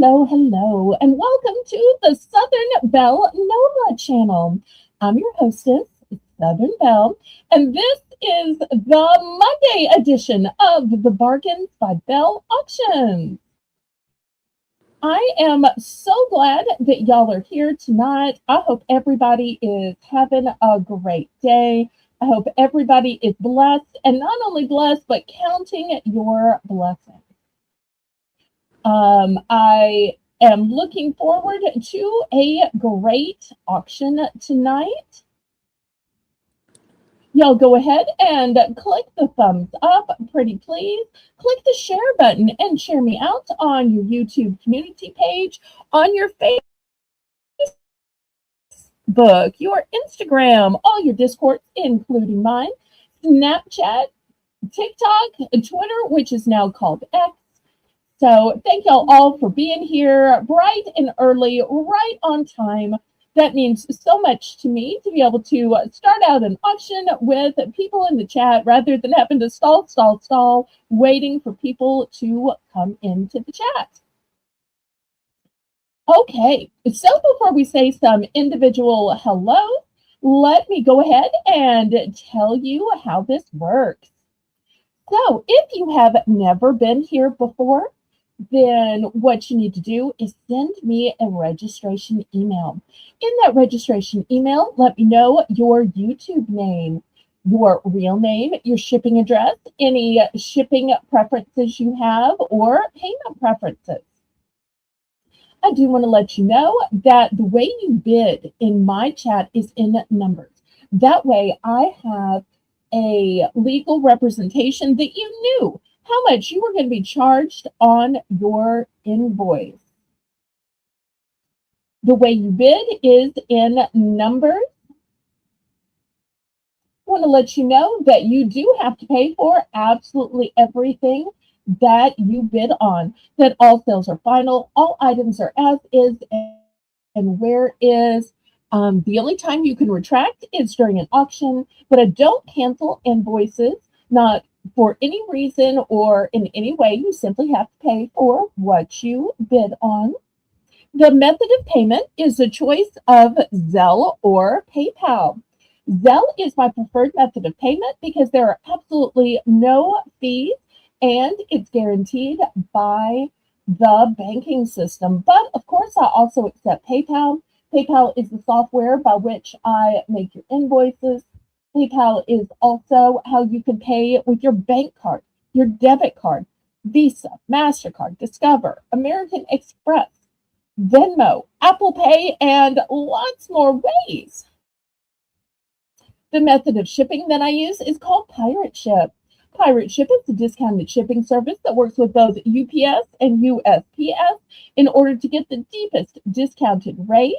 Hello, and welcome to the Southern Belle Nola channel. I'm your hostess, Southern Belle, and this is the Monday edition of the Bargains by Belle auction. I am so glad that y'all are here tonight. I hope everybody is having a great day. I hope everybody is blessed, and not only blessed, but counting your blessings. I am looking forward to a great auction tonight. Y'all go ahead and click the thumbs up, pretty please. Click the share button and share me out on your YouTube community page, on your Facebook, your Instagram, all your Discords, including mine, Snapchat, TikTok, Twitter, which is now called X. So thank y'all all for being here bright and early, right on time. That means so much to me to be able to start out an auction with people in the chat rather than having to stall, waiting for people to come into the chat. Okay, so before we say some individual hellos, let me go ahead and tell you how this works. So if you have never been here before, then what you need to do is send me a registration email. In that registration email, let me know your YouTube name, your real name, your shipping address, any shipping preferences you have, or payment preferences. I do want to let you know that the way you bid in my chat is in numbers. That way I have a legal representation that you knew how much you were going to be charged on your invoice. The way you bid is in numbers. I want to let you know that you do have to pay for absolutely everything that you bid on, that all sales are final, all items are as is and where is. The only time you can retract is during an auction, but I don't cancel invoices, not for any reason or in any way. You simply have to pay for what you bid on. The method of payment is a choice of Zelle or PayPal. Zelle is my preferred method of payment because there are absolutely no fees and it's guaranteed by the banking system. But of course, I also accept PayPal. PayPal is the software by which I make your invoices. PayPal is also how you can pay with your bank card, your debit card, Visa, MasterCard, Discover, American Express, Venmo, Apple Pay, and lots more ways. The method of shipping that I use is called Pirate Ship. Pirate Ship is a discounted shipping service that works with both UPS and USPS in order to get the deepest discounted rate.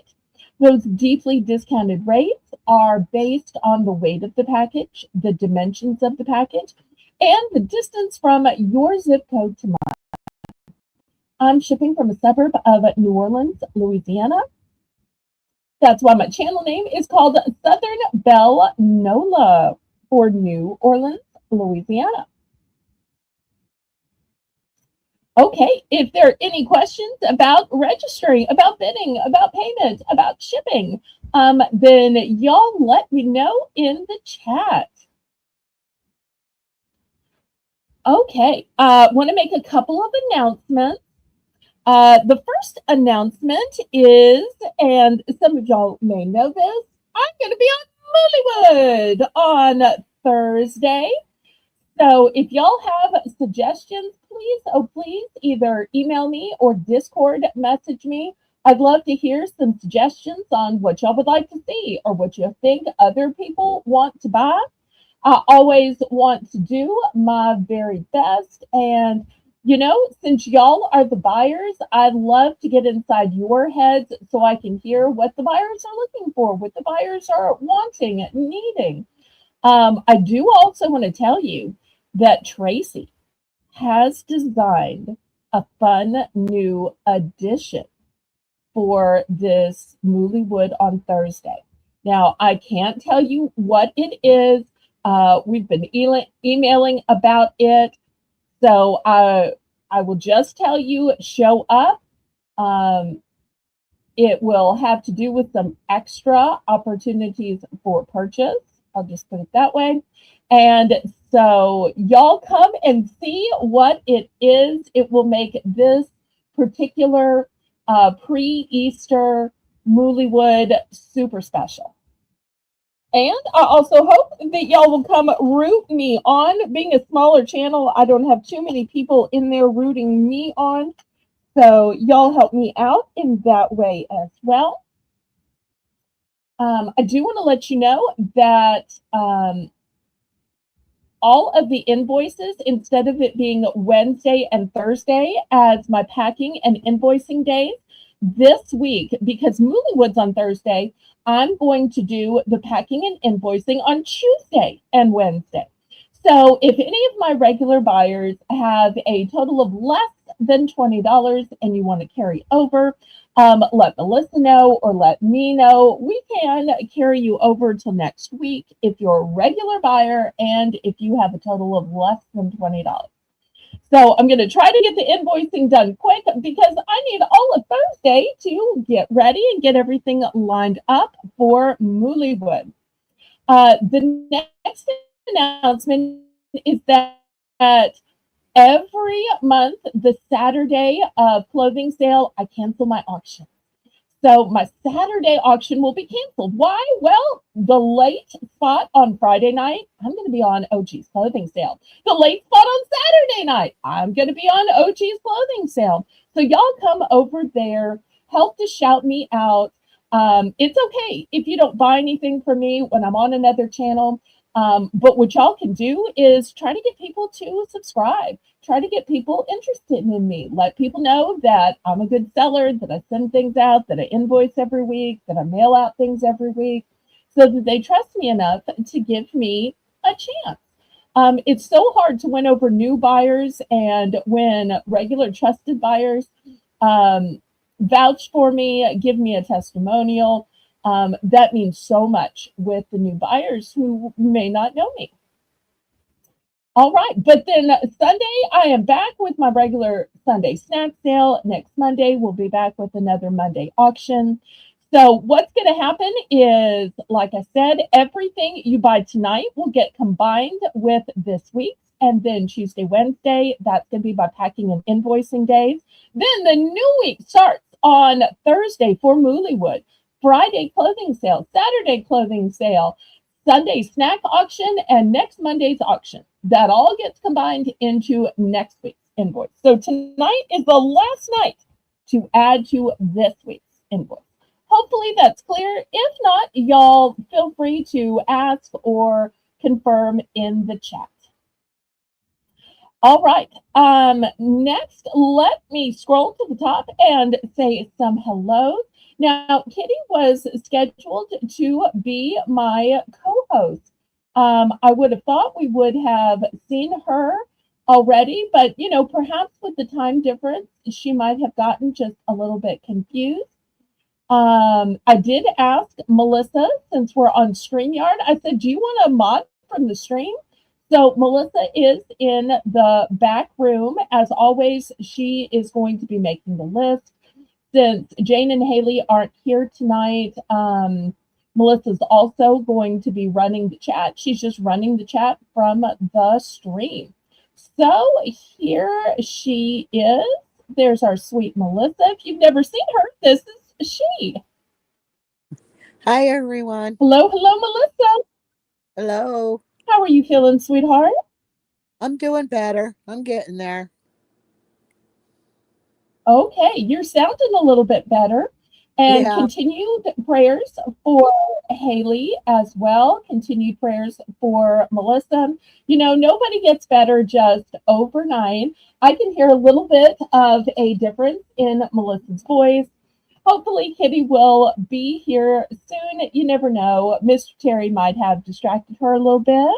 Those deeply discounted rates are based on the weight of the package, the dimensions of the package, and the distance from your zip code to mine. I'm shipping from a suburb of New Orleans, Louisiana. That's why my channel name is called Southern Belle Nola for New Orleans, Louisiana. Okay, if there are any questions about registering, about bidding, about payment, about shipping, then y'all let me know in the chat. Okay, want to make a couple of announcements. The first announcement is, and some of y'all may know this, I'm going to be on Mollywood on Thursday. So if y'all have suggestions, please either email me or Discord message me. I'd love to hear some suggestions on what y'all would like to see or what you think other people want to buy. I always want to do my very best. And, since y'all are the buyers, I'd love to get inside your heads so I can hear what the buyers are looking for, what the buyers are wanting, needing. I do also want to tell you that Tracy has designed a fun new addition for this Mollywood on Thursday. Now, I can't tell you what it is. We've been emailing about it. So I will just tell you, show up Um, it will have to do with some extra opportunities for purchase. I'll just put it that way. And so, y'all come and see what it is. It will make this particular pre Easter Moollywood super special. And I also hope that y'all will come root me on. Being a smaller channel, I don't have too many people in there rooting me on. So y'all help me out in that way as well. I do want to let you know that all of the invoices, instead of it being Wednesday and Thursday as my packing and invoicing days, this week, because Moollywood's on Thursday, I'm going to do the packing and invoicing on Tuesday and Wednesday. So if any of my regular buyers have a total of less than $20 and you want to carry over, let Melissa know or let me know. We can carry you over till next week if you're a regular buyer and if you have a total of less than $20. So I'm going to try to get the invoicing done quick because I need all of Thursday to get ready and get everything lined up for Moollywood. The next announcement is that every month, the Saturday of clothing sale, I cancel my auction. So my Saturday auction will be canceled. Why? Well, the late spot on Friday night, I'm going to be on OG's clothing sale. The late spot on Saturday night, I'm going to be on OG's clothing sale. So y'all come over there, help to shout me out. It's okay if you don't buy anything from me when I'm on another channel. But what y'all can do is try to get people to subscribe, try to get people interested in me, let people know that I'm a good seller, that I send things out, that I invoice every week, that I mail out things every week, so that they trust me enough to give me a chance. It's so hard to win over new buyers, and when regular trusted buyers vouch for me, give me a testimonial, that means so much with the new buyers who may not know me. All right, but then Sunday, I am back with my regular Sunday snack sale. Next Monday, we'll be back with another Monday auction. So what's going to happen is, like I said, everything you buy tonight will get combined with this week's. And then Tuesday, Wednesday, that's going to be my packing and invoicing days. Then the new week starts on Thursday for Moollywood. Friday clothing sale, Saturday clothing sale, Sunday snack auction, and next Monday's auction. That all gets combined into next week's invoice. So tonight is the last night to add to this week's invoice. Hopefully that's clear. If not, y'all feel free to ask or confirm in the chat. All right. Next, let me scroll to the top and say some hellos. Now, Kitty was scheduled to be my co-host. I would have thought we would have seen her already, but perhaps with the time difference, she might have gotten just a little bit confused. I did ask Melissa, since we're on StreamYard, I said, do you want a mod from the stream? So Melissa is in the back room. As always, she is going to be making the list. Since Jane and Haley aren't here tonight, Melissa's also going to be running the chat. She's just running the chat from the stream. So here she is. There's our sweet Melissa. If you've never seen her, this is she. Hi, everyone. Hello, Melissa. Hello. How are you feeling, sweetheart? I'm doing better. I'm getting there. Okay, you're sounding a little bit better. And continued prayers for Haley as well. Continued prayers for Melissa. Nobody gets better just overnight. I can hear a little bit of a difference in Melissa's voice. Hopefully, Kitty will be here soon. You never know. Mr. Terry might have distracted her a little bit.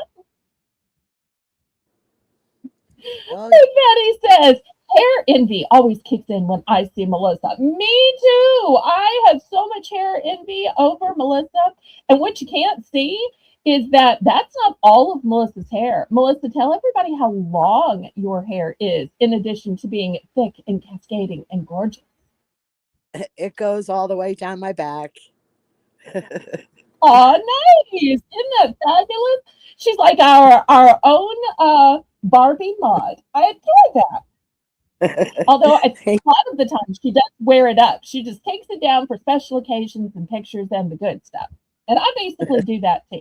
Well, Big Betty says, hair envy always kicks in when I see Melissa. Me too. I have so much hair envy over Melissa. And what you can't see is that that's not all of Melissa's hair. Melissa, tell everybody how long your hair is, in addition to being thick and cascading and gorgeous. It goes all the way down my back. Oh, nice. Isn't that fabulous? She's like our own Barbie mod. I enjoy that. Although a lot of the time she does wear it up. She just takes it down for special occasions and pictures and the good stuff. And I basically do that too.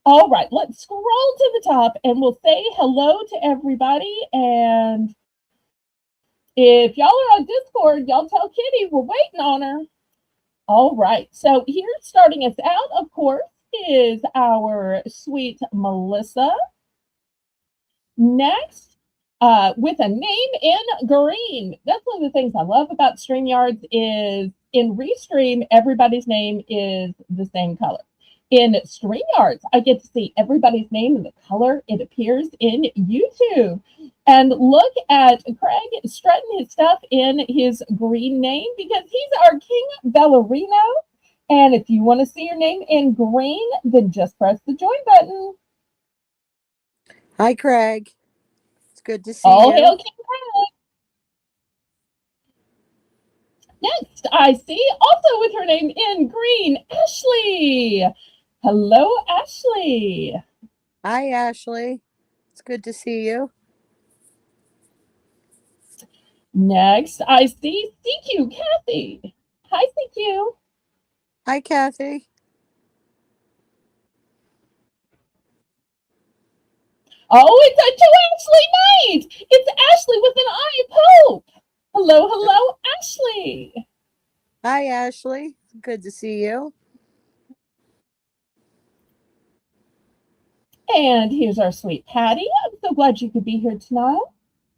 All right, let's scroll to the top and we'll say hello to everybody. And if y'all are on Discord, y'all tell Kitty we're waiting on her. All right, so here starting us out, of course, is our sweet Melissa. Next, with a name in green. That's one of the things I love about StreamYards is in Restream, everybody's name is the same color. In StreamYards, I get to see everybody's name and the color it appears in YouTube. And look at Craig strutting his stuff in his green name because he's our King Ballerino. And if you want to see your name in green, then just press the join button. Hi, Craig. It's good to see All you. hail King Craig. Next, I see also with her name in green, Ashley. Hello, Ashley. Hi, Ashley. It's good to see you. Next, I see CQ Kathy. Hi, CQ. Hi, Kathy. Oh, it's a two Ashley night. It's Ashley with an I Pope. Hello, hello, Ashley. Hi, Ashley. Good to see you. And here's our sweet Patty. I'm so glad you could be here tonight.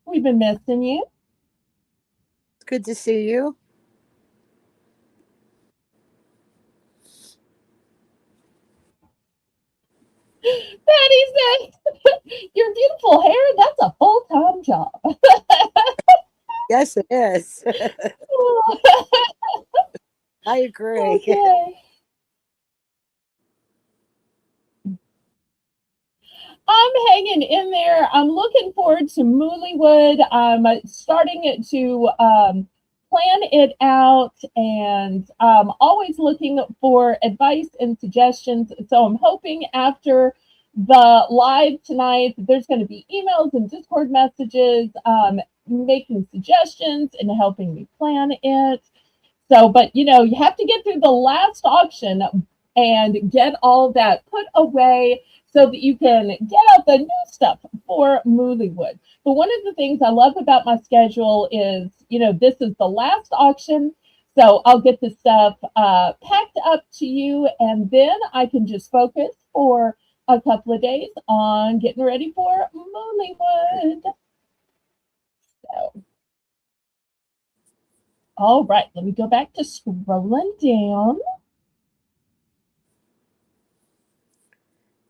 We've been missing you. It's good to see you. Patty said, your beautiful hair, that's a full-time job. Yes, it is. I agree. Okay. I'm hanging in there. I'm looking forward to Moollywood. I'm starting to plan it out and always looking for advice and suggestions. So I'm hoping after the live tonight, there's going to be emails and Discord messages making suggestions and helping me plan it. So, but you know, you have to get through the last auction and get all that put away so that you can get out the new stuff for Moollywood. But one of the things I love about my schedule is, you know, this is the last auction. So I'll get the stuff packed up to you, and then I can just focus for a couple of days on getting ready for Moollywood. So, all right, let me go back to scrolling down.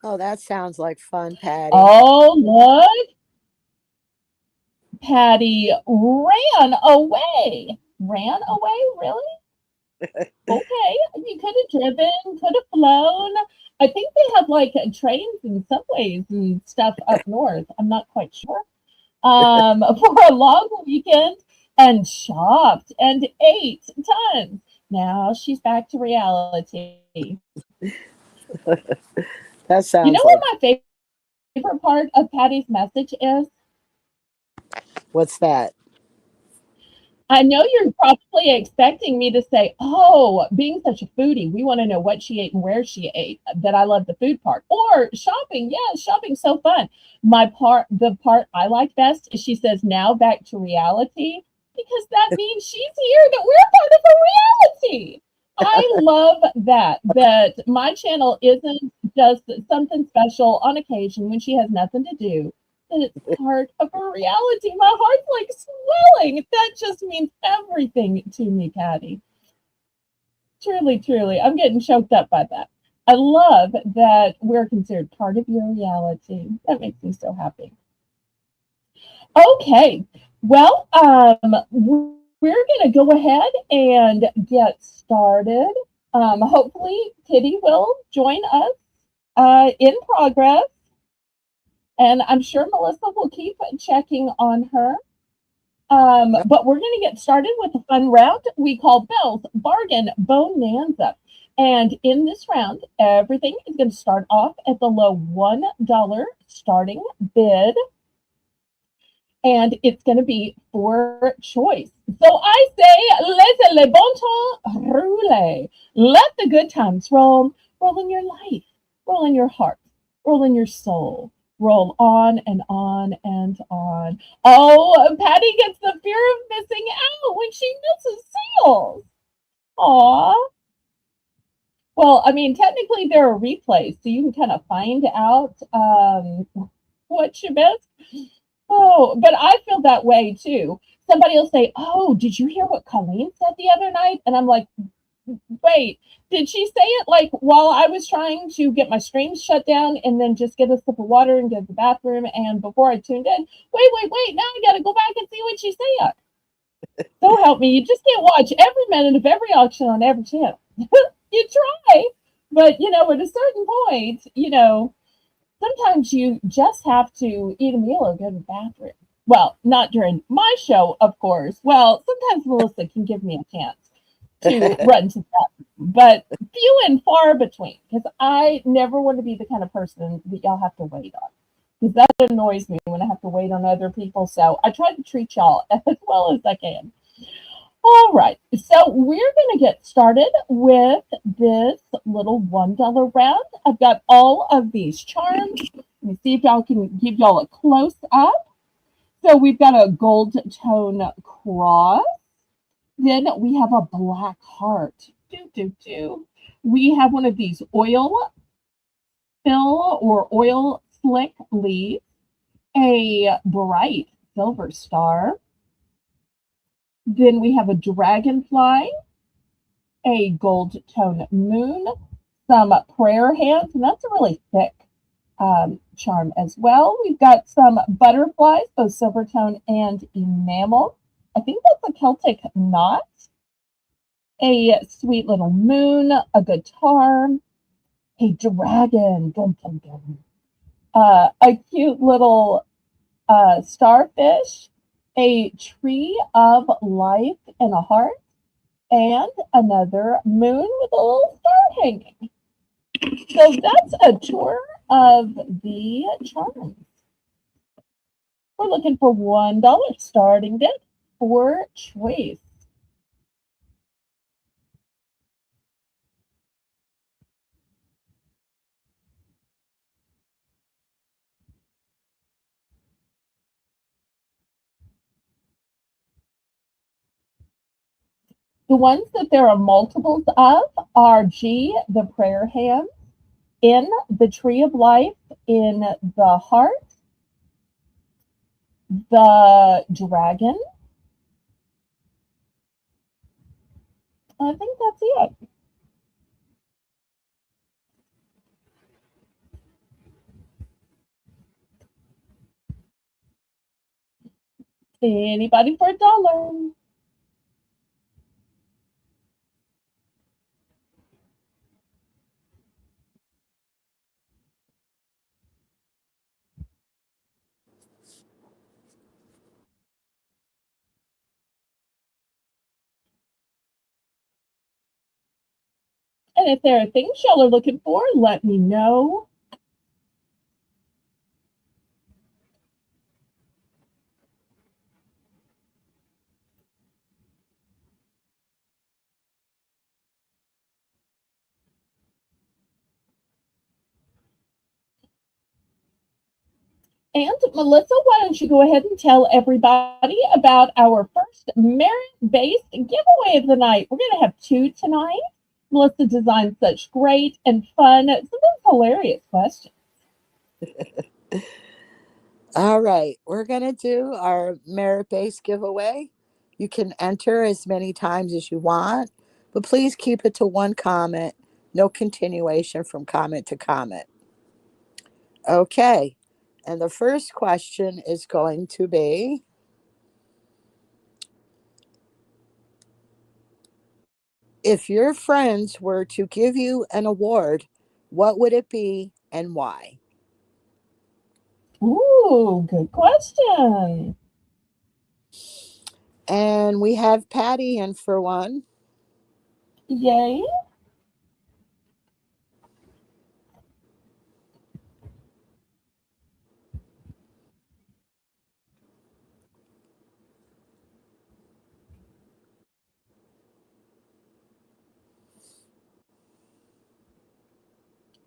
Oh, that sounds like fun, Patty. Oh, look. Patty ran away. Ran away? Really? Okay. You could have driven, could have flown. I think they have like trains and subways and stuff up north. I'm not quite sure. For a long weekend and shopped and ate tons. Now she's back to reality. That sounds You know what my favorite part of Patty's message is? What's that? I know you're probably expecting me to say, oh, being such a foodie, we want to know what she ate and where she ate, that I love the food part. Or shopping. Yes, shopping's so fun. The part I like best is she says, now back to reality, because that means she's here, that we're part of her reality. I love that my channel isn't just something special on occasion when she has nothing to do. And it's part of her reality. My heart's like swelling. That just means everything to me, Patty. Truly, truly. I'm getting choked up by that. I love that we're considered part of your reality. That makes me so happy. Okay. Well, we're going to go ahead and get started. Hopefully, Kitty will join us in progress. And I'm sure Melissa will keep checking on her. Yep. But we're going to get started with a fun round we call Belle's Bargain Bonanza. And in this round, everything is going to start off at the low $1 starting bid, and it's going to be for choice. So I say, laissez le bon temps rouler. Let the good times roll. Roll in your life, roll in your heart, roll in your soul. Roll on and on and on. Oh, Patty gets the fear of missing out when she misses sales. Aw. Well, I mean, technically there are replays, so you can kind of find out what you missed. Oh, but I feel that way too. Somebody will say, "Oh, did you hear what Colleen said the other night?" And I'm like, "Wait, did she say it like while I was trying to get my screens shut down and then just get a sip of water and go to the bathroom and before I tuned in? Wait, now I got to go back and see what she said." So help me, you just can't watch every minute of every auction on every channel. You try, but at a certain point, sometimes you just have to eat a meal or go to the bathroom. Well, not during my show, of course. Well, sometimes Melissa can give me a chance to run to the bathroom, but few and far between because I never want to be the kind of person that y'all have to wait on. Because that annoys me when I have to wait on other people. So I try to treat y'all as well as I can. All right, so we're going to get started with this little $1 round. I've got all of these charms. Let me see if y'all can give y'all a close up. So we've got a gold tone cross. Then we have a black heart. We have one of these oil fill or oil slick leaves, a bright silver star. Then we have a dragonfly, a gold tone moon, some prayer hands, and that's a really thick charm as well. We've got some butterflies, both silver tone and enamel. I think that's a Celtic knot, a sweet little moon, a guitar, a dragon, dum, dum, dum. A cute little starfish, a tree of life and a heart, and another moon with a little star hanging. So that's a tour of the charms. We're looking for $1 starting bid for choice. The ones that there are multiples of are G, the prayer hands, N, the tree of life, in the heart, the dragon. I think that's it. Anybody for $1? And if there are things y'all are looking for, let me know. And Melissa, why don't you go ahead and tell everybody about our first merit-based giveaway of the night? We're going to have two tonight. Melissa designed such great and fun, sometimes hilarious questions. All right. We're going to do our merit based giveaway. You can enter as many times as you want, but please keep it to one comment. No continuation from comment to comment. Okay. And the first question is going to be, if your friends were to give you an award, what would it be and why? Ooh, good question. And we have Patty in for one. Yay.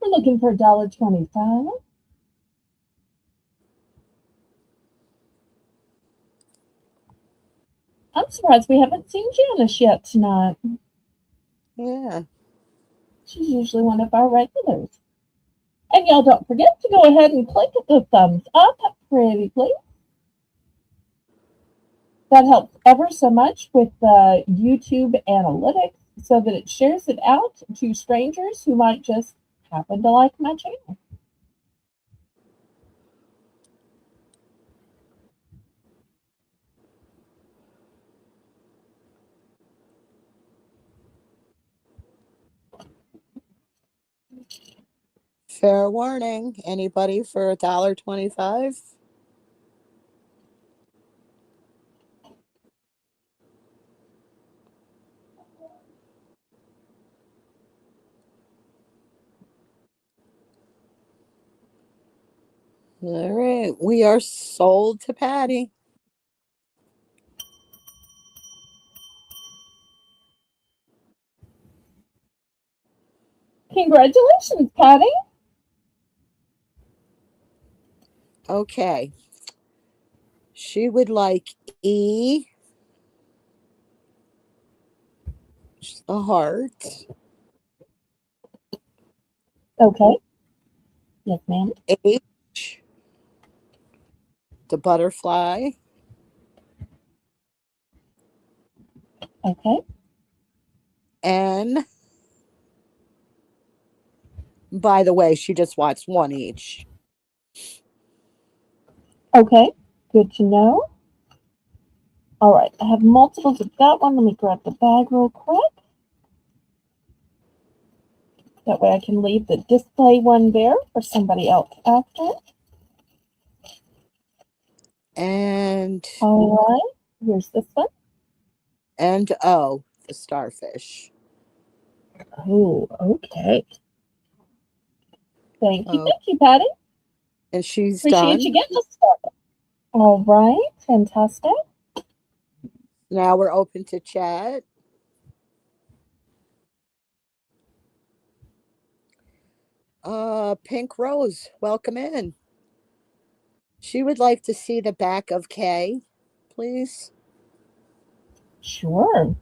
We're looking for $1.25. I'm surprised we haven't seen Janice yet tonight. Yeah. She's usually one of our regulars. And y'all don't forget to go ahead and click the thumbs up pretty please. That helps ever so much with the YouTube analytics so that it shares it out to strangers who might just happen to like my channel. Fair warning. Anybody for $1.25? All right. We are sold to Patty. Congratulations, Patty. Okay. She would like E, the heart, Okay. Yes, ma'am. H, the butterfly, Okay. N. By the way, she just wants one each. Okay. Good to know. All right. I have multiples of that one. Let me grab the bag real quick. That way I can leave the display one there for somebody else after. And All right. Here's this one. O, the starfish. Oh, okay. Thank you. Oh, Thank you, Patty. and she's Appreciate you done. getting us started. All right. Fantastic. Now we're open to chat. Pink Rose, welcome in. She would like to see the back of K, please. Sure.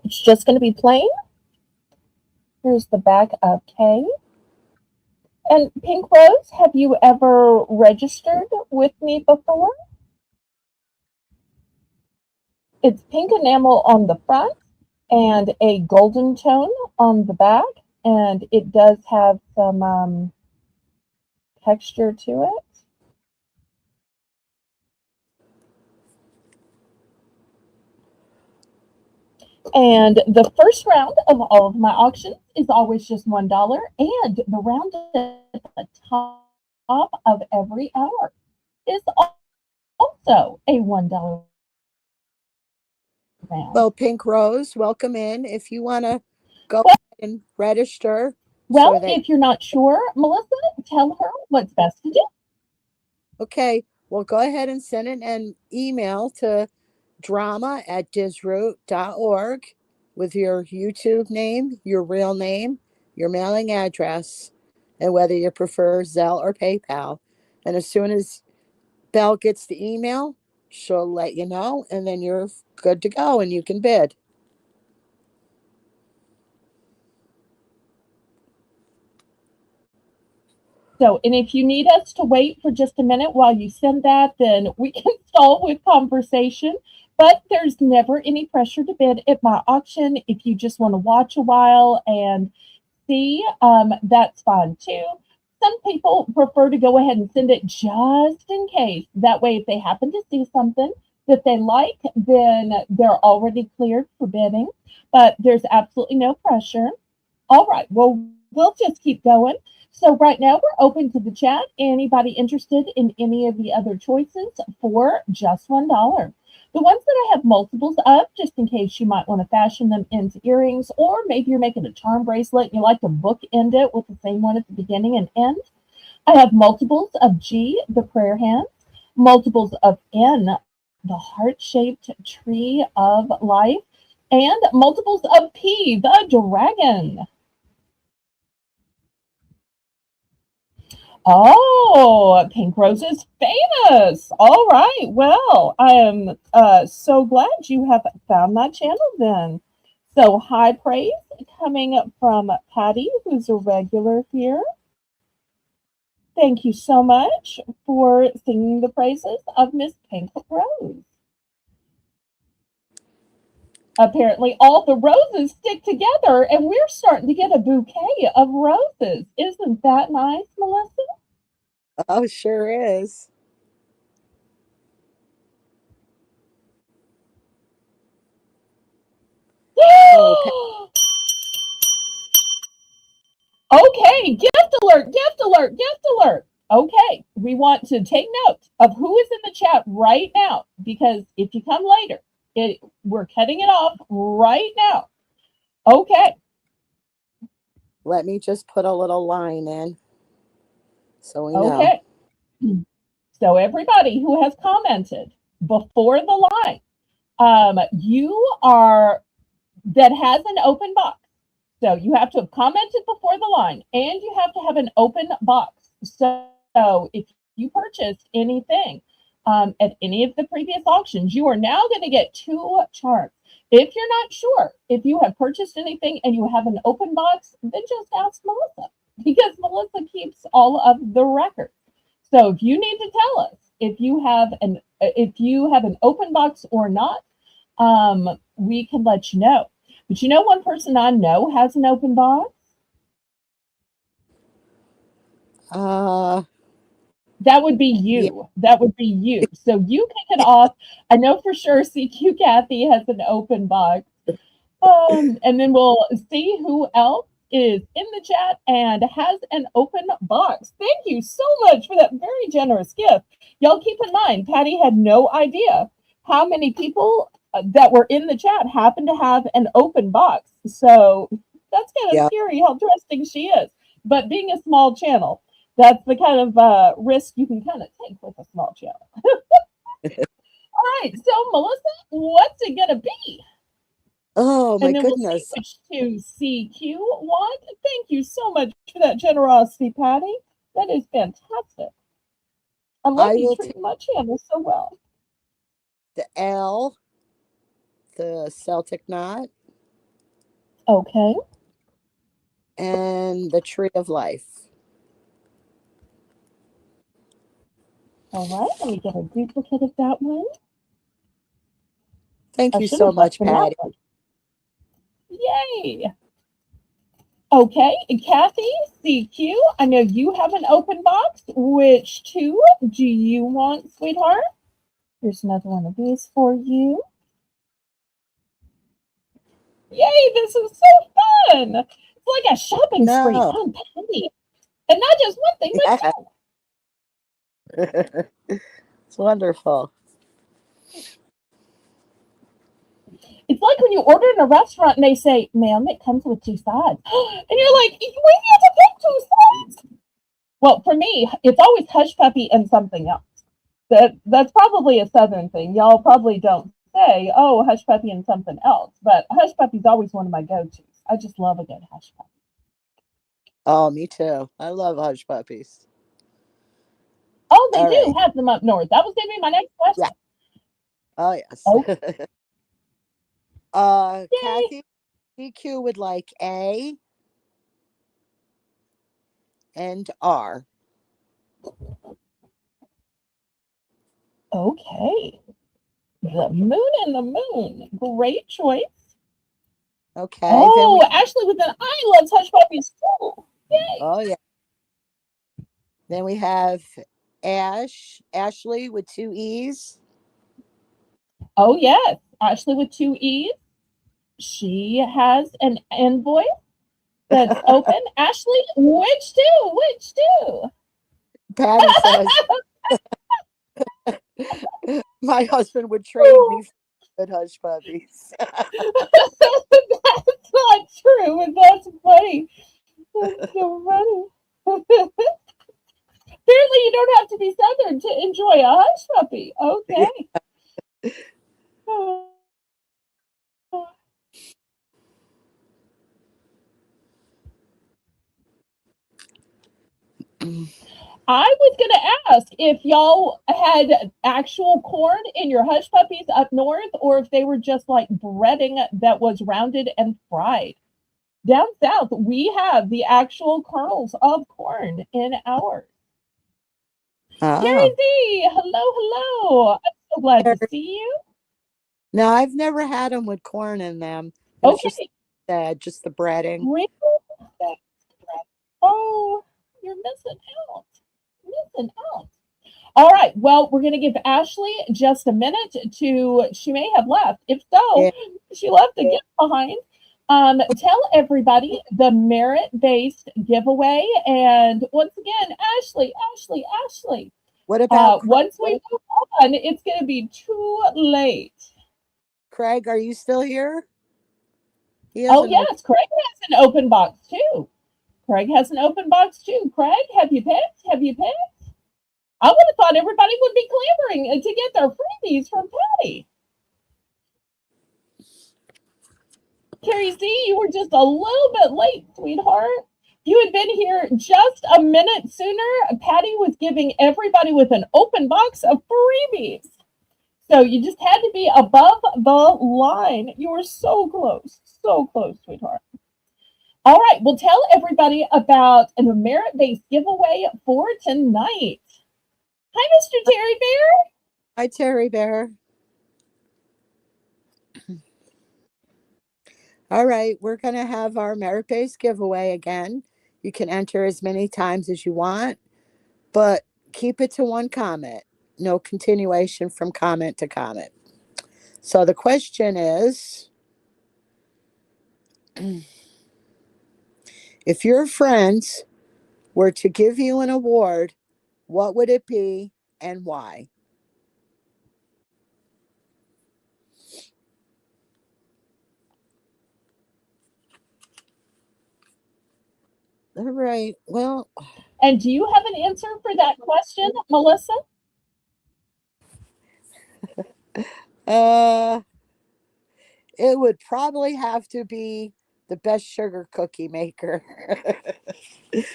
It's just going to be plain. Here's the back of K. And Pink Rose, have you ever registered with me before? It's pink enamel on the front and a golden tone on the back. And it does have some texture to it. And the first round of all of my auctions is always just $1. And the round at the top of every hour is also a $1 round. Well, Pink Rose, welcome in. If you want to go Well, ahead and register well, so that. if you're not sure, Melissa, tell her what's best to do. Okay, well, go ahead and send an email to drama@disroot.org with your YouTube name, your real name, your mailing address, and whether you prefer Zelle or PayPal. And as soon as Belle gets the email, she'll let you know, and then you're good to go and you can bid. So, and if you need us to wait for just a minute while you send that, then we can stall with conversation. But there's never any pressure to bid at my auction. If you just want to watch a while and see, that's fine too. Some people prefer to go ahead and send it just in case. That way, if they happen to see something that they like, then they're already cleared for bidding. But there's absolutely no pressure. All right. Well, we'll just keep going. So right now we're open to the chat. Anybody interested in any of the other choices for just $1? The ones that I have multiples of, just in case you might want to fashion them into earrings, or maybe you're making a charm bracelet and you like to bookend it with the same one at the beginning and end. I have multiples of G, the prayer hands, multiples of N, the heart-shaped tree of life, and multiples of P, the dragon. Oh, pink rose is famous. All right. Well, I am so glad you have found my channel then. So high praise coming from Patty, who's a regular here. Thank you so much for singing the praises of Miss Pink Rose. Apparently, all the roses stick together, and we're starting to get a bouquet of roses. Isn't that nice, Melissa? Oh, sure is. Oh, Okay, gift alert, gift alert, gift alert. Okay, we want to take note of who is in the chat right now, because if you come later, we're cutting it off right now. Okay. let me just put a little line in so we know. Okay. So everybody who has commented before the line, you are that has an open box. So you have to have commented before the line, and you have to have an open box. So if you purchased anything at any of the previous auctions, you are now going to get 2 charms. If you're not sure if you have purchased anything and you have an open box, then just ask Melissa, because Melissa keeps all of the records. So if you need to tell us if you have an open box or not, we can let you know. But you know, one person I know has an open box. That would be Yeah. you. That would be you. So you kick it off. I know for sure CQ Kathy has an open box. And then we'll see who else is in the chat and has an open box. Thank you so much for that very generous gift. Y'all keep in mind, Patty had no idea how many people that were in the chat happen to have an open box. So that's kind of Yeah. scary how trusting she is. But being a small channel, that's the kind of risk you can kind of take with a small channel. All right, so Melissa, what's it gonna be? Oh, my And then we'll see goodness. which 2 CQ want. Thank you so much for that generosity, Patty. That is fantastic. I love I you will take treating my channel so well. the L, the Celtic knot, Okay. and the tree of life. All right. Let me get a duplicate of that one. Thank I you should so have left much, the map Patty. one. Yay. Okay. Kathy, CQ, I know you have an open box. Which 2 do you want, sweetheart? Here's another one of these for you. Yay, this is so fun. It's like a shopping spree No. on Patty. And not just one thing, but Yeah. 2. It's wonderful. It's like when you order in a restaurant and they say, ma'am, it comes with 2 sides. And you're like, we need to pick 2 sides. Well, for me, it's always hush puppy and something else. That's probably a Southern thing. Y'all probably don't say, oh, hush puppy and something else. But hush puppy's always one of my go-tos. I just love a good hush puppy. Oh, me too. I love hush puppies. Oh, they All do right. have them up north. That was going to be my next Yeah. question. Oh, yes. Oh, yay. Kathy, CQ would like A and R. Okay. The moon and the moon. Great choice. Okay. Oh, Ashley with an I loves hush puppies too. Yay. Oh, yeah. Then we have Ashley with 2 E's. Oh, yes. Ashley with 2 E's. She has an invoice that's open. Ashley, which 2? Which 2? Patty says My husband would trade me for good hush puppies. That's not true, but that's funny. That's so funny. Apparently, you don't have to be Southern to enjoy a hush puppy. Okay. I was going to ask if y'all had actual corn in your hush puppies up north, or if they were just like breading that was rounded and fried. Down south, we have the actual kernels of corn in ours. Terry Oh. Z, hello, hello. I'm so glad to see you. No, I've never had them with corn in them. It was just Okay, sad, just the breading. really? Oh, you're missing out. Missing out. All right. Well, we're going to give Ashley just a minute to, she may have left. If so, Yeah. she left a gift behind. Tell everybody the merit based giveaway. And once again, Ashley, Ashley, Ashley. What about Craig? Once we move on, it's going to be too late. Craig, are you still here? He has Oh, an open. yes. Craig has an open box too. Craig has an open box too. Craig, have you picked? Have you picked? I would have thought everybody would be clamoring to get their freebies from Patty. Carrie Z, you were just a little bit late, sweetheart. If you had been here just a minute sooner, Patty was giving everybody with an open box of freebies. So you just had to be above the line. You were so close, sweetheart. All right, we'll tell everybody about a merit-based giveaway for tonight. Hi, Mr. Terry Bear. Hi, Terry Bear. All right, we're going to have our merit based giveaway again. You can enter as many times as you want, but keep it to one comment. No continuation from comment to comment. So the question is, if your friends were to give you an award, what would it be and why? All right. Well, And do you have an answer for that question, Melissa? uh, it would probably have to be the best sugar cookie maker.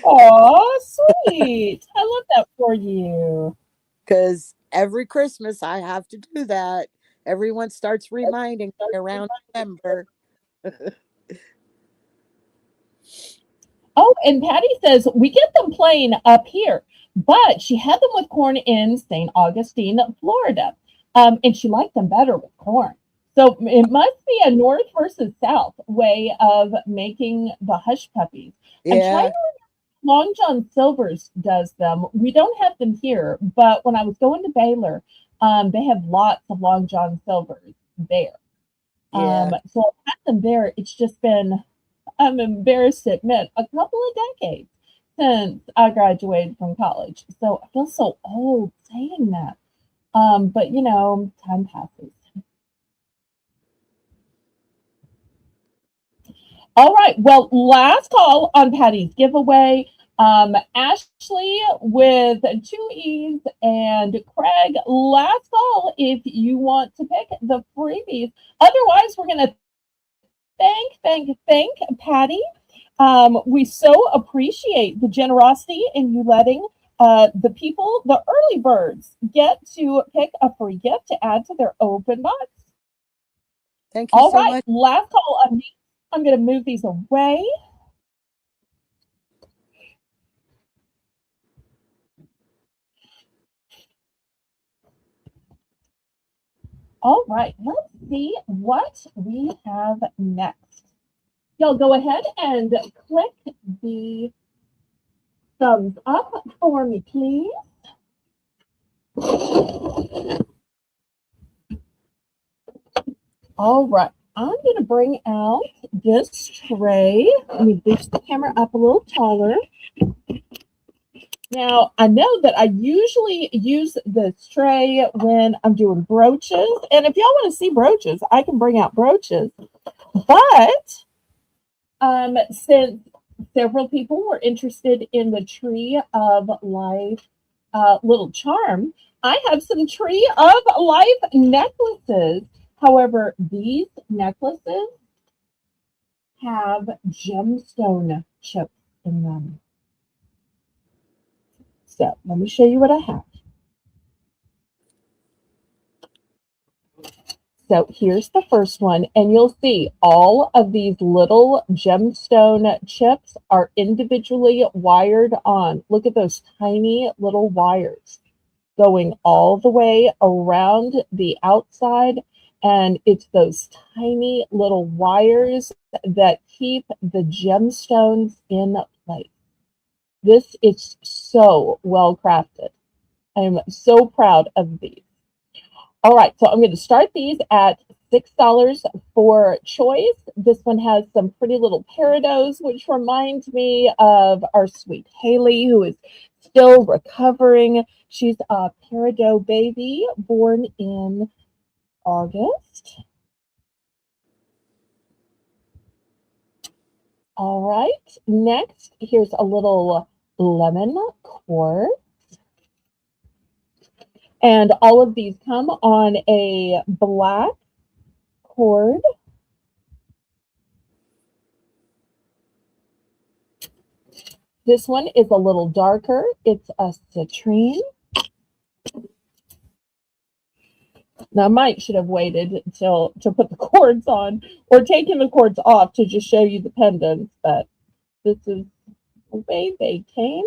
Oh, sweet. I love that for you. Because every Christmas I have to do that. Everyone starts reminding me around November. Oh, and Patty says we get them plain up here, but she had them with corn in St. Augustine, Florida, and she liked them better with corn. So it must be a north versus south way of making the hush puppies. I'm trying Yeah, to Long John Silver's does them. We don't have them here, but when I was going to Baylor, they have lots of Long John Silvers there. yeah, So I've had them there. It's just been, I'm embarrassed to admit, a couple of decades since I graduated from college. So I feel so old saying that. But time passes. All right. Well, last call on Patty's giveaway. Ashley with two E's and Craig, last call if you want to pick the freebies. Otherwise, we're going to thank Patty. We so appreciate the generosity in you letting the people, the early birds, get to pick a free gift to add to their open box. thank you All so right, much. last call on me. I'm going to move these away. All right, let's see what we have next. Y'all go ahead and click the thumbs up for me, please. All right, I'm going to bring out this tray. Let me boost the camera up a little taller. Now, I know that I usually use this tray when I'm doing brooches. And if y'all want to see brooches, I can bring out brooches. But since several people were interested in the Tree of Life little charm, I have some Tree of Life necklaces. However, these necklaces have gemstone chips in them. So let me show you what I have. So here's the first one, and you'll see all of these little gemstone chips are individually wired on. Look at those tiny little wires going all the way around the outside, and it's those tiny little wires that keep the gemstones in place. This is so well crafted. I'm so proud of these. All right, so I'm going to start these at $6 for choice. This one has some pretty little peridot, which reminds me of our sweet Haley, who is still recovering. She's a peridot baby born in August. All right, next, here's a little lemon cord. And all of these come on a black cord. This one is a little darker. It's a citrine. Now, I might should have waited until to put the cords on or taken the cords off to just show you the pendants, but this is the way they came.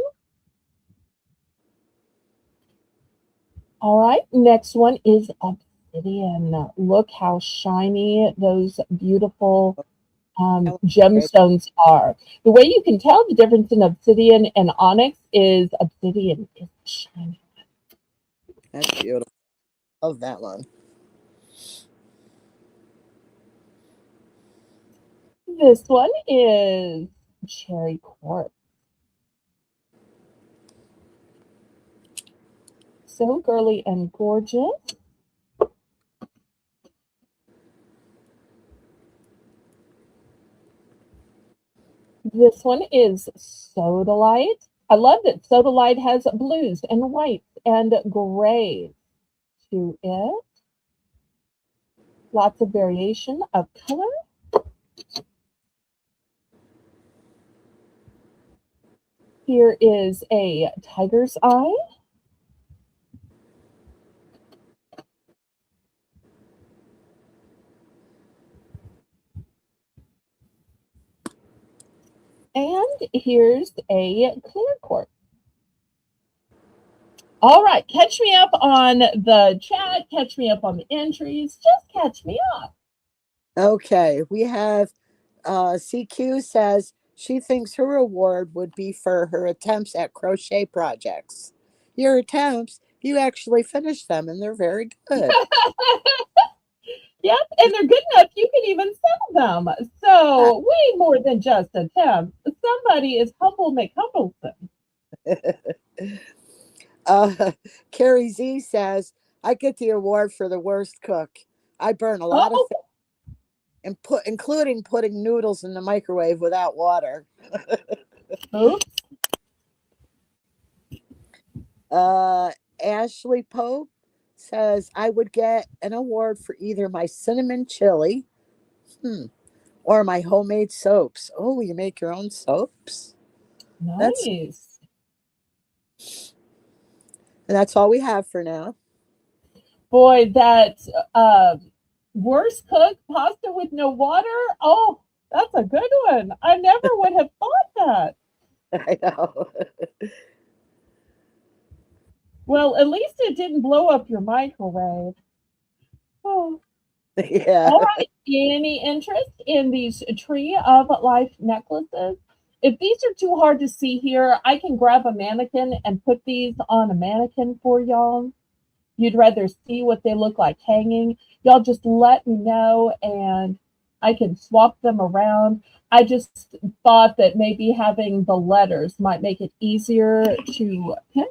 All right, next one is obsidian. Look how shiny those beautiful gemstones are. The way you can tell the difference in obsidian and onyx is obsidian is shiny. That's beautiful. Love that one. This one is cherry quartz. So girly and gorgeous. This one is sodalite. I love that sodalite has blues and whites and grays to it. Lots of variation of color. Here is a tiger's eye. And here's a clear quartz. All right, catch me up on the chat, catch me up on the entries, just catch me up. Okay, we have CQ says she thinks her reward would be for her attempts at crochet projects. Your attempts, you actually finished them and they're very good. Yep, and they're good enough you can even sell them. So way more than just attempts. Somebody is humble McHumbleton. Carrie Z says, I get the award for the worst cook. I burn a lot of Oh, things and including putting noodles in the microwave without water. oops. Ashley Pope says I would get an award for either my cinnamon chili, or my homemade soaps. Oh, you make your own soaps? That's Nice. that's all we have for now. Boy, that worst cook pasta with no water. Oh, that's a good one. I never would have thought that. I know. Well, at least it didn't blow up your microwave. Oh. Yeah. All right. Any interest in these Tree of Life necklaces? If these are too hard to see here, I can grab a mannequin and put these on a mannequin for y'all. You'd rather see what they look like hanging. Y'all just let me know and I can swap them around. I just thought that maybe having the letters might make it easier to pick.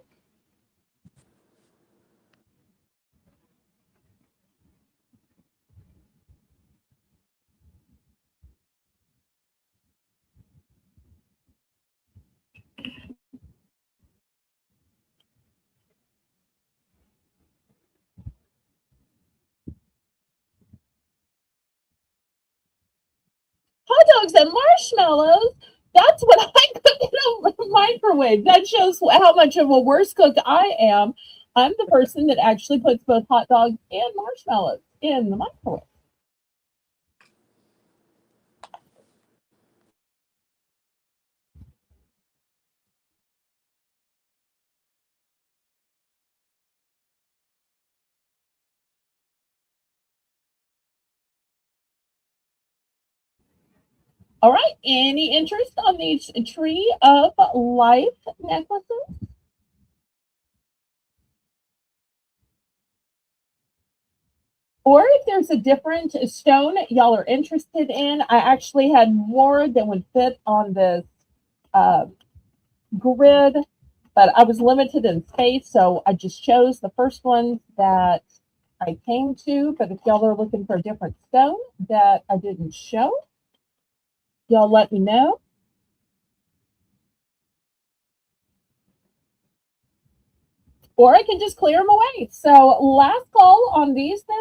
Hot dogs and marshmallows. That's what I cook in a microwave. That shows how much of a worse cook I am. I'm the person that actually puts both hot dogs and marshmallows in the microwave. All right. Any interest on these Tree of Life necklaces? Or if there's a different stone y'all are interested in, I actually had more than would fit on this uh, grid, but I was limited in space, so I just chose the first ones that I came to. But if y'all are looking for a different stone that I didn't show, y'all let me know. Or I can just clear them away. So last call on these then.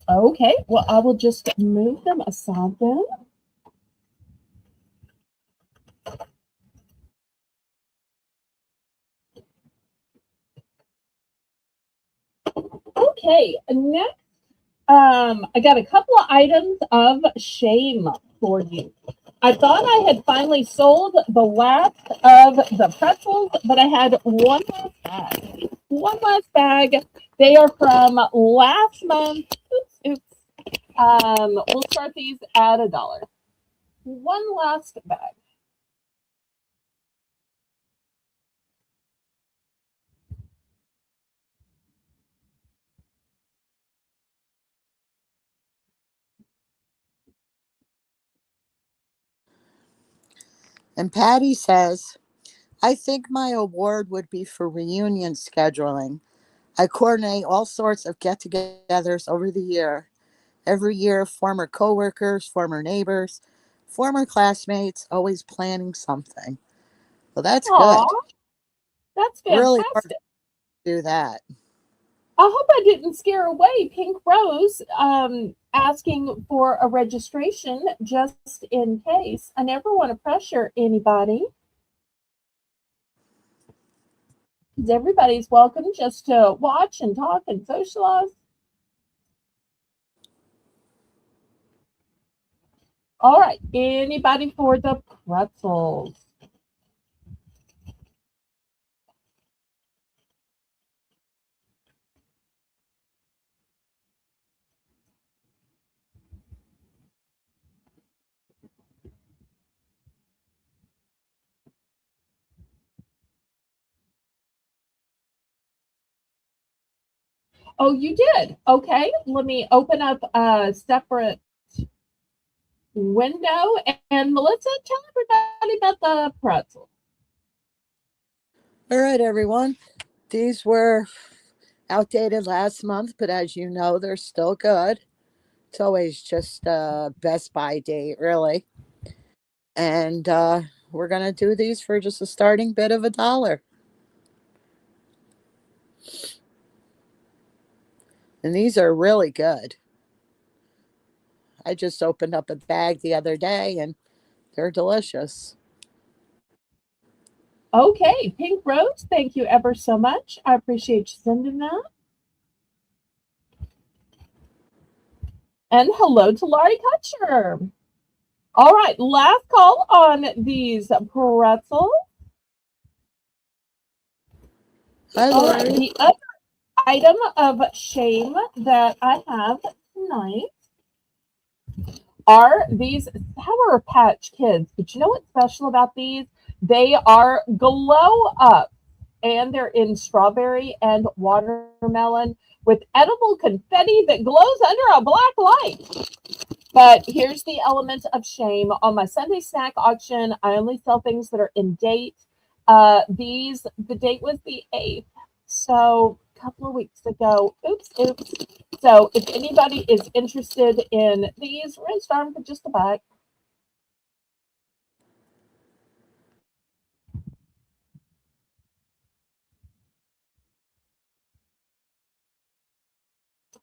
Okay, well, I will just move them aside then. Okay, next, I got a couple of items of shame for you. I thought I had finally sold the last of the pretzels, but I had one last bag. One last bag. They are from last month. Oops, oops. We'll start these at $1. One last bag. And Patty says, I think my award would be for reunion scheduling. I coordinate all sorts of get togethers over the year. Every year, former coworkers, former neighbors, former classmates, always planning something. Well, that's Aw, good. that's Really hard fantastic. to do that. I hope I didn't scare away Pink Rose asking for a registration just in case. I never want to pressure anybody because everybody's welcome just to watch and talk and socialize. All right, anybody for the pretzels? Oh, you did. Okay, let me open up a separate window. And Melissa, tell everybody about the pretzels. All right, everyone. These were outdated last month, but as you know, they're still good. It's always just a Best Buy date, really. And we're going to do these for just a starting bid of $1. And these are really good. I just opened up a bag the other day and they're delicious. Okay, Pink Rose, thank you ever so much. I appreciate you sending that. And hello to Laurie Kutcher. All right, last call on these pretzels. Hi, All right, Lori. the other item of shame that I have tonight are these Sour Patch Kids. But you know what's special about these? They are glow up. and they're in strawberry and watermelon with edible confetti that glows under a black light. But here's the element of shame. On my Sunday snack auction, I only sell things that are in date. The date was the 8th. So a couple of weeks ago. Oops. So if anybody is interested in these, we're going to start them for just $1.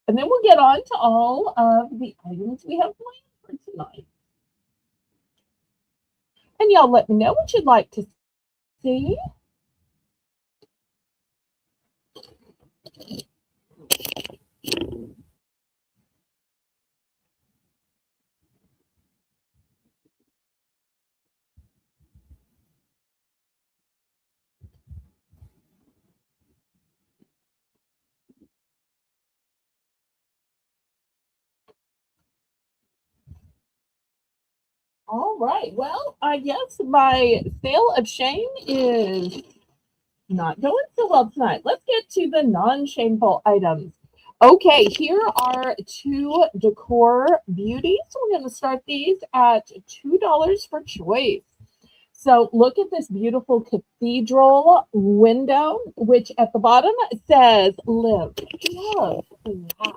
And then we'll get on to all of the items we have planned for tonight. And y'all let me know what you'd like to see. All right. Well, I guess my sale of shame is not going so well tonight. Let's get to the non-shameful items. Okay, here are 2 decor beauties. We're going to start these at $2 for choice. So look at this beautiful cathedral window, which at the bottom says live, love, laugh.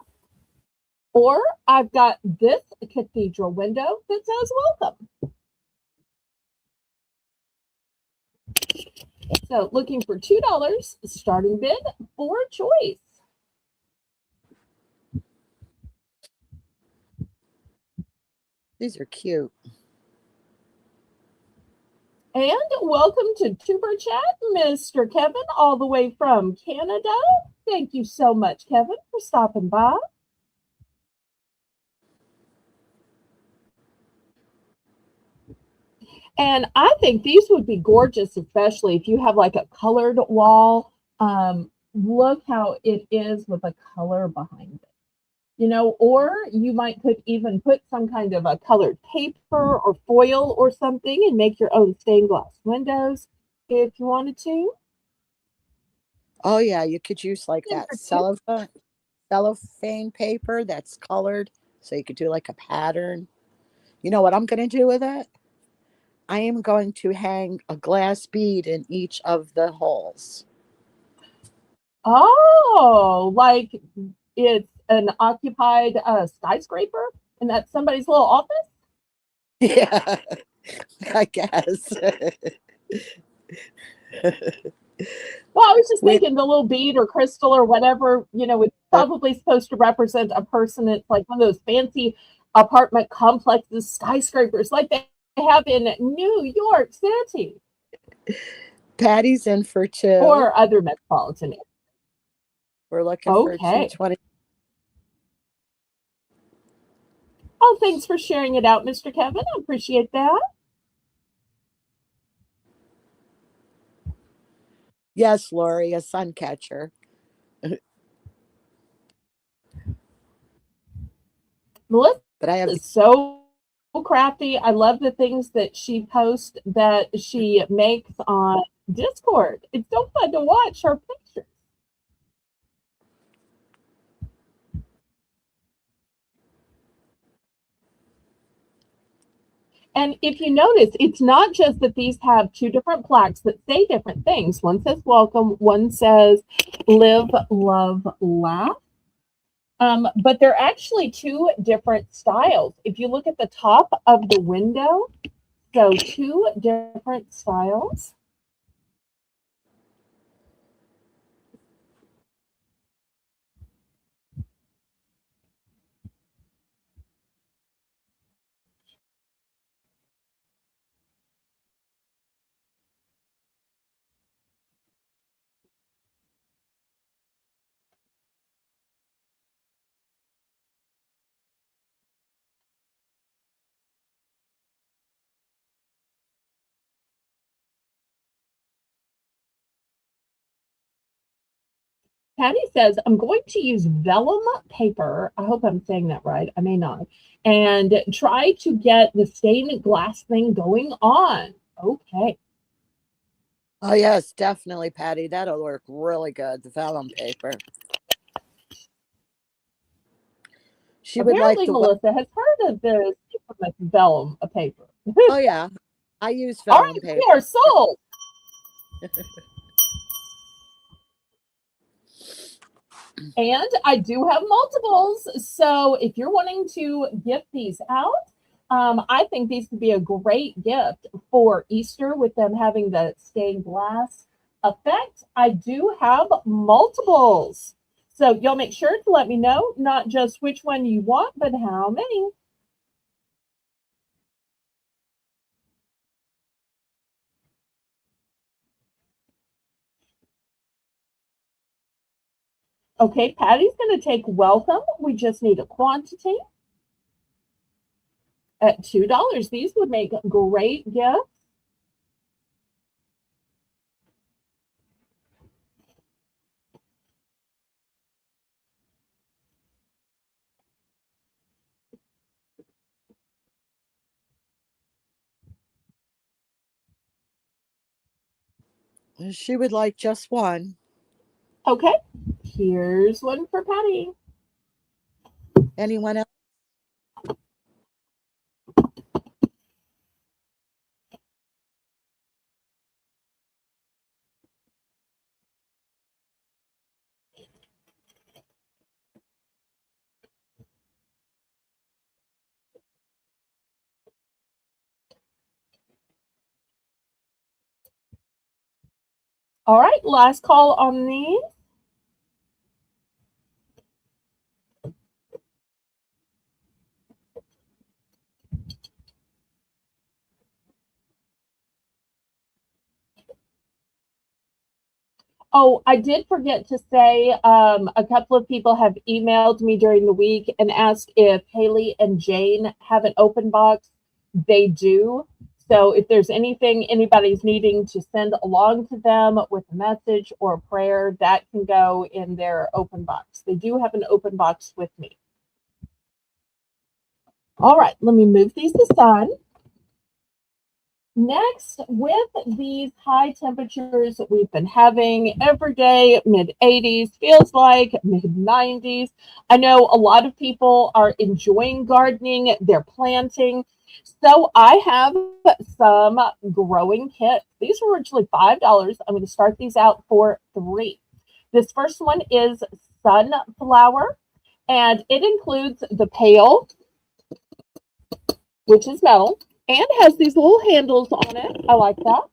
Or I've got this cathedral window that says welcome. So looking for $2, starting bid for choice. These are cute. And welcome to Tuber Chat, Mr. Kevin, all the way from Canada. Thank you so much, Kevin, for stopping by. And I think these would be gorgeous, especially if you have like a colored wall. Look how it is with a color behind it. You know, or you might even put some kind of a colored paper or foil or something and make your own stained glass windows if you wanted to. Oh yeah, you could use like And that for two, cellophane paper that's colored, so you could do like a pattern. You know what I'm going to do with it? I am going to hang a glass bead in each of the holes. oh, like it's an occupied skyscraper and that's somebody's little office? Yeah, I guess. Well, I was just With thinking the little bead or crystal or whatever, you know, it's probably supposed to represent a person. It's like one of those fancy apartment complexes, skyscrapers, like they have in New York City Patty's in for 2. or other metropolitan areas. We're looking for Okay. 220. Oh, thanks for sharing it out, Mr. Kevin. I appreciate that. Yes, Lori, a sun catcher. Melissa But I have is so crafty. I love the things that she posts that she makes on Discord. It's so fun to watch her pictures. And if you notice, it's not just that these have 2 different plaques that say different things. One says welcome, one says live, love, laugh. But they're actually 2 different styles. If you look at the top of the window, so 2 different styles. Patty says, I'm going to use vellum paper. I hope I'm saying that right. I may not. And try to get the stained glass thing going on. Okay. Oh, yes, definitely, Patty. That'll work really good. The vellum paper. She would like Apparently, the. Melissa has heard of this infamous vellum paper. Oh, yeah. I use All vellum right, we paper. are sold. And I do have multiples. So if you're wanting to gift these out, I think these could be a great gift for Easter with them having the stained glass effect. I do have multiples. So y'all make sure to let me know, not just which one you want, but how many. Okay, Patty's going to take welcome. We just need a quantity at $2. These would make great gifts. She would like just one. Okay, here's one for Patty. Anyone else? All right, last call on these. Oh, I did forget to say a couple of people have emailed me during the week and asked if Haley and Jane have an open box. They do. So if there's anything anybody's needing to send along to them with a message or a prayer, that can go in their open box. They do have an open box with me. All right, let me move these aside. Next, with these high temperatures that we've been having every day, mid 80s, feels like mid 90s. I know a lot of people are enjoying gardening, they're planting. So I have some growing kits. These were originally $5. I'm going to start these out for 3. This first one is sunflower, and it includes the pail, which is metal, and has these little handles on it. I like that.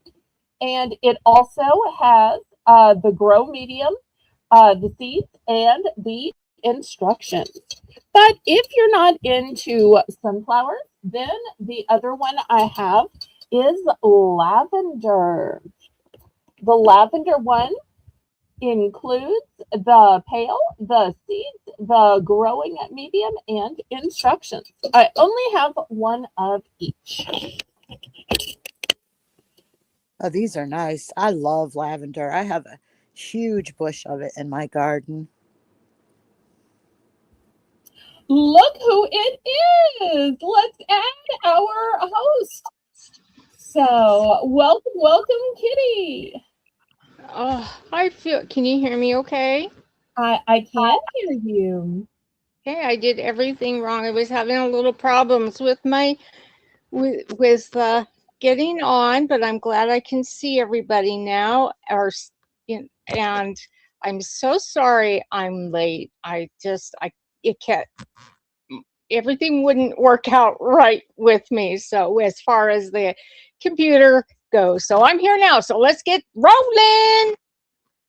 And it also has the grow medium, the seeds, and the instructions. But if you're not into sunflowers, then the other one I have is lavender. The lavender one includes the pail, the seeds, the growing medium, and instructions. I only have one of each. Oh, these are nice. I love lavender. I have a huge bush of it in my garden. Look who it is. Let's add our host. So, welcome, welcome, Kitty. Oh, I feel. Can you hear me okay? I can hear you. Okay, I did everything wrong. I was having a little problems with my with getting on, but I'm glad I can see everybody now. And I'm so sorry I'm late. I it kept everything wouldn't work out right with me. So as far as the computer goes, so I'm here now. So let's get rolling.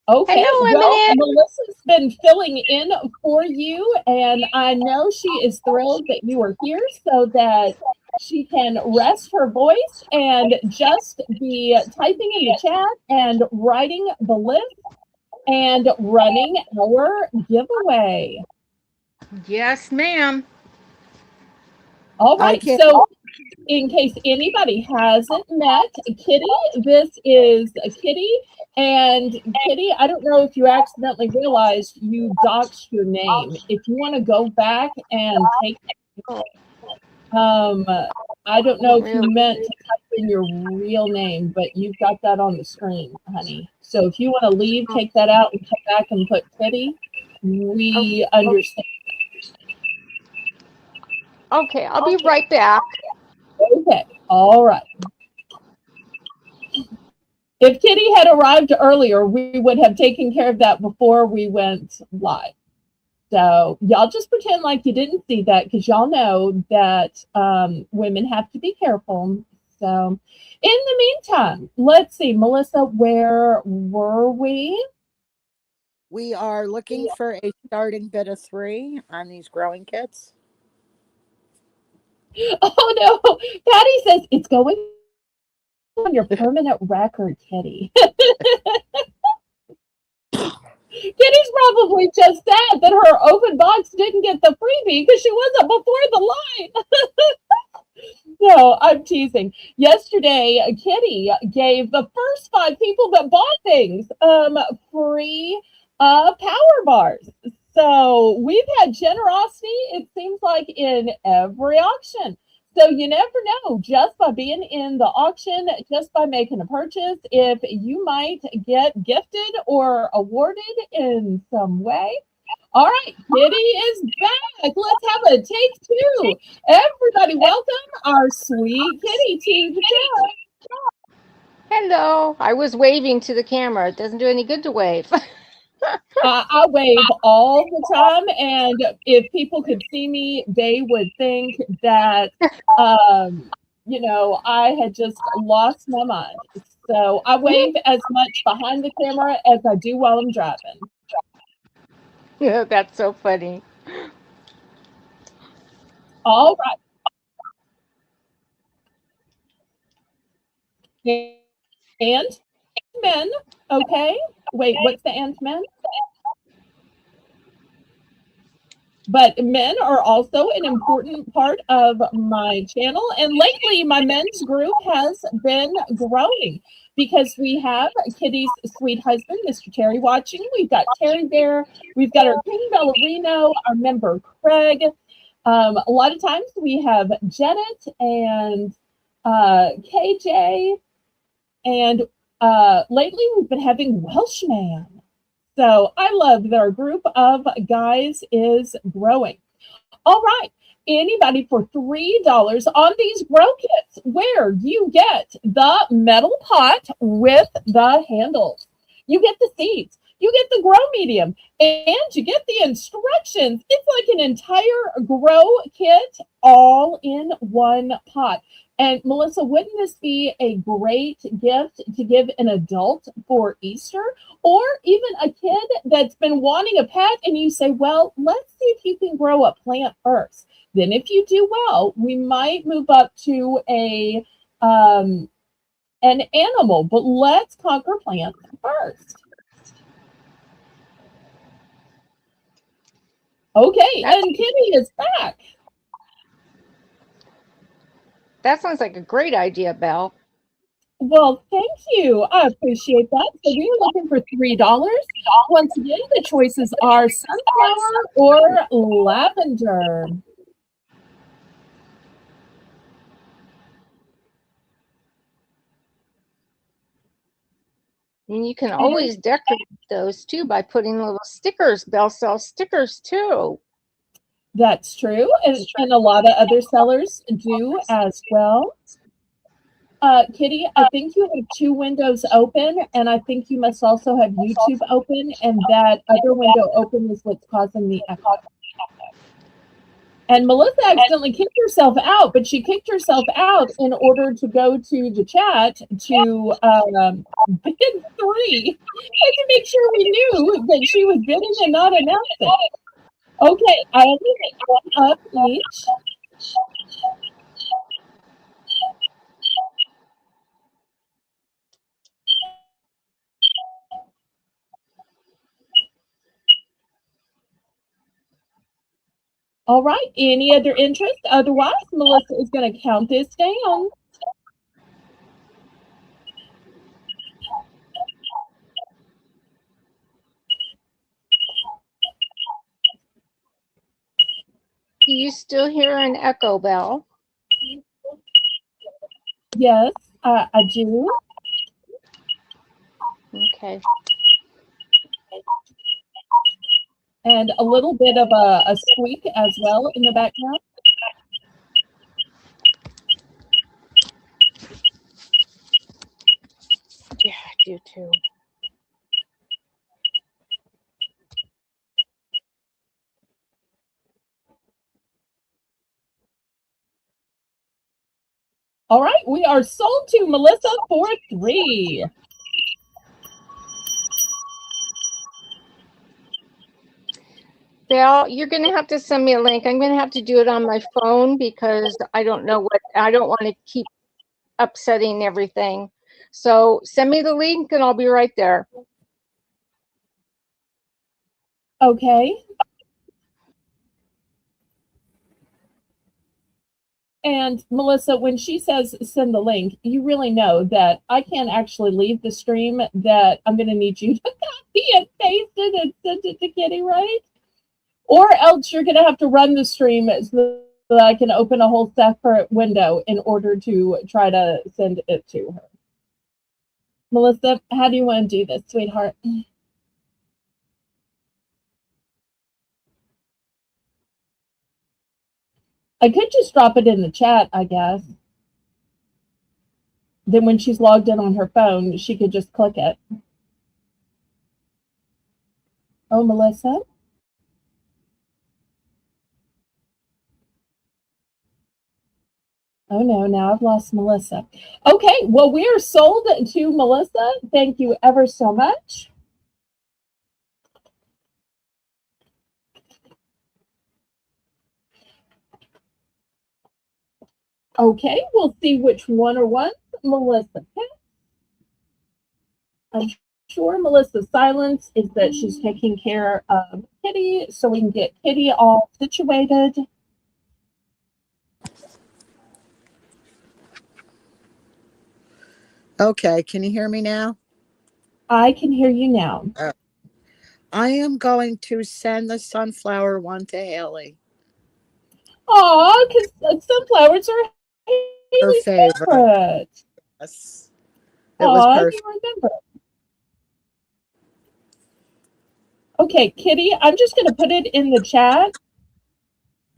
Okay, Hello, well, Eminem. Melissa's been filling in for you, and I know she is thrilled that you are here so that she can rest her voice and just be typing in the chat and writing the list and running our giveaway. Yes, ma'am. All I right, can't. so in case anybody hasn't met Kitty, this is Kitty. And Kitty, I don't know if you accidentally realized you doxed your name. If you want to go back and take, I don't know if you meant to type in your real name, but you've got that on the screen, honey. So if you want to leave, take that out and come back and put Kitty. We understand. Okay, I'll be right back. Okay, all right. If Kitty had arrived earlier, we would have taken care of that before we went live. So y'all just pretend like you didn't see that, because y'all know that women have to be careful. So in the meantime, let's see, Melissa, where were we? We are looking for a starting bid of 3 on these growing kits. Oh no, Patty says it's going on your permanent record, Kitty. Kitty's probably just sad that her open box didn't get the freebie because she wasn't before the line. No, I'm teasing. Yesterday, Kitty gave the first 5 people that bought things free power bars. So we've had generosity, it seems like, in every auction. So you never know, just by being in the auction, just by making a purchase, if you might get gifted or awarded in some way. All right, Kitty is back. Let's have a take 2. Everybody, welcome our sweet Kitty to the show. Hello. I was waving to the camera. It doesn't do any good to wave. I wave all the time, and if people could see me, they would think that, I had just lost my mind. So I wave as much behind the camera as I do while I'm driving. Yeah, that's so funny. All right. And men, okay? Wait, what's the and men? But men are also an important part of my channel. And lately, my men's group has been growing because we have Kitty's sweet husband, Mr. Terry, watching. We've got Terry Bear. We've got our King Ballerino, our member Craig. A lot of times we have Janet and KJ. And lately, we've been having Welshman. So I love that our group of guys is growing. All right. Anybody for $3 on these grow kits, where you get the metal pot with the handles. You get the seeds. You get the grow medium, and you get the instructions. It's like an entire grow kit all in one pot. And Melissa, wouldn't this be a great gift to give an adult for Easter, or even a kid that's been wanting a pet and you say, well, let's see if you can grow a plant first. Then if you do well, we might move up to an animal, but let's conquer plants first. Okay, and Kitty is back. That sounds like a great idea, Belle. Well, thank you. I appreciate that. So we are looking for $3. Once again, the choices are sunflower or lavender. And you can always decorate those too by putting little stickers. Belle sells stickers too. That's true. And a lot of other sellers do as well. Kitty, I think you have 2 windows open, and I think you must also have YouTube open, and that other window open is what's causing the echo. And Melissa accidentally kicked herself out, but she kicked herself out in order to go to the chat to bid 3, and to make sure we knew that she was bidding and not announcing. Okay, I only get 1 up each. All right, any other interest? Otherwise, Melissa is going to count this down. Do you still hear an echo, Belle? Yes, I do. Okay. And a little bit of a squeak as well in the background. Yeah, I do too. All right, we are sold to Melissa for 3. Belle, you're going to have to send me a link. I'm going to have to do it on my phone because I don't want to keep upsetting everything. So send me the link and I'll be right there. Okay. And Melissa, when she says send the link, you really know that I can't actually leave the stream, that I'm going to need you to copy and paste it and send it to Kitty, right? Or else you're going to have to run the stream so that I can open a whole separate window in order to try to send it to her. Melissa, how do you want to do this, sweetheart? I could just drop it in the chat, I guess. Then when she's logged in on her phone, she could just click it. Oh, Melissa? Oh no, now I've lost Melissa. Okay, well, we are sold to Melissa. Thank you ever so much. Okay, we'll see which one or ones Melissa picks. I'm sure Melissa's silence is that she's taking care of Kitty, so we can get Kitty all situated. Okay, can you hear me now? I can hear you now. I am going to send the sunflower one to Haley. Aw, because sunflowers are Her Haley's favorite. Yes. It was Aw, perfect. you remember. Okay, Kitty, I'm just going to put it in the chat,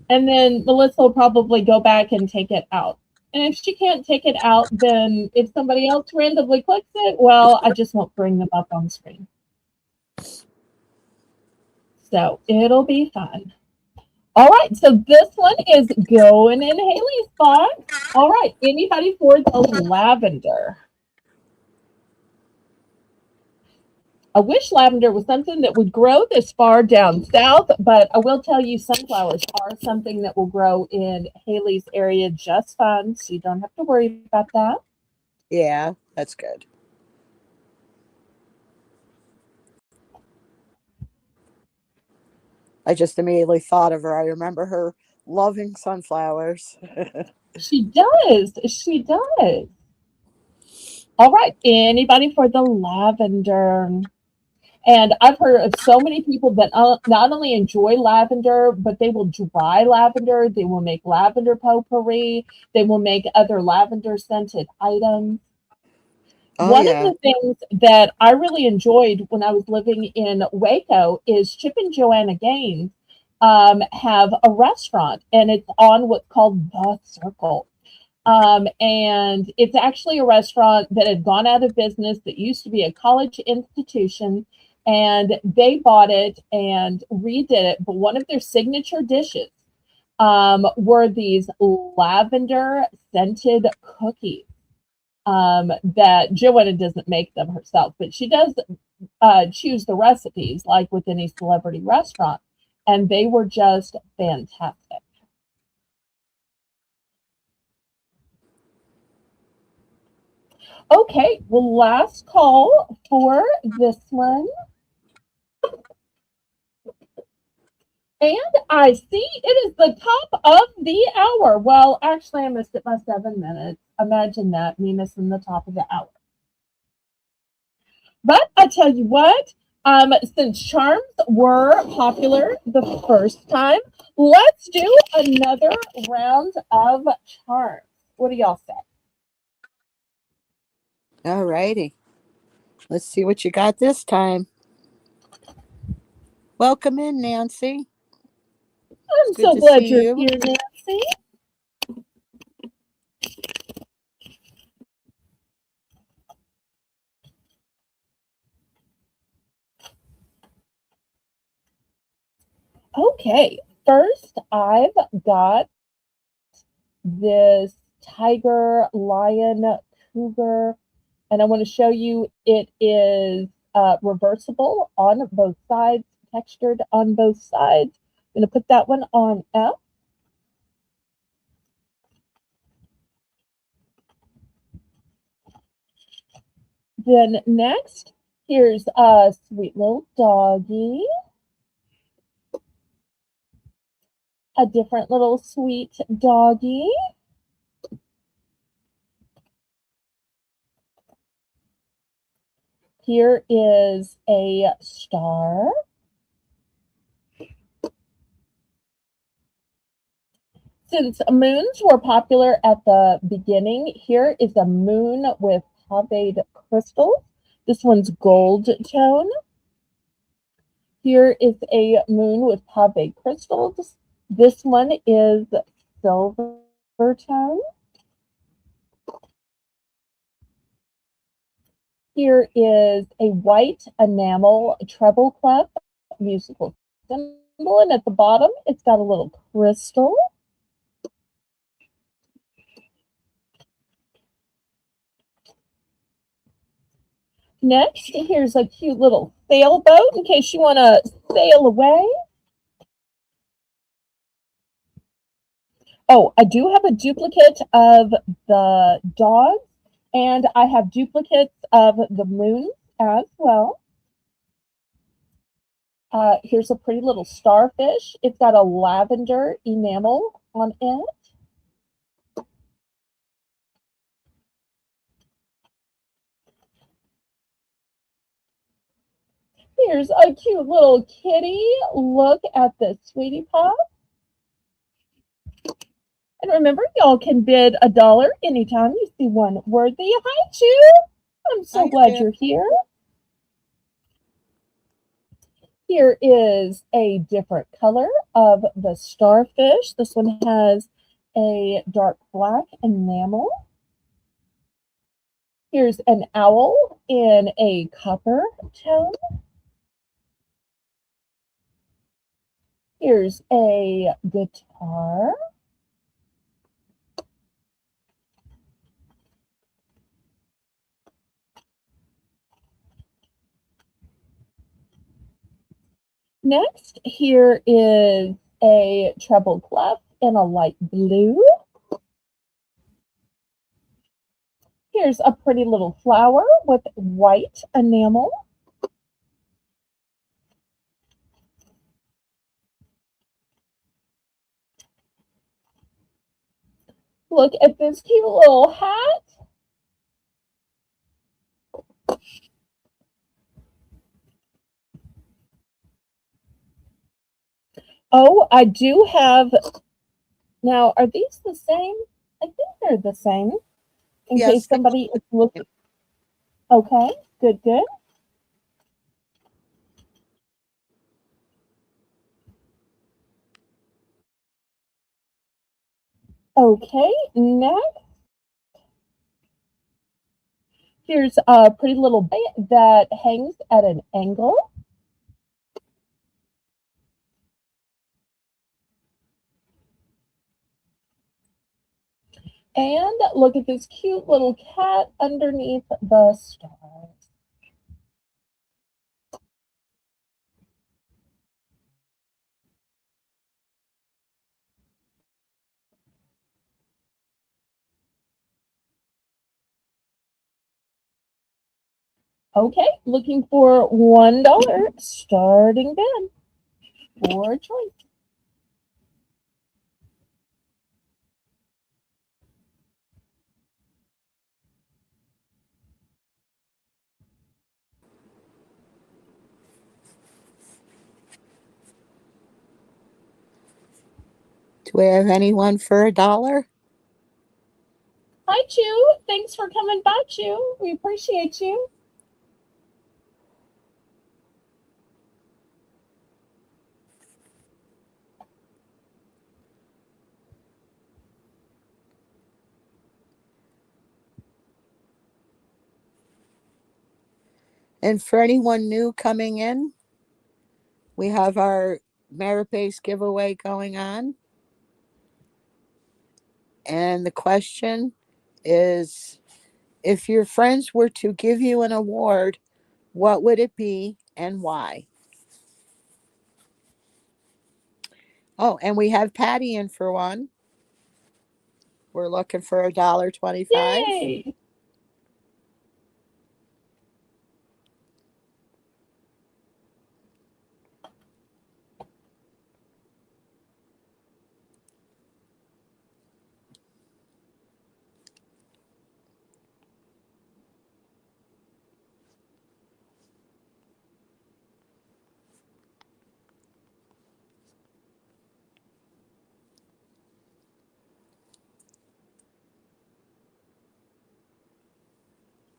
and then Melissa will probably go back and take it out. And if she can't take it out, then if somebody else randomly clicks it, well, I just won't bring them up on screen. So it'll be fine. All right, so this one is going in Haley's box. All right, anybody for the lavender? I wish lavender was something that would grow this far down south, but I will tell you sunflowers are something that will grow in Haley's area just fine, so you don't have to worry about that. Yeah, that's good. I just immediately thought of her. I remember her loving sunflowers. She does. She does. All right, anybody for the lavender? And I've heard of so many people that not only enjoy lavender, but they will dry lavender. They will make lavender potpourri. They will make other lavender scented items. Oh, One of yeah. the things that I really enjoyed when I was living in Waco is Chip and Joanna Gaines have a restaurant, and it's on what's called The Circle. And it's actually a restaurant that had gone out of business that used to be a college institution, and they bought it and redid it. But one of their signature dishes were these lavender scented cookies that Joanna doesn't make them herself, but she does choose the recipes like with any celebrity restaurant, and they were just fantastic. Okay, well, last call for this one. And I see it is the top of the hour. Well, actually, I missed it by 7 minutes. Imagine that, me missing the top of the hour. But I tell you what, since charms were popular the first time, let's do another round of charms. What do y'all say? All righty. Let's see what you got this time. Welcome in, Nancy. It's I'm good so to glad see you're you. here, Nancy. Okay, first I've got this tiger, lion, cougar, and I want to show you it is reversible on both sides, textured on both sides. I'm going to put that one on F. Then next, here's a sweet little doggy, a different little sweet doggy. Here is a star. Since moons were popular at the beginning, here is a moon with paved crystals. This one's gold tone. Here is a moon with paved crystals. This one is silver tone. Here is a white enamel treble clef musical symbol, and at the bottom it's got a little crystal. Next, here's a cute little sailboat in case you want to sail away. Oh, I do have a duplicate of the dogs, and I have duplicates of the moon as well. Here's a pretty little starfish. It's got a lavender enamel on it. Here's a cute little kitty. Look at the sweetie pie. And remember, y'all can bid $1 anytime you see one worthy. Hi, Chew. I'm so Hi, glad Jim. you're here. Here is a different color of the starfish. This one has a dark black enamel. Here's an owl in a copper tone. Here's a guitar. Next, here is a treble clef in a light blue. Here's a pretty little flower with white enamel. Look at this cute little hat. Oh, I do have. Now, are these the same? I think they're the same. In Yes, case somebody is looking. Okay, good, good. Okay, next, here's a pretty little bay that hangs at an angle. And look at this cute little cat underneath the stars. Okay, looking for $1 starting bid for choice. Do we have anyone for $1? Hi, Chu. Thanks for coming by, Chu. We appreciate you. And for anyone new coming in, we have our merit-based giveaway going on. And the question is, if your friends were to give you an award, what would it be and why? Oh, and we have Patty in for one. We're looking for $1.25. Yay!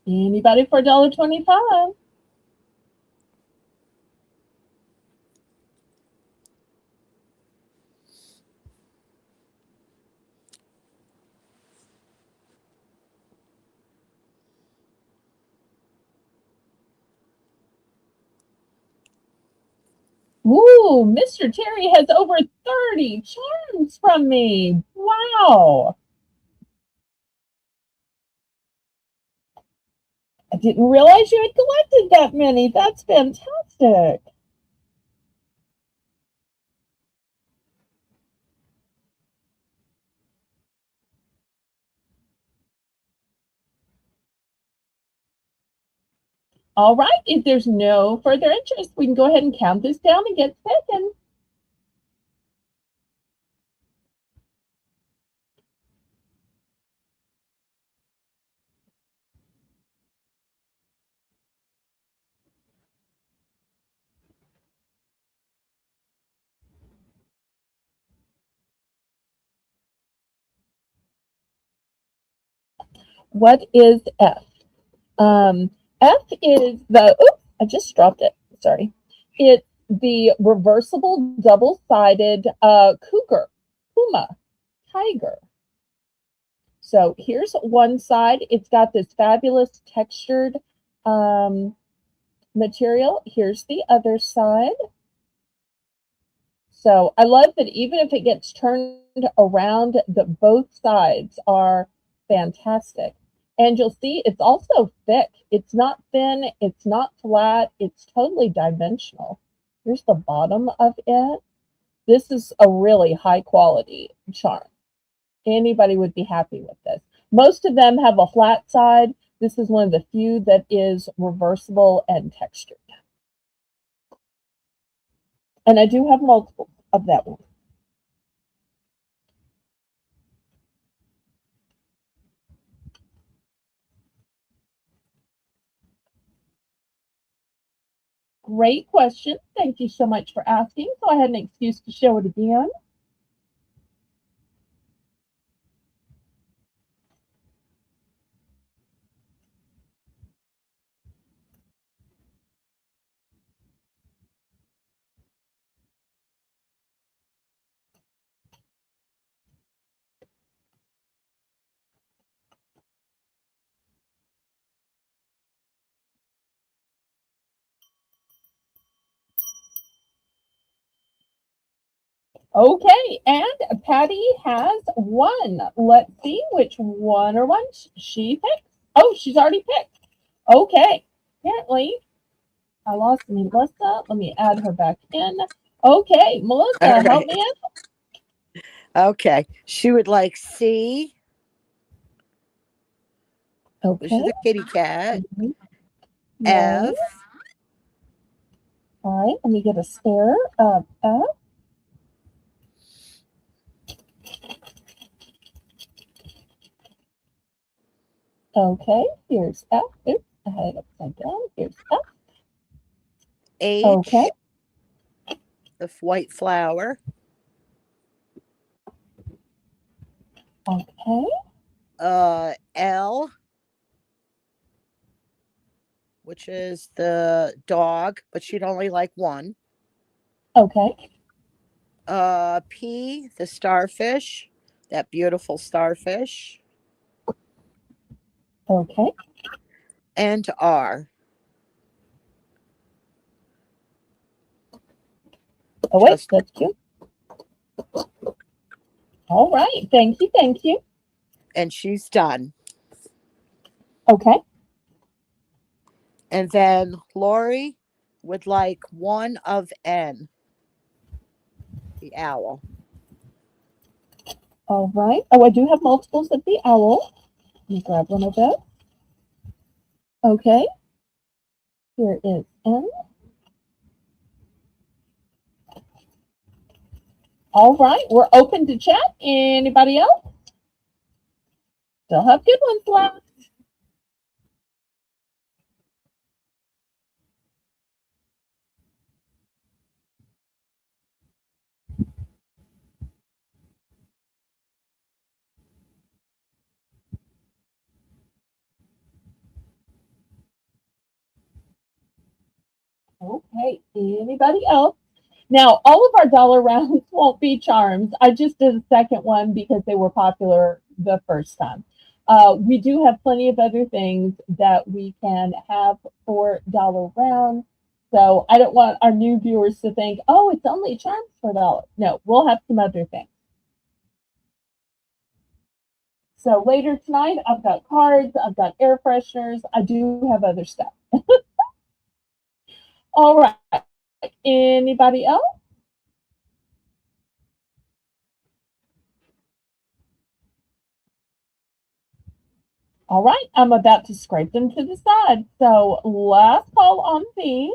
Anybody for $1.25? Ooh, Mr. Terry has over 30 charms from me. Wow. I didn't realize you had collected that many. That's fantastic. All right, if there's no further interest, we can go ahead and count this down and get taken. What is F? F is the, oops, I just dropped it. Sorry. It's the reversible double-sided cougar, puma, tiger. So here's one side. It's got this fabulous textured material. Here's the other side. So I love that even if it gets turned around, that both sides are fantastic. And you'll see it's also thick. It's not thin, it's not flat, it's totally dimensional. Here's the bottom of it. This is a really high quality charm. Anybody would be happy with this. Most of them have a flat side. This is one of the few that is reversible and textured. And I do have multiple of that one. Great question. Thank you so much for asking. So I had an excuse to show it again. Okay, and Patty has one. Let's see which one or one she picked. Oh, she's already picked. Okay, apparently I lost Melissa. Let me add her back in. Okay, Melissa, All help right. me out. Okay. She would like C, which is Okay. a kitty cat. Right. F. All right, let me get a stare of F. Okay, here's F. Oops, I had it upside down. Here's F. H. Okay. The white flower. Okay. which is the dog, but she'd only like one. Okay. P, the starfish, that beautiful starfish. Okay. And R. Oh, wait, Just, that's cute. All right. Thank you. Thank you. and she's done. Okay. And then Lori would like one of N, the owl. All right. Oh, I do have multiples of the owl. Let me grab one of those. Okay. Here is N. All right. We're open to chat. Anybody else? Still have good ones left. Okay. Anybody else? Now, all of our dollar rounds won't be charms. I just did a second one because they were popular the first time. We do have plenty of other things that we can have for dollar rounds. So I don't want our new viewers to think, oh, it's only charms for a dollar. No, we'll have some other things. So later tonight, I've got cards, I've got air fresheners, I do have other stuff. All right. Anybody else? All right, I'm about to scrape them to the side. So last call on these.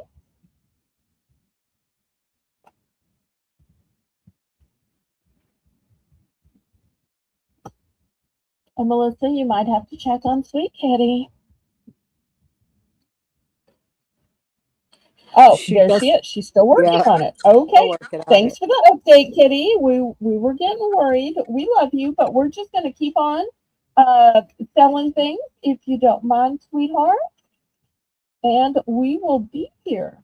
And Melissa, you might have to check on Sweet Kitty. Oh, there she is. She's still working on it. Okay. Thanks for the update, Kitty. We were getting worried. We love you, but we're just going to keep on selling things if you don't mind, sweetheart. And we will be here.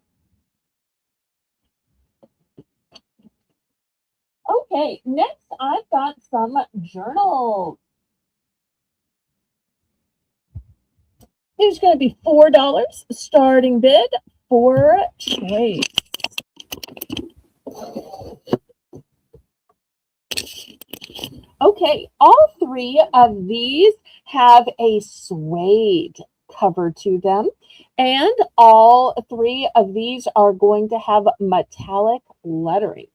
Okay, next I've got some journals. There's going to be $4 starting bid for trade. Okay, all three of these have a suede cover to them, and all three of these are going to have metallic lettering.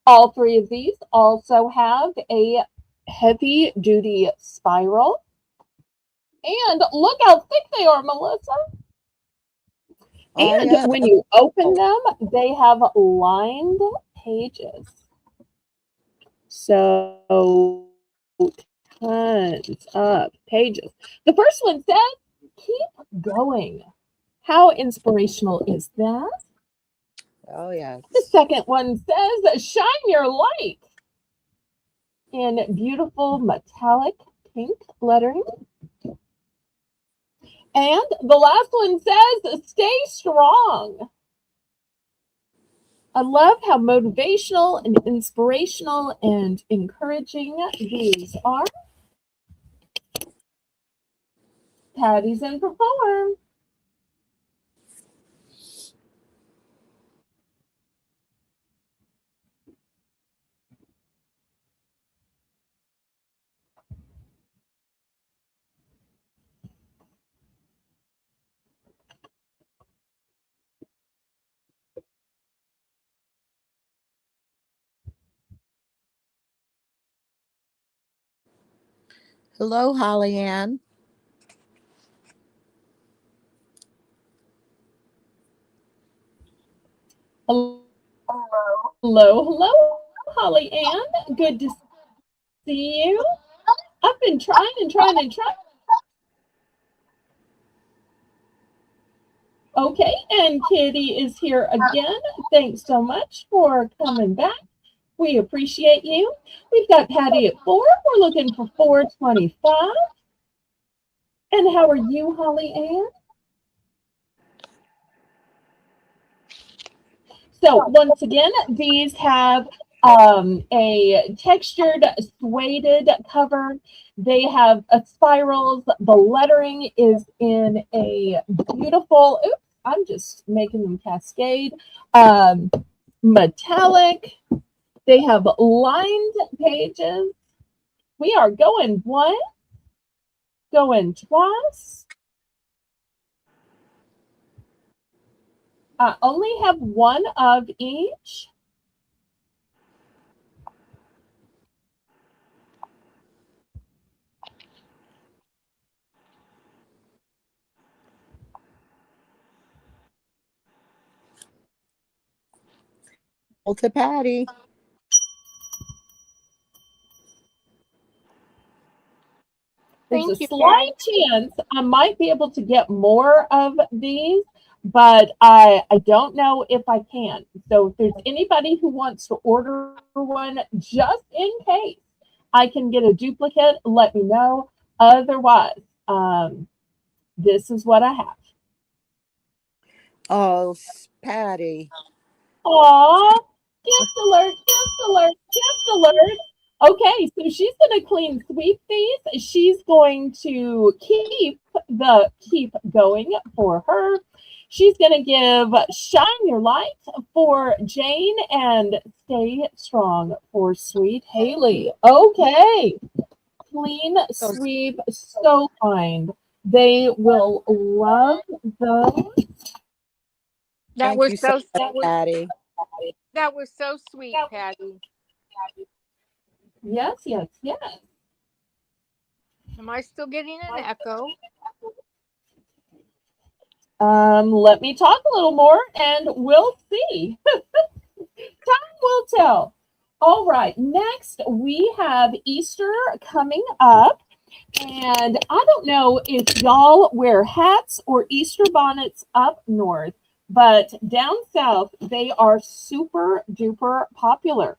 All three of these also have a heavy duty spiral. And look how thick they are, Melissa. And when you open them, they have lined pages. So tons of pages. The first one says, keep going. How inspirational is that? Oh, yeah. The second one says, shine your light in beautiful metallic pink lettering. And the last one says, stay strong. I love how motivational and inspirational and encouraging these are. Patty's in perform. Hello, Holly Ann. Hello, hello, Holly Ann. Good to see you. I've been trying. Okay, and Kitty is here again. Thanks so much for coming back. We appreciate you. We've got Patty at 4. We're looking for 425. And how are you, Holly Ann? So once again, these have a textured suede cover. They have spirals. The lettering is in a beautiful, oops, I'm just making them cascade, metallic. They have lined pages. We are going once, going twice. I only have one of each. To Patty. There's a Thank you, slight Patty. chance I might be able to get more of these, but I don't know if I can. So if there's anybody who wants to order one just in case I can get a duplicate, let me know. Otherwise, this is what I have. Oh, Patty. Aw, gift alert, gift alert, gift alert. Okay, so she's going to clean sweep these. She's going to keep going for her. She's going to give shine your light for Jane and stay strong for sweet Haley. Okay, clean So, sweep, so kind. They will love those. That thank you was so so much, Patty. that was so sweet, Patty. Yes, yes, yes. Am I still getting an echo? Let me talk a little more and we'll see. Time will tell. All right, next we have Easter coming up. And I don't know if y'all wear hats or Easter bonnets up north, but down south they are super duper popular.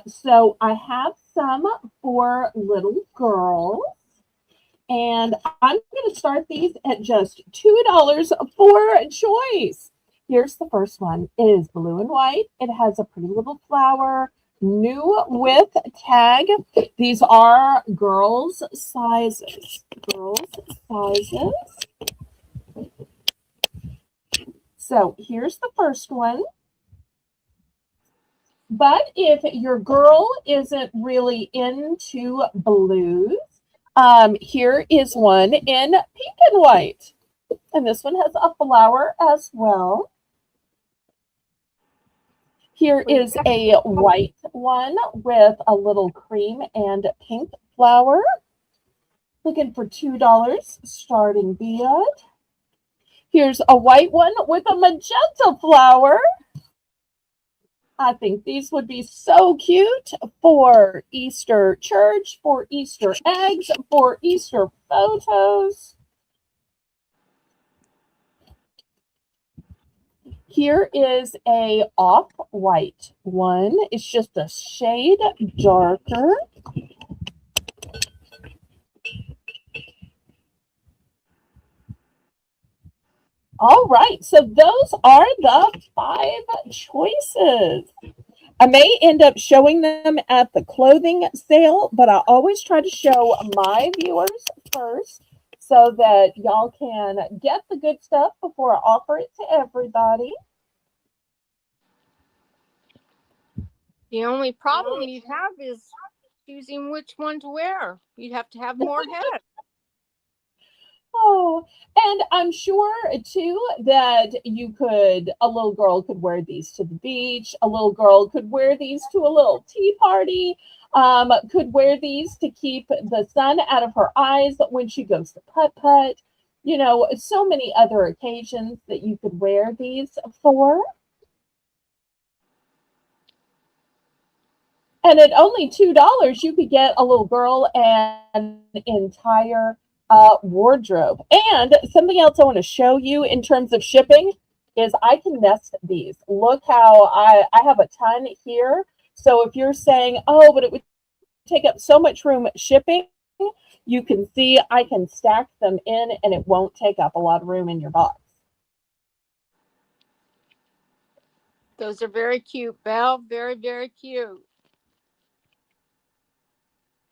So I have some for little girls. And I'm going to start these at just $2 for choice. Here's the first one. It is blue and white. It has a pretty little flower, new with tag. These are girls' sizes. Girls' sizes. So here's the first one. But if your girl isn't really into blues, here is one in pink and white. And this one has a flower as well. Here is a white one with a little cream and pink flower. Looking for $2 starting bid. Here's a white one with a magenta flower. I think these would be so cute for Easter church, for Easter eggs, for Easter photos. Here is a off-white one. It's just a shade darker. All right, so those are the 5 choices. I may end up showing them at the clothing sale, but I always try to show my viewers first so that y'all can get the good stuff before I offer it to everybody. The only problem you'd have is choosing which one to wear. You'd have to have more heads. Oh, and I'm sure too that a little girl could wear these to the beach. A little girl could wear these to a little tea party. Could wear these to keep the sun out of her eyes when she goes to putt-putt. You know, so many other occasions that you could wear these for. And at only $2, you could get a little girl an entire wardrobe. And something else I want to show you in terms of shipping is I can nest these. Look how I have a ton here. So if you're saying, oh, but it would take up so much room shipping, you can see I can stack them in and it won't take up a lot of room in your box. Those are very cute, Belle. Very, very cute.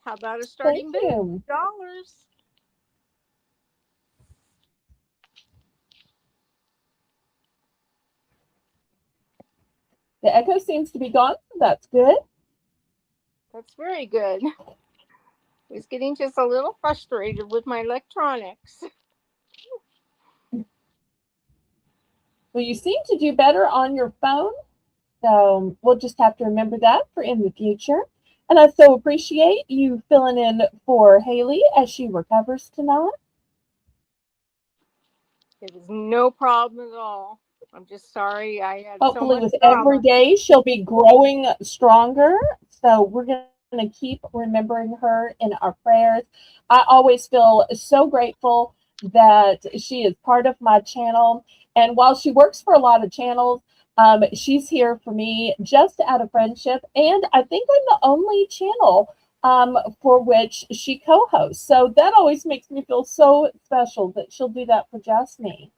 How about a Thank starting bid? you. $2. The echo seems to be gone, so that's good. That's very good. I was getting just a little frustrated with my electronics. Well, you seem to do better on your phone, so we'll just have to remember that for in the future. And I so appreciate you filling in for Haley as she recovers tonight. It was no problem at all. I'm just sorry I had so Hopefully, much with every drama. day, she'll be growing stronger. So we're going to keep remembering her in our prayers. I always feel so grateful that she is part of my channel. And while she works for a lot of channels, she's here for me just out of friendship. And I think I'm the only channel for which she co-hosts. So that always makes me feel so special that she'll do that for just me.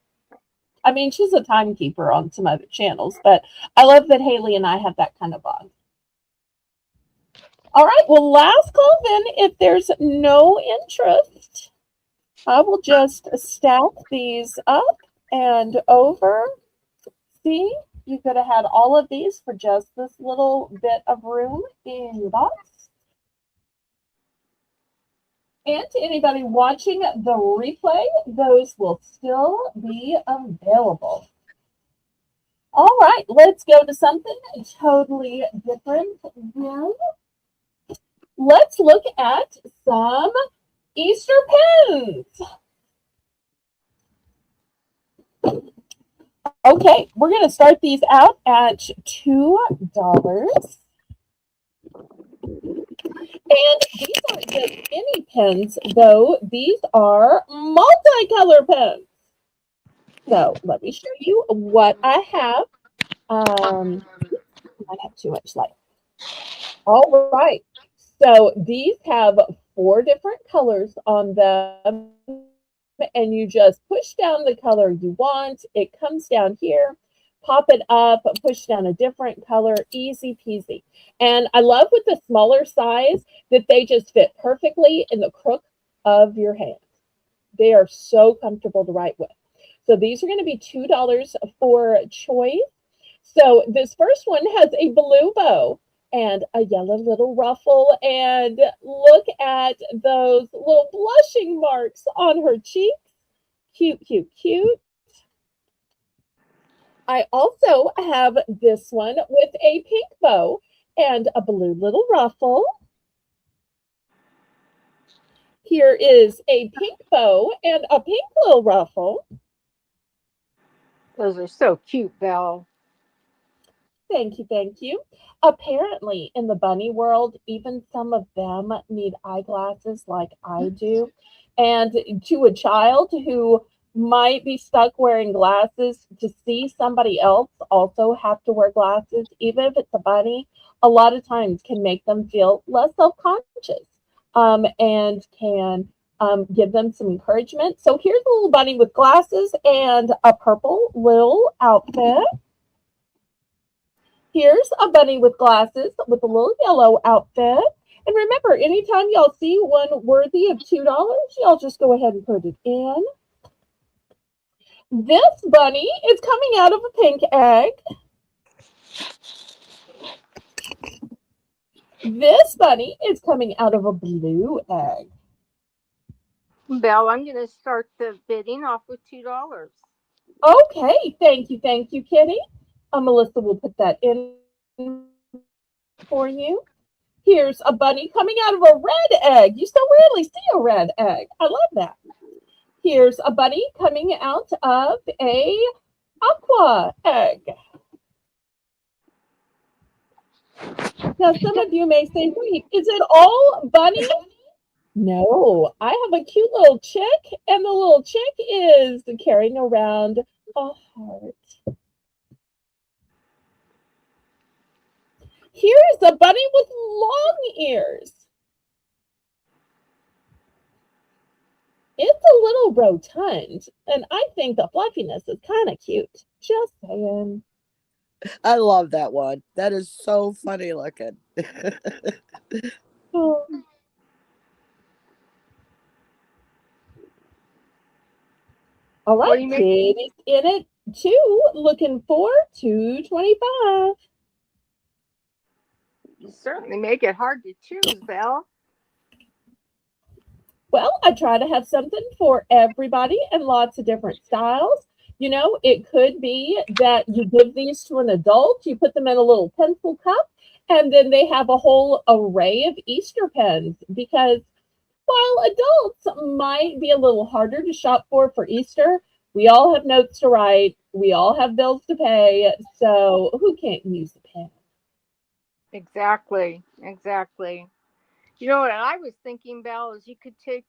I mean, she's a timekeeper on some other channels, but I love that Haley and I have that kind of bond. All right, well, last call then. If there's no interest, I will just stack these up and over. See, you could have had all of these for just this little bit of room in your box. And to anybody watching the replay, those will still be available. All right, let's go to something totally different then. Let's look at some Easter pins. Okay, we're going to start these out at $2. And these aren't just any pins, though. These are multicolor pins. So let me show you what I have. I might have too much light. All right. So these have 4 different colors on them, and you just push down the color you want. It comes down here, pop it up, push down a different color, easy peasy. And I love with the smaller size that they just fit perfectly in the crook of your hand. They are so comfortable to write with. So these are going to be $2 for choice. So this first one has a blue bow and a yellow little ruffle. And look at those little blushing marks on her cheeks. Cute, cute, cute. I also have this one with a pink bow and a blue little ruffle. Here is a pink bow and a pink little ruffle. Those are so cute, Belle. Thank you, thank you. Apparently, in the bunny world, even some of them need eyeglasses like I do. And to a child who might be stuck wearing glasses, to see somebody else also have to wear glasses, even if it's a bunny, a lot of times can make them feel less self-conscious and can give them some encouragement. So here's a little bunny with glasses and a purple little outfit. Here's a bunny with glasses with a little yellow outfit. And remember, anytime y'all see one worthy of $2, y'all just go ahead and put it in. This bunny is coming out of a pink egg. This bunny is coming out of a blue egg. Belle, I'm going to start the bidding off with $2. Okay, thank you, Kitty. Melissa will put that in for you. Here's a bunny coming out of a red egg. You so rarely see a red egg. I love that. Here's a bunny coming out of a aqua egg. Now, some of you may say, wait, is it all bunny? No, I have a cute little chick, and the little chick is carrying around a heart. Here's a bunny with long ears. It's a little rotund, and I think the fluffiness is kind of cute. Just saying. I love that one. That is so funny looking. Oh. All What right, do you make? Katie's in it too, looking for 225. You certainly make it hard to choose, Belle. Well, I try to have something for everybody and lots of different styles. You know, it could be that you give these to an adult, you put them in a little pencil cup, and then they have a whole array of Easter pens because while adults might be a little harder to shop for Easter, we all have notes to write, we all have bills to pay, so who can't use a pen? Exactly. Exactly. You know what I was thinking, Belle, is you could take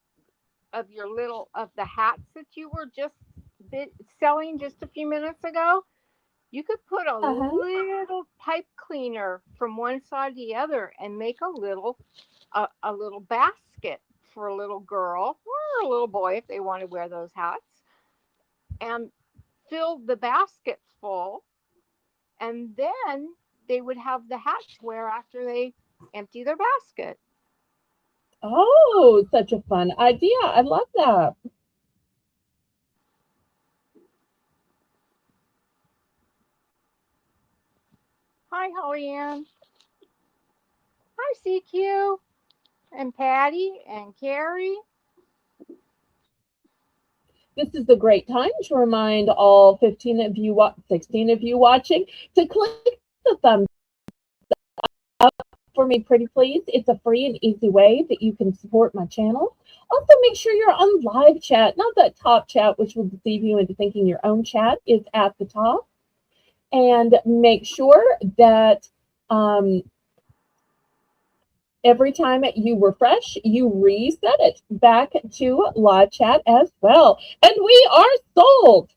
of your little of the hats that you were just selling just a few minutes ago. You could put a Uh-huh. little pipe cleaner from one side to the other and make a little basket for a little girl or a little boy if they want to wear those hats, and fill the basket full, and then they would have the hat to wear after they empty their basket. Oh, such a fun idea. I love that. Hi, Holly Ann. Hi, CQ and Patty and Carrie. This is a great time to remind all 15 of you, 16 of you watching to click the thumbs for me, pretty please. It's a free and easy way that you can support my channel. Also, make sure you're on live chat, not that top chat, which will deceive you into thinking your own chat is at the top. And make sure that every time you refresh, you reset it back to live chat as well. And we are sold.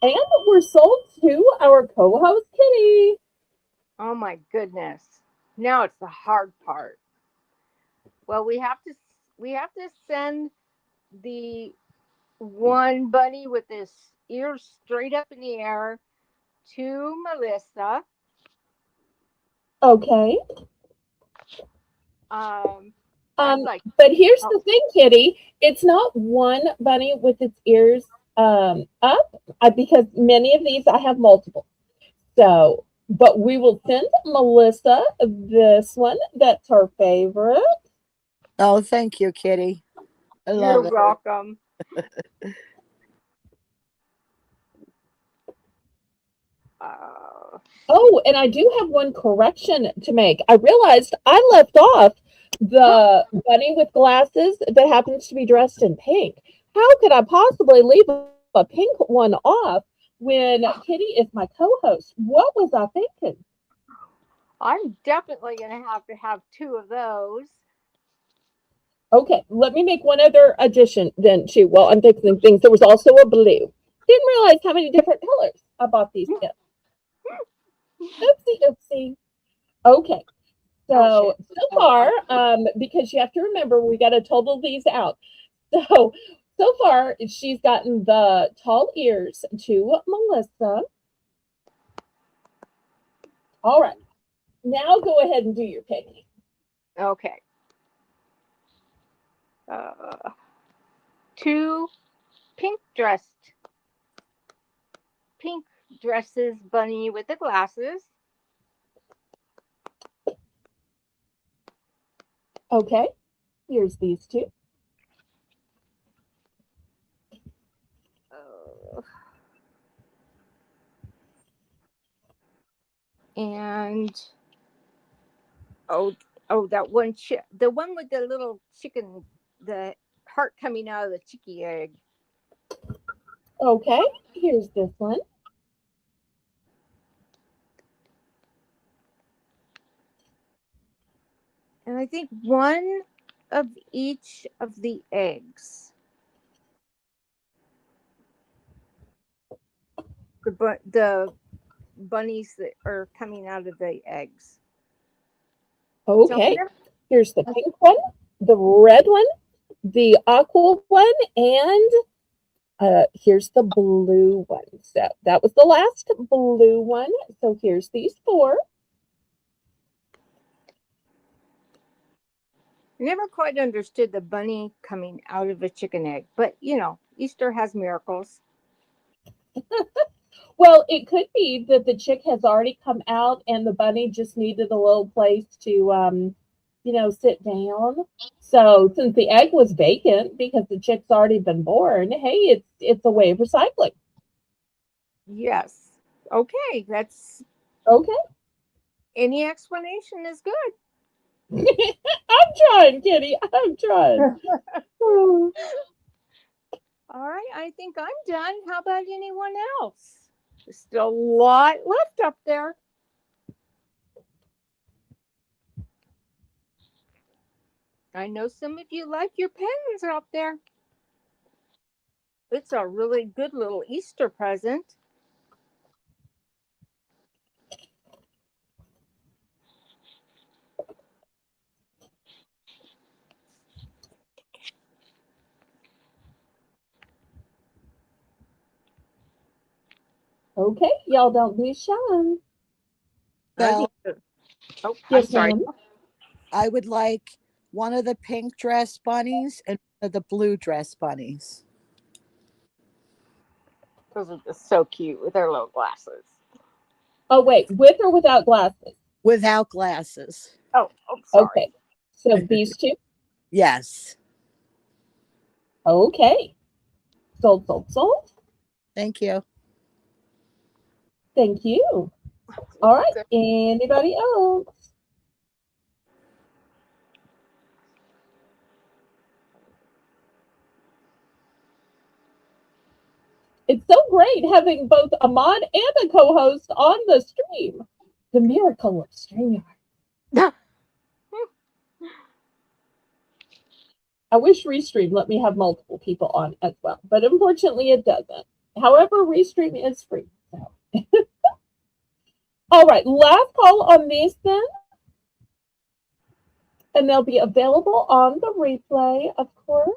And we're sold to our co-host, Kitty. Oh my goodness. Now it's the hard part. Well, we have to send the one bunny with his ears straight up in the air to Melissa. Okay. I'd like But here's oh, the thing, Kitty. It's not one bunny with its ears up because many of these I have multiple. So, but we will send Melissa this one. That's her favorite. Oh, thank you, Kitty. I you're love it. welcome. Uh, Oh, and I do have one correction to make. I realized I left off the bunny with glasses that happens to be dressed in pink. How could I possibly leave a pink one off when Kitty is my co-host? What was I thinking? I'm definitely going to have two of those. Okay, let me make one other addition then too. Well, I'm fixing things. There was also a blue. Didn't realize how many different colors I bought these kits. Oopsie, oopsie. Okay. Okay. So far, because you have to remember, we got to total these out. So far, she's gotten the tall ears to Melissa. All right. Now go ahead and do your picking. Okay. Uh, two pink pink dresses bunny with the glasses. Okay. Here's these two. Uh, and oh, that one the one with the little chicken, the heart coming out of the chicky egg. Okay. Here's this one. And I think one of each of the eggs. The bunnies that are coming out of the eggs. So Okay. Here's the pink one, the red one, the aqua one, and Here's the blue one. So that was the last blue one. So here's these four. I never quite understood the bunny coming out of a chicken egg, but Easter has miracles. Well, it could be that the chick has already come out and the bunny just needed a little place to, sit down. So since the egg was vacant because the chick's already been born, hey, it's a way of recycling. Yes. Okay, that's Okay. any explanation is good. I'm trying, Kitty. I'm trying. Oh, All right, I think I'm done. How about anyone else? There's still a lot left up there. I know some of you like your pens out there. It's a really good little Easter present. okay, y'all don't be shy. I need Belle, to. Oh, I'm Yes, sorry. ma'am. I would like one of the pink dress bunnies and one of the blue dress bunnies. Those are just so cute with their little glasses. Oh, wait, with or without glasses? Without glasses. Oh, sorry. Okay. So these two. Yes. Okay. Sold, sold, sold. Thank you. Thank you. All right. Anybody else? It's so great having both a mod and a co-host on the stream. The miracle of StreamYard. I wish Restream let me have multiple people on as well, but unfortunately it doesn't. However, Restream is free. So. All right, last call on these then. And they'll be available on the replay, of course.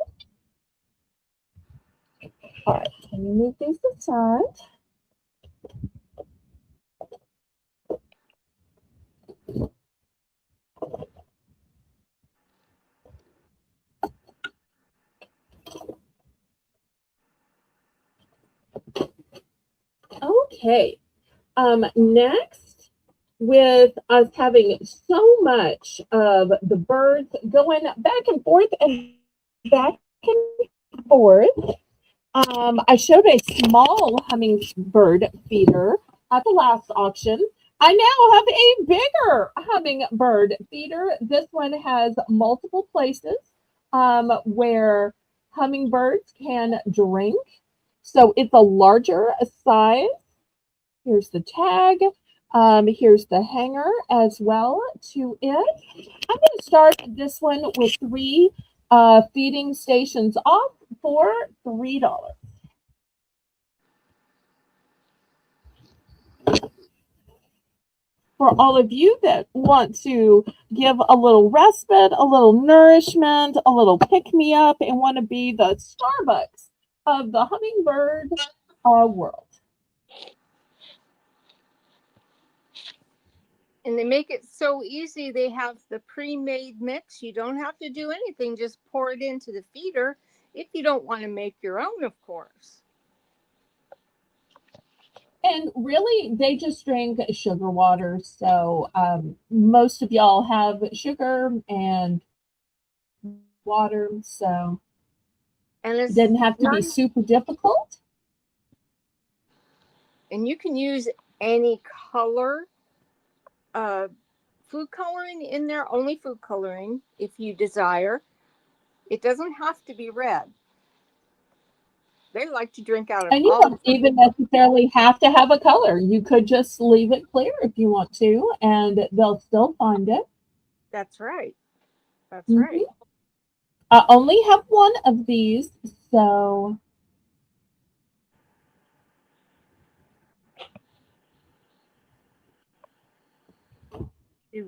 All right, can you move these aside? Okay. Next, with us having so much of the birds going back and back and forth, I showed a small hummingbird feeder at the last auction. I now have a bigger hummingbird feeder. This one has multiple places where hummingbirds can drink. So it's a larger size. Here's the tag. Here's the hanger as well to it. I'm going to start this one with three feeding stations off for $3. For all of you that want to give a little respite, a little nourishment, a little pick-me-up, and want to be the Starbucks of the hummingbird world. And they make it so easy. They have the pre-made mix. You don't have to do anything. Just pour it into the feeder if you don't want to make your own, of course. And really, they just drink sugar water. So most of y'all have sugar and water. So And it it's didn't have to be not, super difficult. and you can use any color food coloring in there, only food coloring if you desire. It doesn't have to be red. They like to drink out of And you all don't different. even necessarily have to have a color. You could just leave it clear if you want to, and they'll still find it. That's right. That's Mhm. right. I only have one of these, so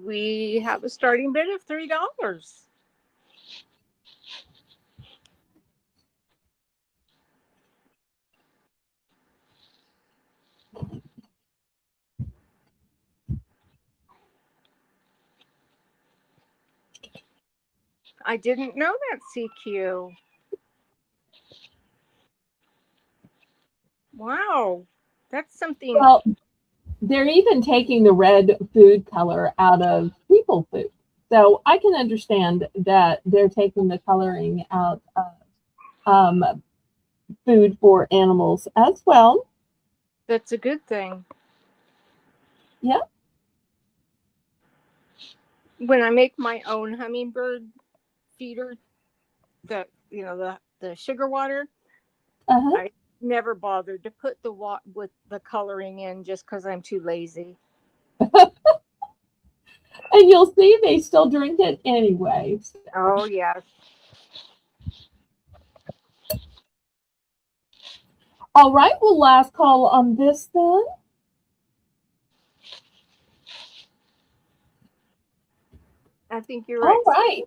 We have a starting bid of $3. I didn't know that, CQ. Wow, that's something. Well, they're even taking the red food color out of people food. So I can understand that they're taking the coloring out of food for animals as well. That's a good thing. Yeah. When I make my own hummingbird feeder, the sugar water, Uh-huh. I never bothered to put with the coloring in just because I'm too lazy. And you'll see they still drink it anyway. Oh yes. All right. Well, last call on this then. I think you're right. All right.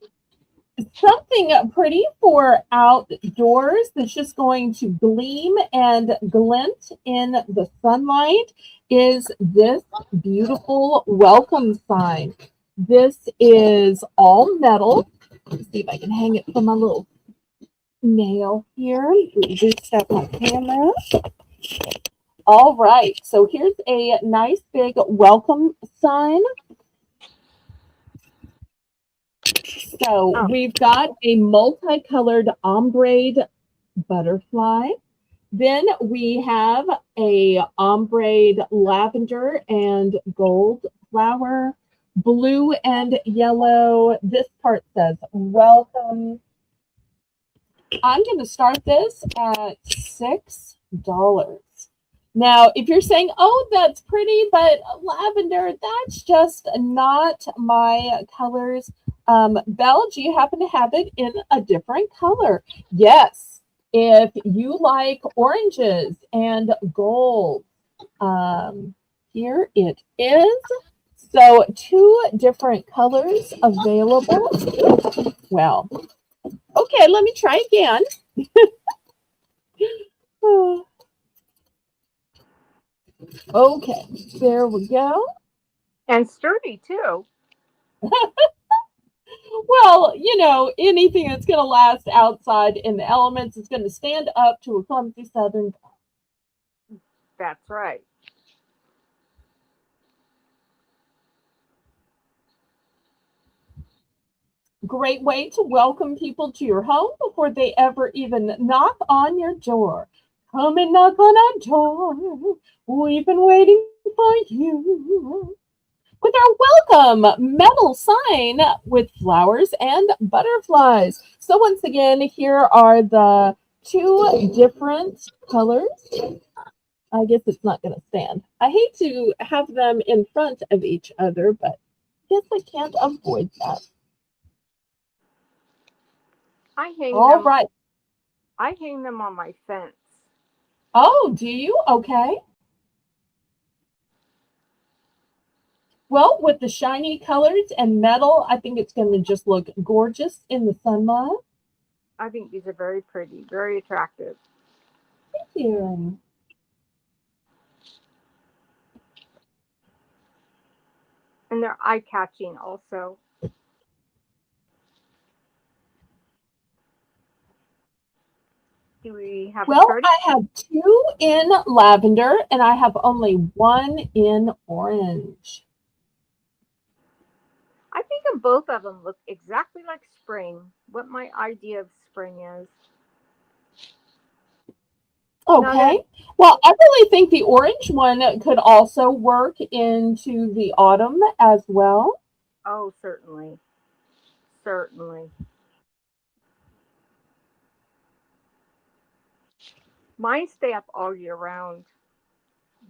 Something pretty for outdoors that's just going to gleam and glint in the sunlight is this beautiful welcome sign. This is all metal. Let's see if I can hang it from my little nail here. Boost up my camera. All right, so here's a nice big welcome sign. So Oh, we've got a multicolored ombre butterfly. Then we have a ombre lavender and gold flower, blue and yellow. This part says welcome. I'm going to start this at $6. Now, if you're saying, oh, that's pretty, but lavender, that's just not my colors. Belle, do you happen to have it in a different color? Yes. If you like oranges and gold, here it is. So 2 different colors available. Well, okay, let me try again. Okay, there we go. and sturdy too. Well, anything that's going to last outside in the elements is going to stand up to a clumsy southern. That's right. Great way to welcome people to your home before they ever even knock on your door. Come and knock on our door. We've been waiting for you. With our welcome metal sign with flowers and butterflies. So once again, here are the 2 different colors. I guess it's not going to stand. I hate to have them in front of each other, but I guess I can't avoid that. I hang All them. right. I hang them on my fence. Oh, do you? Okay. Well, with the shiny colors and metal, I think it's going to just look gorgeous in the sunlight. I think these are very pretty, very attractive. Thank you. And they're eye catching also. Do we have a Well, starting? I have 2 in lavender and I have only 1 in orange. I think both of them look exactly like spring. What my idea of spring is. Okay. Well, I really think the orange one could also work into the autumn as well. Oh, certainly. Certainly. Mine stay up all year round.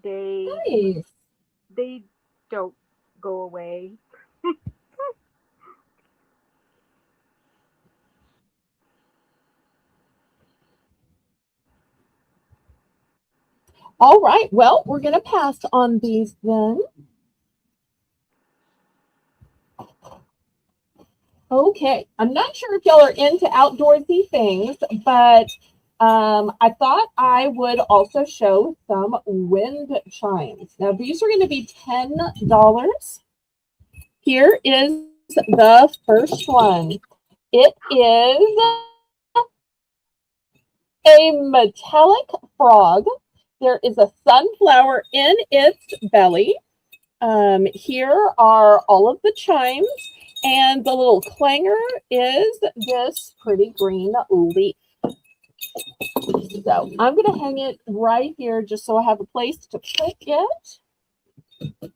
They Nice. they don't go away. All right. Well, we're going to pass on these then. Okay. I'm not sure if y'all are into outdoorsy things, but I thought I would also show some wind chimes. Now, these are going to be $10. Here is the first one. It is a metallic frog. There is a sunflower in its belly. Here are all of the chimes, and the little clanger is this pretty green leaf. So I'm going to hang it right here just so I have a place to put it.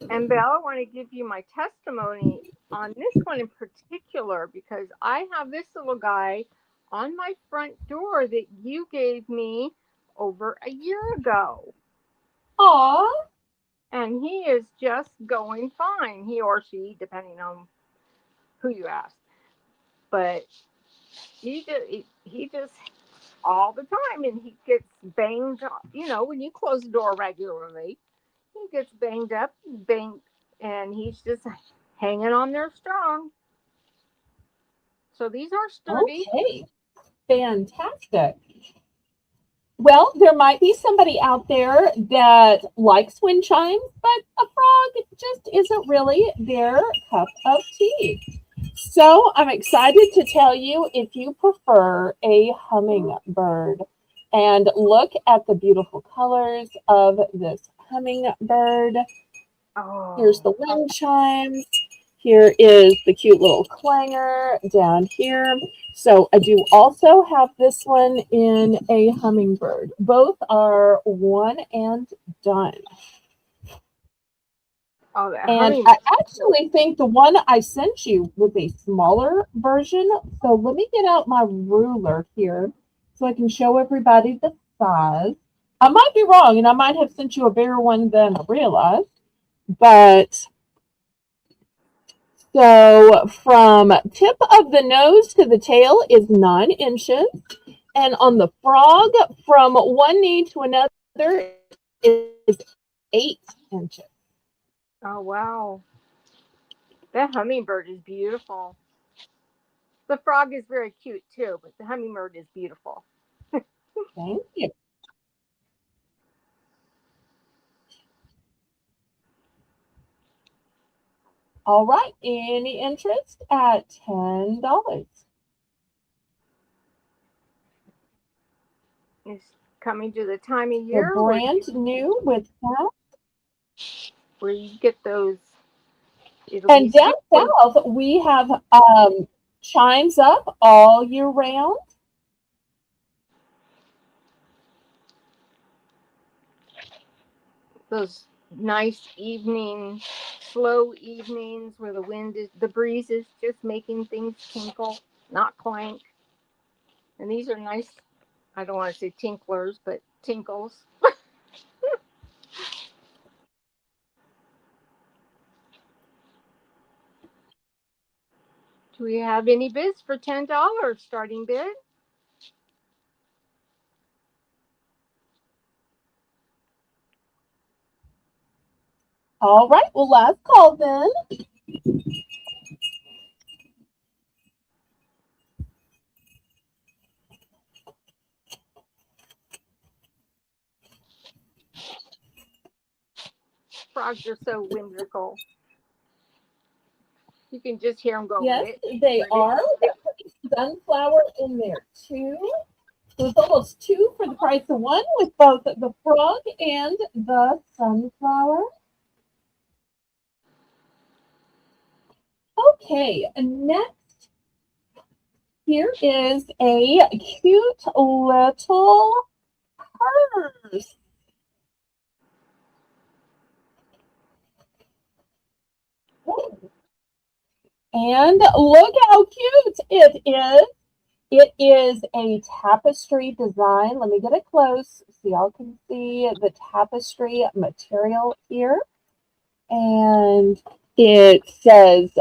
And Belle, I want to give you my testimony on this one in particular because I have this little guy on my front door that you gave me over a year ago. Aw. And he is just going fine, he or she, depending on who you ask. But he just all the time, and he gets banged. You know, when you close the door regularly, he gets banged up, banged, and he's just hanging on there strong. So these are sturdy. Okay. Fantastic. Well, there might be somebody out there that likes wind chimes, but a frog just isn't really their cup of tea. So I'm excited to tell you if you prefer a hummingbird. And look at the beautiful colors of this hummingbird. Here's the Oh, wind chimes. Here is the cute little clanger down here. So I do also have this one in a hummingbird. Both are one and done. oh, the And I hummingbird. actually think the one I sent you was a smaller version. So let me get out my ruler here so I can show everybody the size. I might be wrong, and I might have sent you a bigger one than I realized. But so from tip of the nose to the tail is 9 inches. And on the frog, from one knee to another is 8 inches. Oh, wow. That hummingbird is beautiful. The frog is very cute too, but the hummingbird is beautiful. Thank you. All right. Any interest at $10? It's coming to the time of They're year brand new with that. where you get those. It'll be And down spring. south, we have chimes up all year round. Those nice slow evenings where the breeze is just making things tinkle, not clank. And these are nice. I don't want to say tinklers, but tinkles. Do we have any bids for $10 starting bid? All right. Well, last call then. Frogs are so whimsical. You can just hear them go Yes, rit, they rit. are. Sunflower in there too. So it's almost 2 for the price of 1 with both the frog and the sunflower. Okay, and next here is a cute little purse. And look how cute it is. It is a tapestry design. Let me get it close so y'all can see the tapestry material here. And it says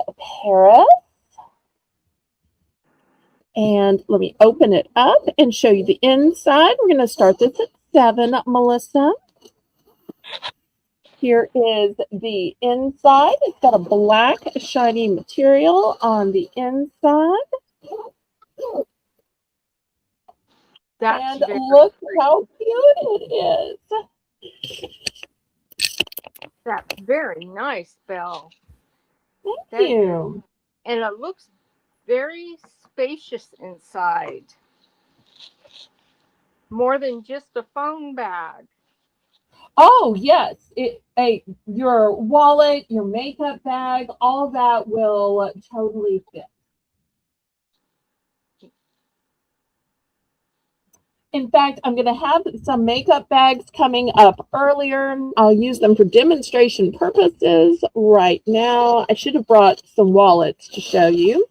Paris. And let me open it up and show you the inside. We're going to start this at 7, Melissa. Here is the inside. It's got a black shiny material on the inside. That's And very look pretty. how cute it is. That's very nice, Belle. Thank That you. and it looks very spacious inside. More than just a phone bag. Oh, yes. Your wallet, your makeup bag, all that will totally fit. In fact, I'm going to have some makeup bags coming up earlier. I'll use them for demonstration purposes right now. I should have brought some wallets to show you.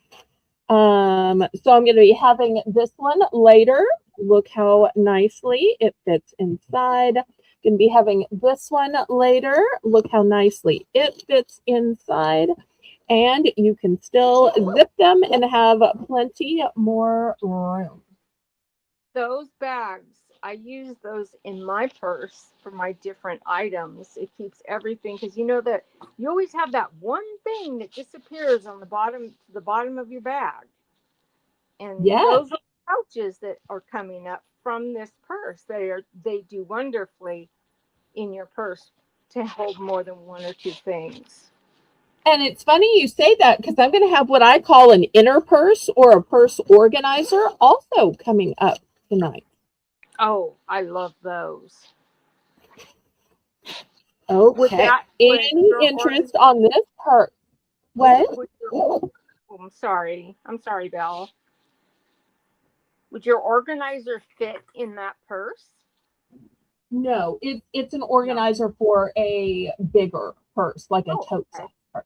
So I'm going to be having this one later. Look how nicely it fits inside. Going to be having this one later. Look how nicely it fits inside. And you can still zip them and have plenty more room. Those bags, I use those in my purse for my different items. It keeps everything, because you know that you always have that one thing that disappears on the bottom of your bag. And Yes. those are pouches that are coming up from this purse. They do wonderfully in your purse to hold more than one or two things. And it's funny you say that, because I'm going to have what I call an inner purse or a purse organizer also coming up tonight. Oh, I love those. Okay. Any interest on this purse? What? Oh, I'm sorry. I'm sorry, Belle. Would your organizer fit in that purse? No, it's an organizer for a bigger purse, like a tote size purse.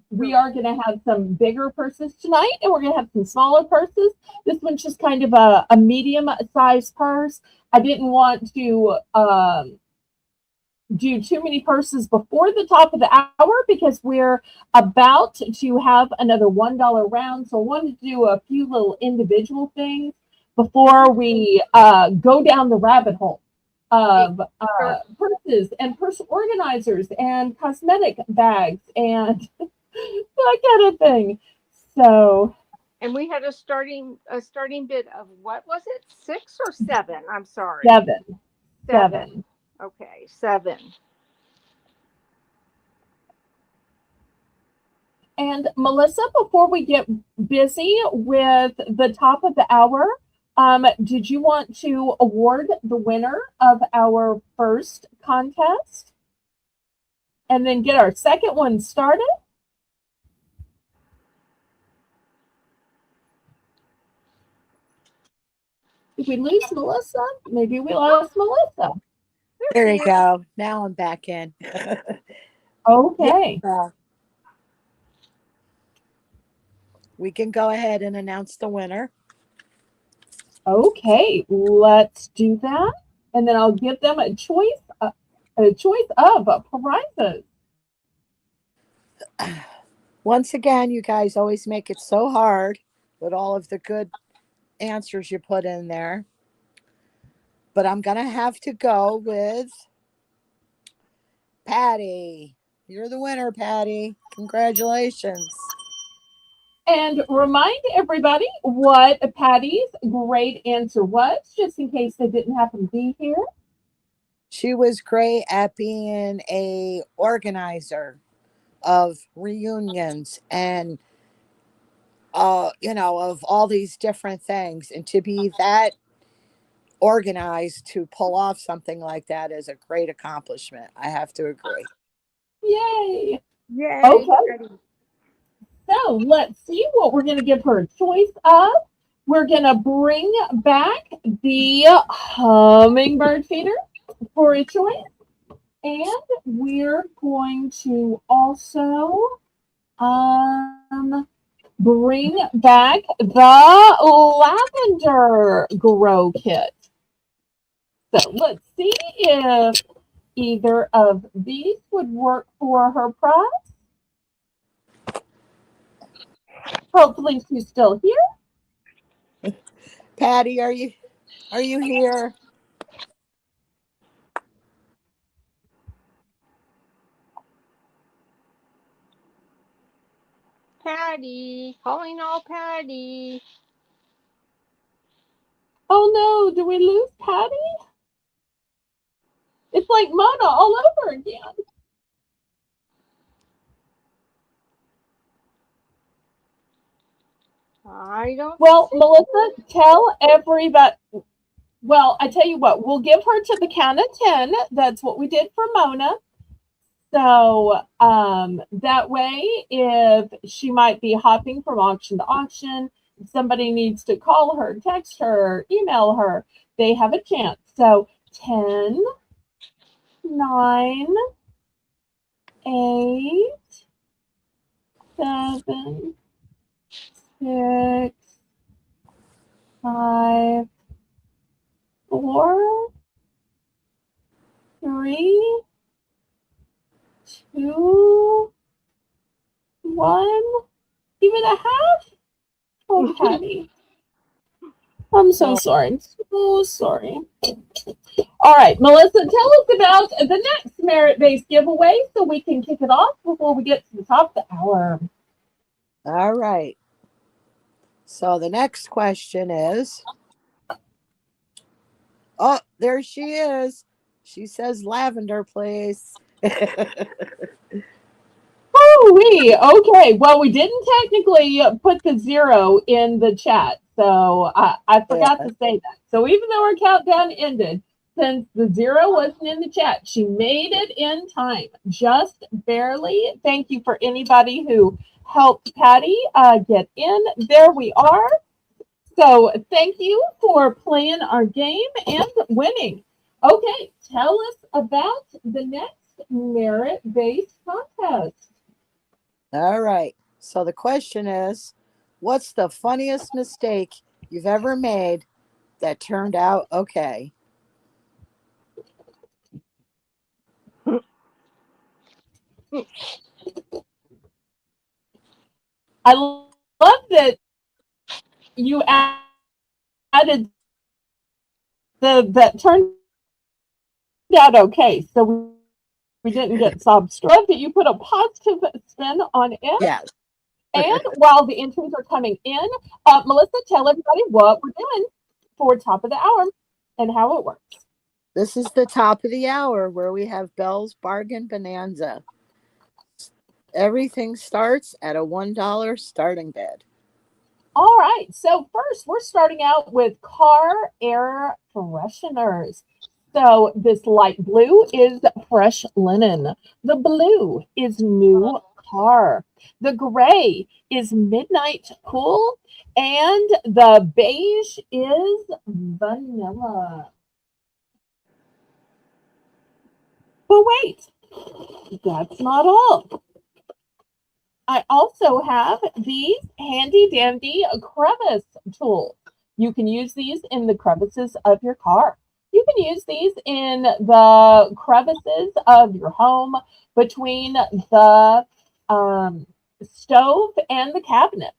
We are going to have some bigger purses tonight, and we're going to have some smaller purses. This one's just kind of a medium size purse. I didn't want to do too many purses before the top of the hour, because we're about to have another $1 round. So I wanted to do a few little individual things before we go down the rabbit hole of purses and purse organizers and cosmetic bags and that kind of thing. So, and we had a starting bid of, what was it, 6 or 7? I'm sorry, seven. Okay, 7. And Melissa, before we get busy with the top of the hour, did you want to award the winner of our first contest and then get our second one started? Did we lose Melissa? Maybe we lost Melissa. There you go. Now I'm back in. Okay. Yeah. We can go ahead and announce the winner. Okay, let's do that. And then I'll give them a choice of prizes. Once again, you guys always make it so hard with all of the good answers you put in there. But I'm going to have to go with Patty. You're the winner, Patty. Congratulations. And remind everybody what Patty's great answer was, just in case they didn't happen to be here. She was great at being a organizer of reunions and of all these different things, and to be that organized to pull off something like that is a great accomplishment. I have to agree. Yay. Yay. Okay. So let's see what we're going to give her a choice of. We're going to bring back the Hummingbird feeder for a choice. And we're going to also bring back the lavender grow kit. So let's see if either of these would work for her prize. Hopefully she's still here. Patty, are you here? Patty, calling all Patty. Oh no, do we lose Patty? It's like Mona all over again. I don't Well, see. Melissa, tell everybody. Well, I tell you what, we'll give her to the count of 10. That's what we did for Mona. So that way, if she might be hopping from auction to auction, if somebody needs to call her, text her, email her, they have a chance. So 10, 9, 8, 7, 6, 5, 4, 3, 2, 1, even a half. Oh, Patty. I'm so Oh, sorry. So sorry. All right, Melissa, tell us about the next merit-based giveaway so we can kick it off before we get to the top of the hour. All right. So the next question is, oh, there she is. She says lavender, please. Woo-wee. Okay, well, we didn't technically put the 0 in the chat, so I forgot Yeah. to say that. So even though our countdown ended, since the 0 wasn't in the chat, she made it in time, just barely. Thank you for anybody who helped Patty get in. There we are. So thank you for playing our game and winning. Okay, tell us about the next merit-based contest. All right. So the question is, what's the funniest mistake you've ever made that turned out okay? I love that you added the that turned out okay. So we didn't get substruck. Love that you put a positive spin on it. Yes. And while the entries are coming in, Melissa, tell everybody what we're doing for top of the hour and how it works. This is the top of the hour where we have Belle's Bargain Bonanza. Everything starts at a $1 starting bid. All right. So first, we're starting out with car air fresheners. So this light blue is fresh linen. The blue is new car. The gray is midnight cool. And the beige is vanilla. But wait, that's not all. I also have these handy dandy crevice tools. You can use these in the crevices of your car. You can use these in the crevices of your home between the stove and the cabinets.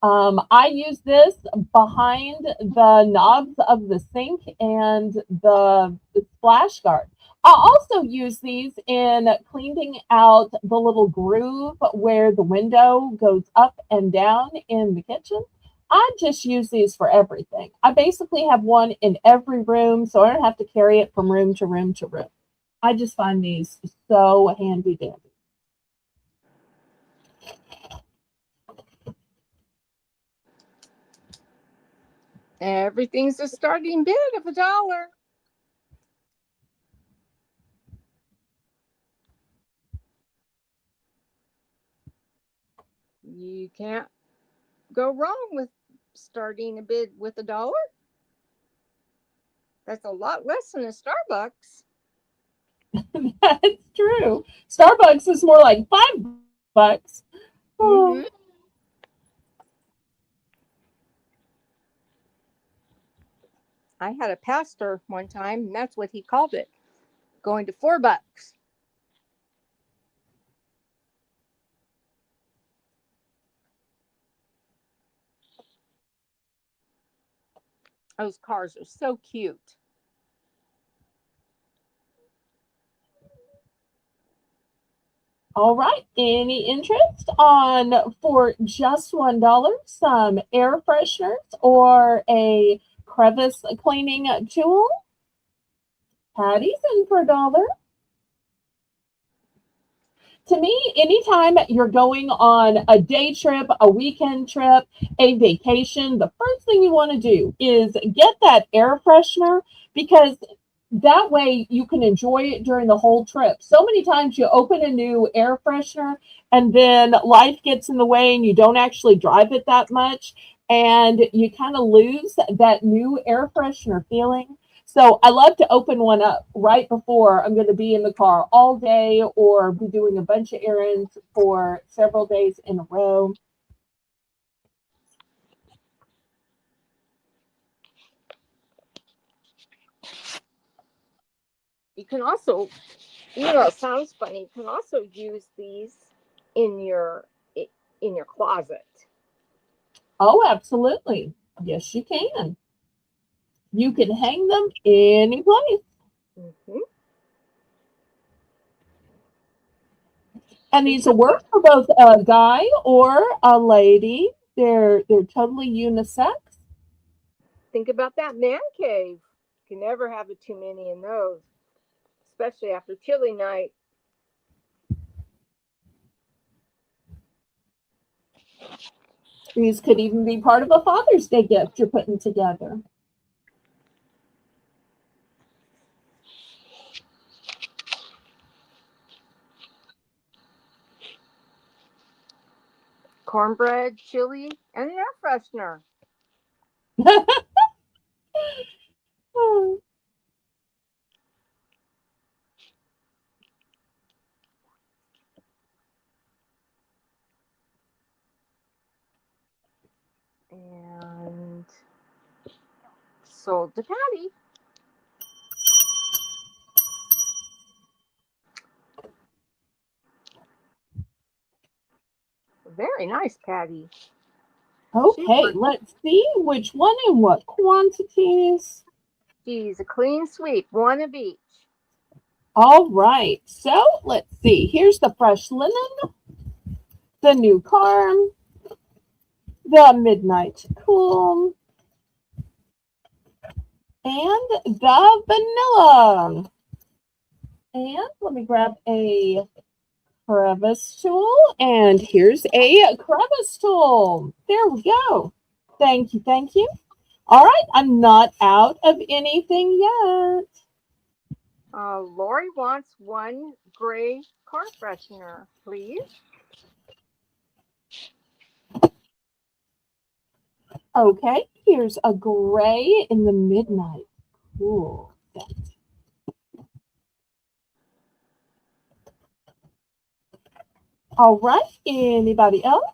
I use this behind the knobs of the sink and the splash guard. I also use these in cleaning out the little groove where the window goes up and down in the kitchen. I just use these for everything. I basically have one in every room, so I don't have to carry it from room to room to room. I just find these so handy dandy. everything's a starting bid of $1. You can't go wrong with starting a bid with $1. That's a lot less than a Starbucks. That's true. Starbucks is more like $5. Oh. Mm-hmm. I had a pastor one time, and that's what he called it, going to $4. Those cars are so cute. All right. Any interest on for just $1 some air fresheners or a crevice cleaning tool? Patty's in for $1. To me, anytime you're going on a day trip, a weekend trip, a vacation, the first thing you want to do is get that air freshener because that way you can enjoy it during the whole trip. So many times you open a new air freshener and then life gets in the way and you don't actually drive it that much and you kind of lose that new air freshener feeling. So I love to open one up right before I'm going to be in the car all day or be doing a bunch of errands for several days in a row. You can also, it sounds funny. You can also use these in your in your closet. Oh, absolutely. Yes, you can. You can hang them any place. Mm-hmm. And these will work for both a guy or a lady. They're totally unisex. Think about that man cave. You can never have too many in those, especially after chilly night. These could even be part of a Father's Day gift you're putting together. Cornbread, chili, and an air freshener. And sold to Patty. Very nice, Patty. Okay, let's see which one and what quantities. She's a clean sweep, one of each. All right, so let's see. Here's the fresh linen, the new charm, the midnight cool, and the vanilla. And let me grab a crevice tool, and here's a crevice tool. There we go. Thank you, thank you. All right, I'm not out of anything yet. Lori wants one gray car freshener, please. Okay, here's a gray in the midnight. Cool. All right, anybody else?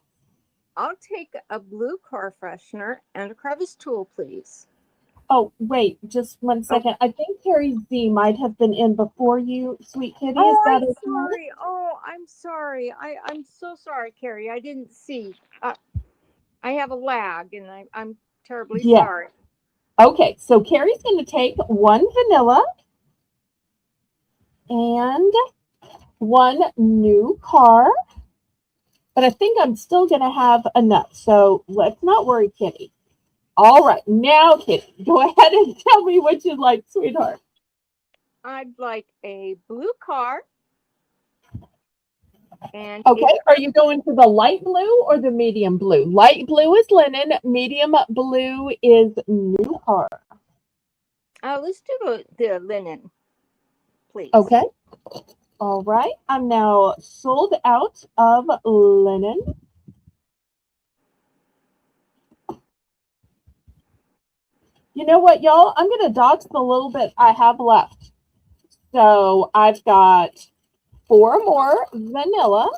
I'll take a blue car freshener and a crevice tool, please. Oh, wait, just one second. I think Carrie Z might have been in before you, Sweet Kitty. Is that okay? Sorry. Oh, I'm sorry. I'm so sorry, Carrie. I didn't see. I have a lag, and I'm terribly sorry. Okay, so Carrie's going to take one vanilla and one new car. But I think I'm still going to have enough. So let's not worry, Kitty. All right, now, Kitty, go ahead and tell me what you'd like, sweetheart. I'd like a blue car. And okay, are you going for the light blue or the medium blue? Light blue is linen, medium blue is new car. Let's do the linen, please. Okay. All right. I'm now sold out of linen. You know what, y'all? I'm going to dox the little bit I have left. So I've got 4 more vanilla.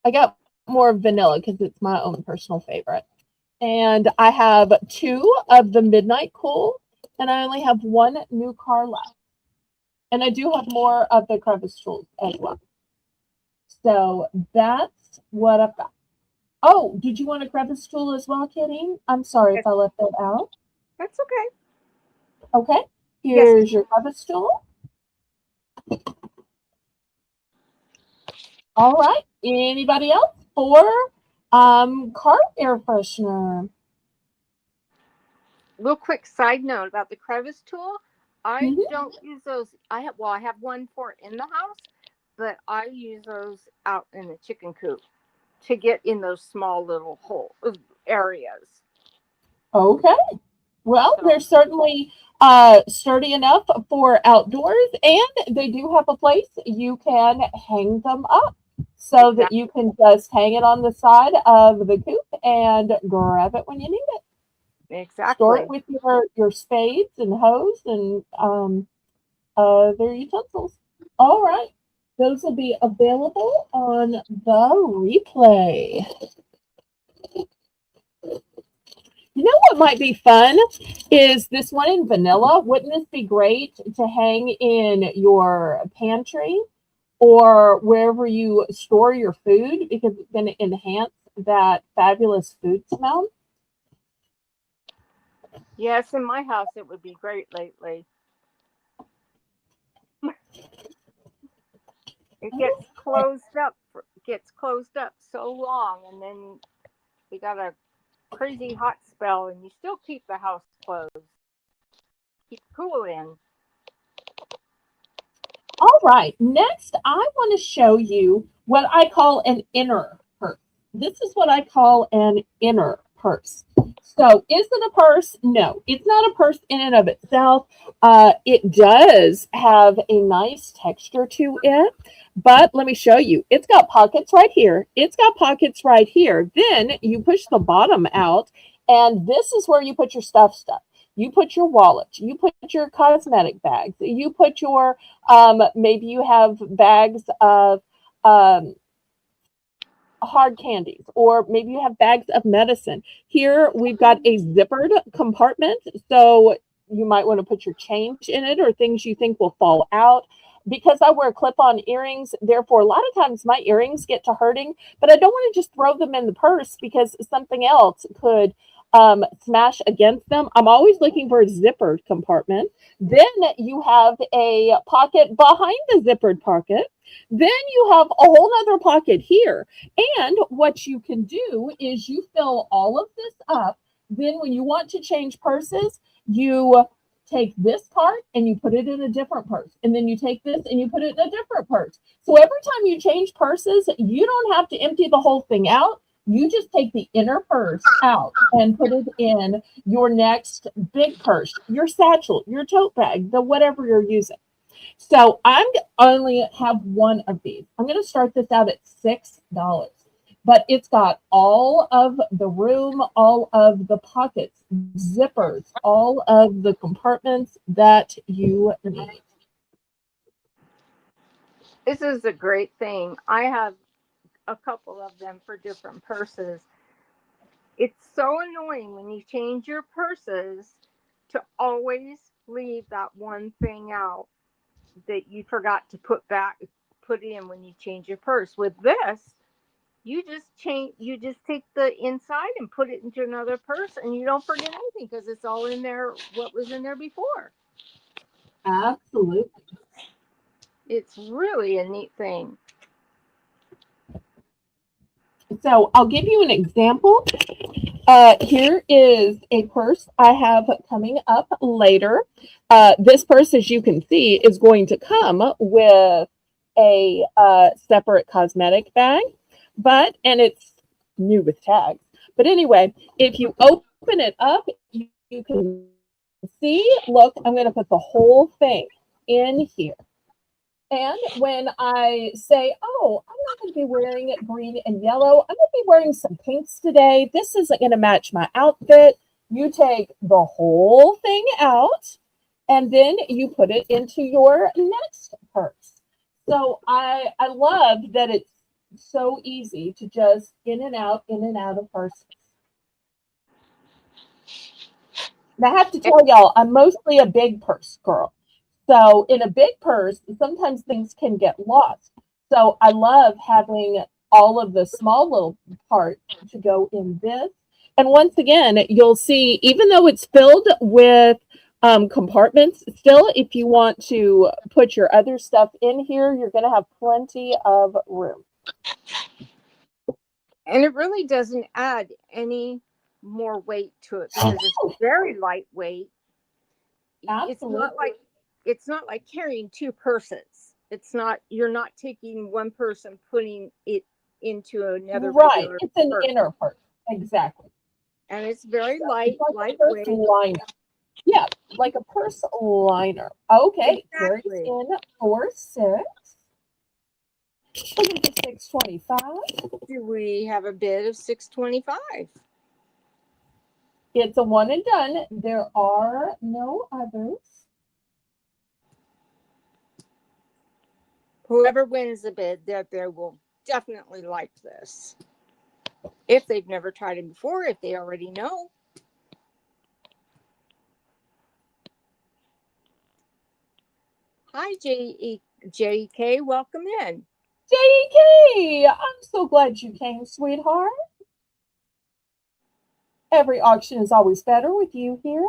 I got more vanilla because it's my own personal favorite. And I have 2 of the Midnight Cool, and I only have 1 new car left. And I do have more of the crevice tools as well. So that's what I've got. Oh, did you want a crevice tool as well, Kitty? I'm sorry if I left that out. That's okay. Okay, here's your crevice tool. All right, anybody else for car air freshener? Real quick side note about the crevice tool. I don't use those. I have one for in the house, but I use those out in the chicken coop to get in those small little hole areas. Okay. Well, So they're certainly sturdy enough for outdoors, and they do have a place you can hang them up so that exactly, you can just hang it on the side of the coop and grab it when you need it. Store it exactly. with your spades and hose and their utensils. All right. Those will be available on the replay. You know what might be fun is this one in vanilla. Wouldn't this be great to hang in your pantry or wherever you store your food because it's going to enhance that fabulous food smell? Yes, in my house it would be great lately. It gets closed up so long, and then we got a crazy hot spell, and you still keep the house closed, keep cool in. All right, next I want to show you what I call an inner purse. This is what I call an inner purse. So, is it a purse? No, it's not a purse in and of itself. It does have a nice texture to it, but let me show you. It's got pockets right here. It's got pockets right here. Then you push the bottom out, and this is where you put your stuff. You put your wallet, you put your cosmetic bags, you put your maybe you have bags of um, hard candies, or maybe you have bags of medicine. Here we've got a zippered compartment, so you might want to put your change in it or things you think will fall out. Because I wear clip-on earrings, therefore a lot of times my earrings get to hurting, but I don't want to just throw them in the purse because something else could smash against them. I'm always looking for a zippered compartment. Then you have a pocket behind the zippered pocket. Then you have a whole other pocket here. And what you can do is you fill all of this up. Then when you want to change purses, you take this part and you put it in a different purse. And then you take this and you put it in a different purse. So every time you change purses, you don't have to empty the whole thing out. You just take the inner purse out and put it in your next big purse, your satchel, your tote bag, the whatever you're using. So I'm only have one of these. I'm going to start this out at $6, but it's got all of the room, all of the pockets, zippers, all of the compartments that you need. This is a great thing. I have a couple of them for different purses. It's so annoying when you change your purses to always leave that one thing out that you forgot to put in when you change your purse. With this, you just take the inside and put it into another purse, and you don't forget anything because it's all in there what was in there before. Absolutely. It's really a neat thing. So I'll give you an example. Here is a purse I have coming up later. This purse, as you can see, is going to come with a separate cosmetic bag, and it's new with tags. But anyway, if you open it up, you can see, look, I'm going to put the whole thing in here. And when I say, oh, I'm not going to be wearing green and yellow, I'm going to be wearing some pinks today. This isn't going to match my outfit. You take the whole thing out and then you put it into your next purse. So I love that it's so easy to just in and out of purses. And I have to tell y'all, I'm mostly a big purse girl. So in a big purse, sometimes things can get lost. So I love having all of the small little parts to go in this. And once again, you'll see, even though it's filled with compartments, still, if you want to put your other stuff in here, you're going to have plenty of room. And it really doesn't add any more weight to it because it's very lightweight. Absolutely. It's not like carrying two purses. It's not, you're not taking one person, putting it into another Right. regular It's an purse. inner purse. Exactly. And it's very It's like a purse lightweight. liner. Yeah, like a purse liner. Okay, carries Exactly. in 4-6. Looking for 625. Do we have a bid of 625? It's a one and done. There are no others. Whoever wins the bid, they will definitely like this. If they've never tried it before, if they already know. Hi, JK, welcome in. JK, I'm so glad you came, sweetheart. Every auction is always better with you here.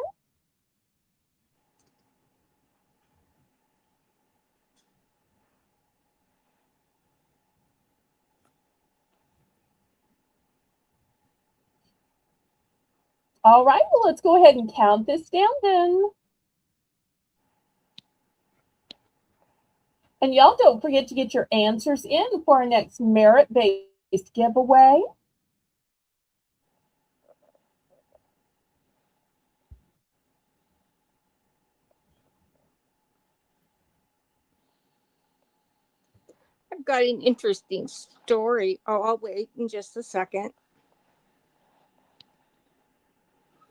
All right, well, let's go ahead and count this down then. And y'all don't forget to get your answers in for our next merit-based giveaway. I've got an interesting story. Oh, I'll wait in just a second.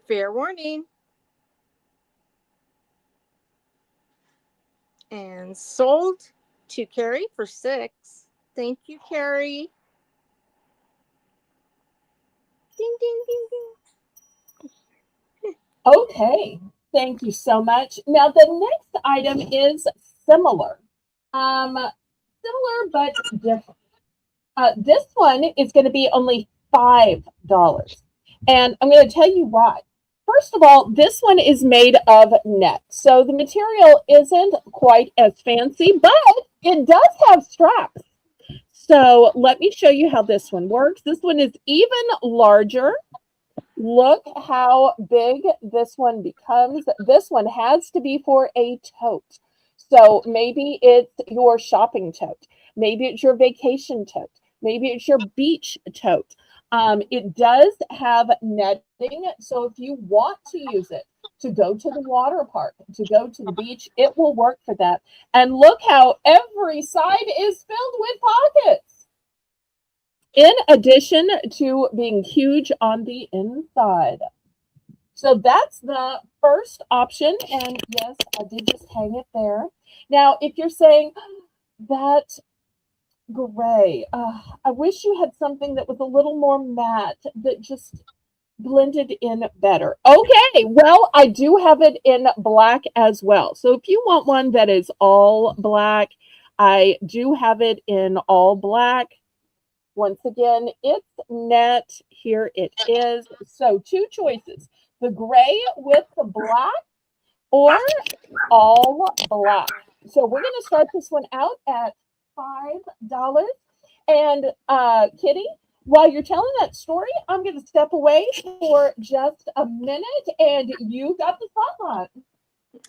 Fair warning. And sold to Carrie for 6. Thank you, Carrie. Ding, ding, ding, ding. Okay, thank you so much. Now, the next item is similar. Similar but different. This one is going to be only $5. And I'm going to tell you why. First of all, this one is made of net. So the material isn't quite as fancy, but it does have straps. So let me show you how this one works. This one is even larger. Look how big this one becomes. This one has to be for a tote. So maybe it's your shopping tote. Maybe it's your vacation tote. Maybe it's your beach tote. It does have netting. So if you want to use it to go to the water park, to go to the beach, it will work for that. And look how every side is filled with pockets. In addition to being huge on the inside. So that's the first option. And yes, I did just hang it there. Now, if you're saying that gray, I wish you had something that was a little more matte that just blended in better. Okay, well, I do have it in black as well. So if you want one that is all black, I do have it in all black. Once again, it's net. Here it is. So 2 choices, the gray with the black or all black. So we're going to start this one out at $5. And Kitty, while you're telling that story, I'm going to step away for just a minute and you got the spotlight.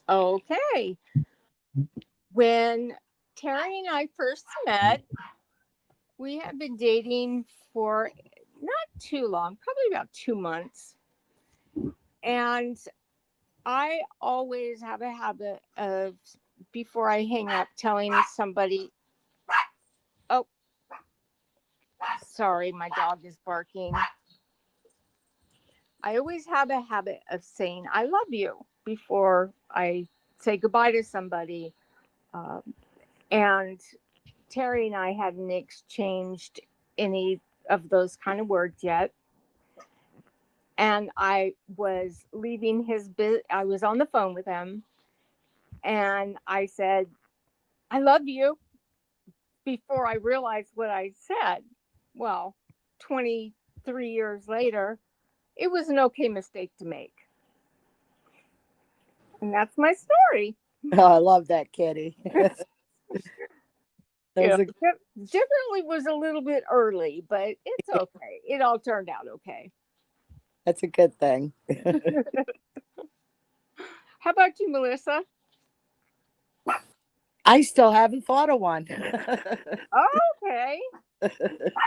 Okay. When Terry and I first met, we had been dating for not too long, probably about 2 months. And I always have a habit of, before I hang up, telling somebody, oh, sorry, my dog is barking. I always have a habit of saying, I love you before I say goodbye to somebody. And Terry and I hadn't exchanged any of those kind of words yet. And I was leaving I was on the phone with him. And I said, I love you, before I realized what I said. Well, 23 years later, it was an okay mistake to make. And that's my story. Oh, I love that, Kitty. Yeah, definitely was a little bit early, but it's okay. It all turned out okay. That's a good thing. How about you, Melissa? I still haven't thought of one. Okay.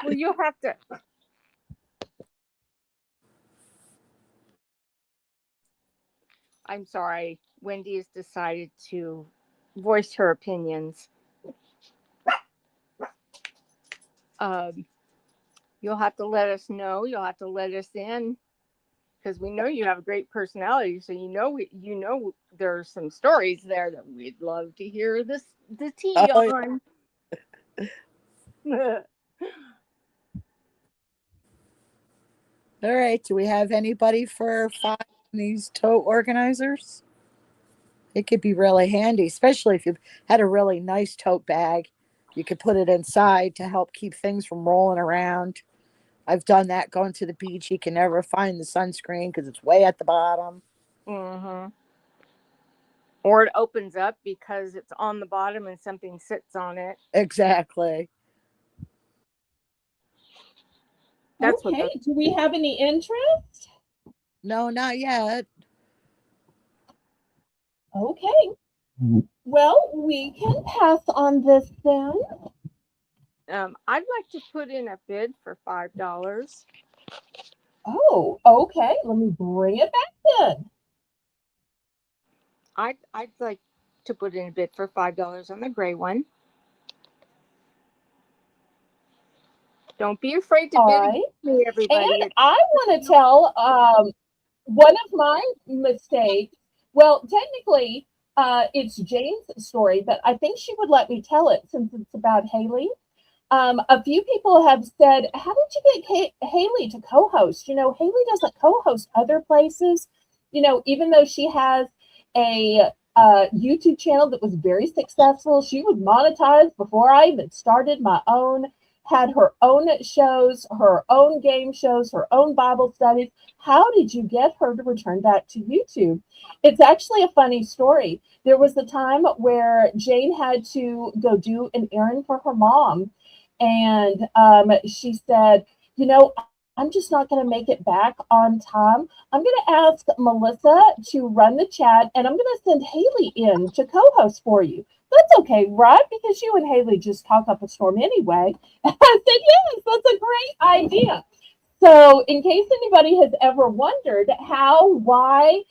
Well, you'll have to. I'm sorry. Wendy has decided to voice her opinions. Um, you'll have to let us know. You'll have to let us in because we know you have a great personality. So there's some stories there that we'd love to hear the tea Oh, on. all right. Do we have anybody for finding these tote organizers? It could be really handy, especially if you had a really nice tote bag. You could put it inside to help keep things from rolling around. I've done that going to the beach. You can never find the sunscreen because it's way at the bottom. hmm Or it opens up because it's on the bottom and something sits on it. Exactly. That's what Okay. Do we have any interest? No, not yet. Okay. Well, we can pass on this then. I'd like to put in a bid for $5. Oh, okay. Let me bring it back then. I'd like to put in a bid for $5 on the gray one. Don't be afraid to All bid right. against me, everybody. And I want to tell one of my mistakes. Well, technically, it's Jane's story, but I think she would let me tell it since it's about Haley. A few people have said, "How did you get Haley to co-host?" Haley doesn't co-host other places. Even though she has a YouTube channel that was very successful, she was monetized before I even started my own. Had her own shows, her own game shows, her own Bible studies. How did you get her to return back to YouTube? It's actually a funny story. There was a time where Jane had to go do an errand for her mom. And she said, I'm just not going to make it back on time. I'm going to ask Melissa to run the chat and I'm going to send Haley in to co host for you. That's okay, right? Because you and Haley just talk up a storm anyway. I said, yes, that's a great idea. So, in case anybody has ever wondered why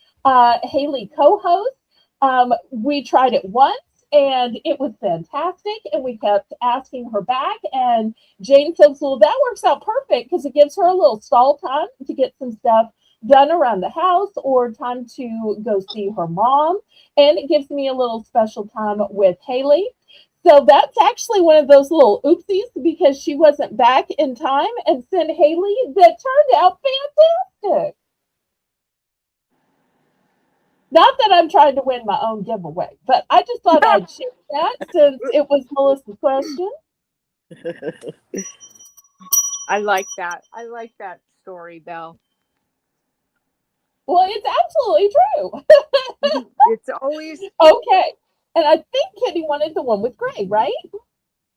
Haley co hosts, we tried it once and it was fantastic. And we kept asking her back. And Jane says, well, that works out perfect because it gives her a little stall time to get some stuff done around the house or time to go see her mom. And it gives me a little special time with Haley. So that's actually one of those little oopsies because she wasn't back in time and sent Haley that turned out fantastic. Not that I'm trying to win my own giveaway, but I just thought I'd share that since it was Melissa's question. I like that. I like that story, Belle. Well, it's absolutely true. It's always Okay. And I think Kitty wanted the one with gray, right?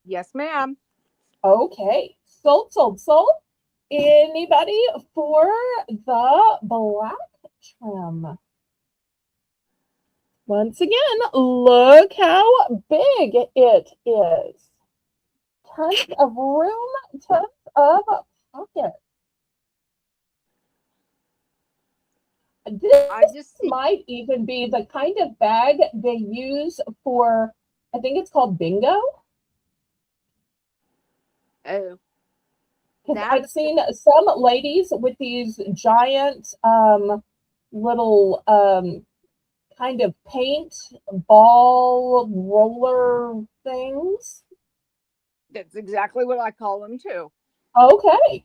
yes, ma'am. Okay. Sold. Anybody for the black trim? Once again, look how big it is. Tons of room, tons of pockets. This might even be the kind of bag they use for, I think it's called bingo. Oh. Because I've seen some ladies with these giant little kind of paint ball roller things. That's exactly what I call them too. Okay.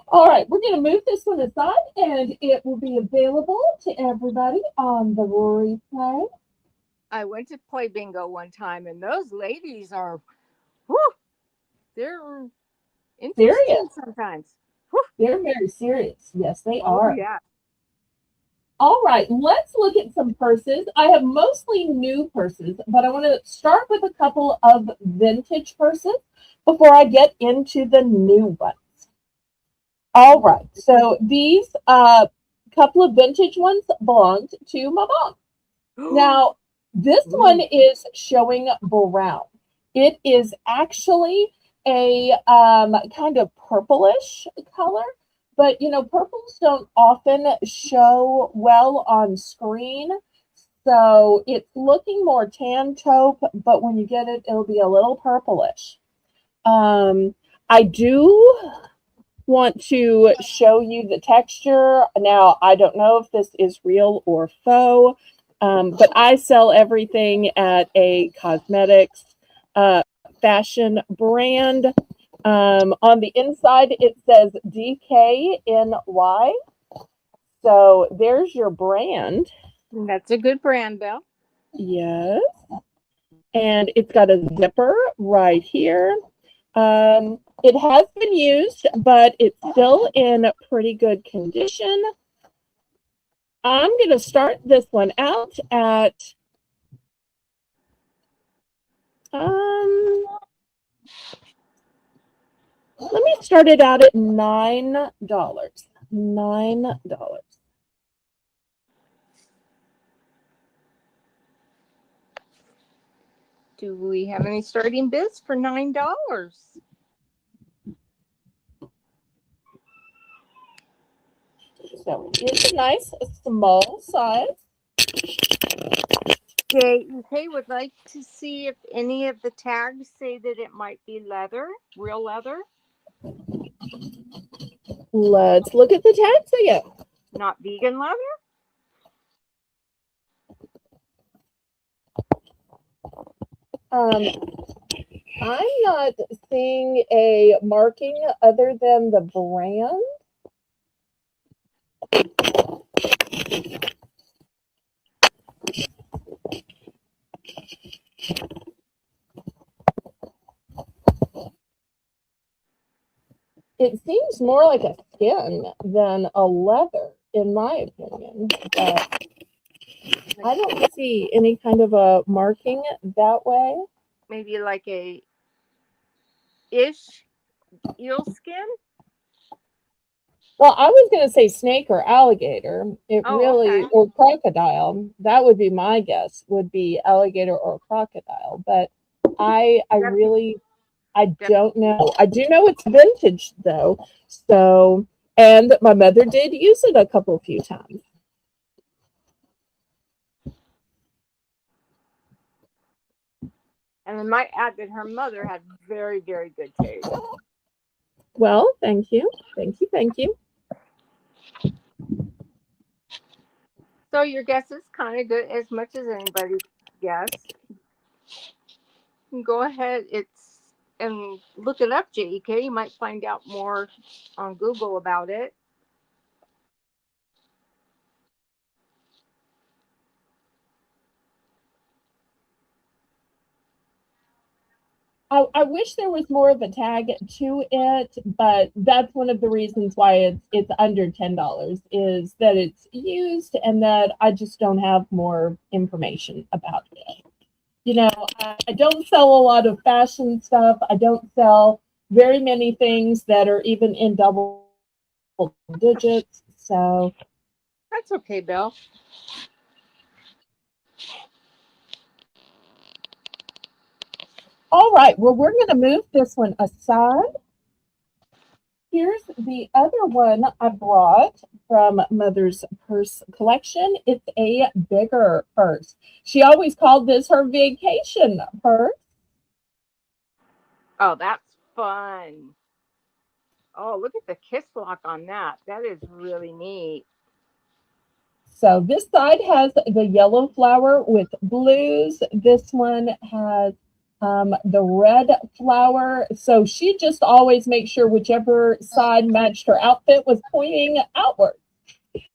All right, we're going to move this one aside and it will be available to everybody on the replay. I went to play bingo one time and those ladies are, whew, they're interesting serious sometimes. Whew. They're very serious. Yes, they are. Yeah. All right, let's look at some purses. I have mostly new purses, but I want to start with a couple of vintage purses before I get into the new ones. All right, so these couple of vintage ones belonged to my mom. Now, This one is showing brown. It is actually a kind of purplish color, but you know, purples don't often show well on screen. So it's looking more tan taupe, but when you get it, it'll be a little purplish. I do want to show you the texture. Now, I don't know if this is real or faux, but I sell everything at a cosmetics fashion brand. On the inside, it says DKNY. So there's your brand. That's a good brand, Belle. Yes. And it's got a zipper right here. It has been used, but it's still in pretty good condition. I'm going to start this one out at let me start it out at $9. $9. Do we have any starting bids for $9? So it's a nice small size. JEK would like to see if any of the tags say that it might be leather, real leather. Let's look at the tags again. Not vegan leather? I'm not seeing a marking other than the brand. It seems more like a skin than a leather, in my opinion. But I don't see any kind of a marking that way. Maybe like a ish eel skin? Well, I was going to say snake or alligator. It really, okay. or crocodile. That would be my guess, would be alligator or crocodile. But I really, I don't know. I do know it's vintage though. So, and my mother did use it a few times. And I might add that her mother had very, very good taste. Well, thank you. Thank you. Thank you. So your guess is kind of good, as much as anybody's guess. Go ahead, and look it up, JEK. You might find out more on Google about it. I wish there was more of a tag to it, but that's one of the reasons why it's under $10 is that it's used and that I just don't have more information about it. You know, I don't sell a lot of fashion stuff. I don't sell very many things that are even in double digits. So that's okay, Bill. All right. Well, we're going to move this one aside. Here's the other one I brought from Mother's Purse collection. It's a bigger purse. She always called this her vacation purse. Oh, that's fun. Oh, look at the kiss lock on that. That is really neat. So this side has the yellow flower with blues. This one has the red flower. So she just always makes sure whichever side matched her outfit was pointing outward.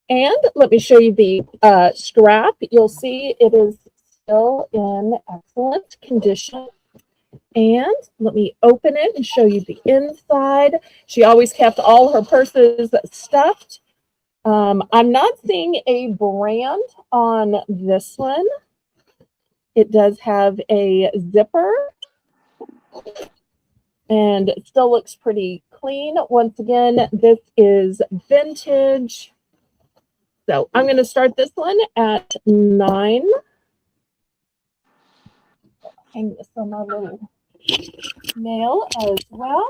And let me show you the strap. You'll see it is still in excellent condition. And let me open it and show you the inside. She always kept all her purses stuffed. I'm not seeing a brand on this one. It does have a zipper and it still looks pretty clean. Once again, this is vintage. So I'm going to start this one at $9. hang this on my little nail as well.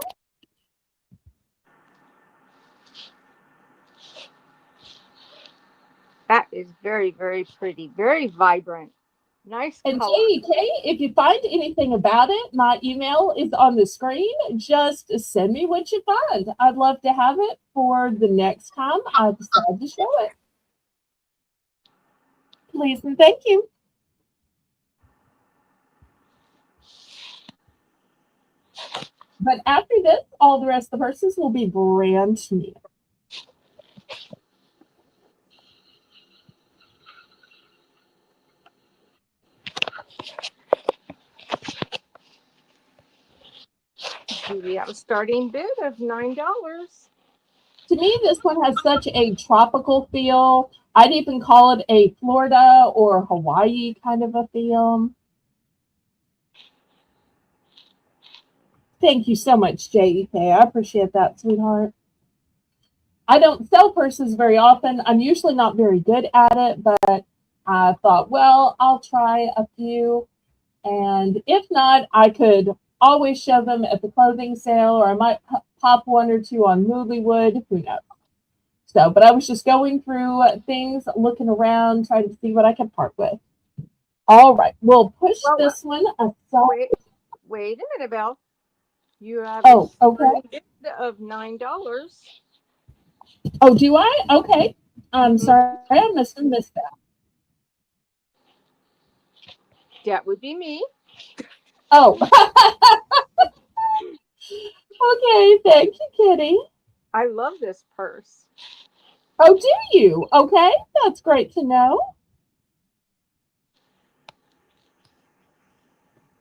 That is very, very pretty, very vibrant. Nice And color. JEK, if you find anything about it, my email is on the screen. Just send me what you find. I'd love to have it for the next time I decide to show it. Please and thank you. But after this, all the rest of the purses will be brand new. Do we have a starting bid of $9? To me, this one has such a tropical feel. I'd even call it a Florida or Hawaii kind of a feel. Thank you so much, JEK. I appreciate that, sweetheart. I don't sell purses very often. I'm usually not very good at it, but I thought, well, I'll try a few. And if not, I could always show them at the clothing sale, or I might pop one or two on Moodlywood. Who knows? So, but I was just going through things, looking around, trying to see what I could part with. All right, we'll push this one aside. Wait a minute, Belle. You have a okay. bid of $9. Oh, do I? Okay. I'm sorry, I must have missed that. That would be me. Oh. Okay, thank you, Kitty. I love this purse. Oh, do you? Okay, that's great to know.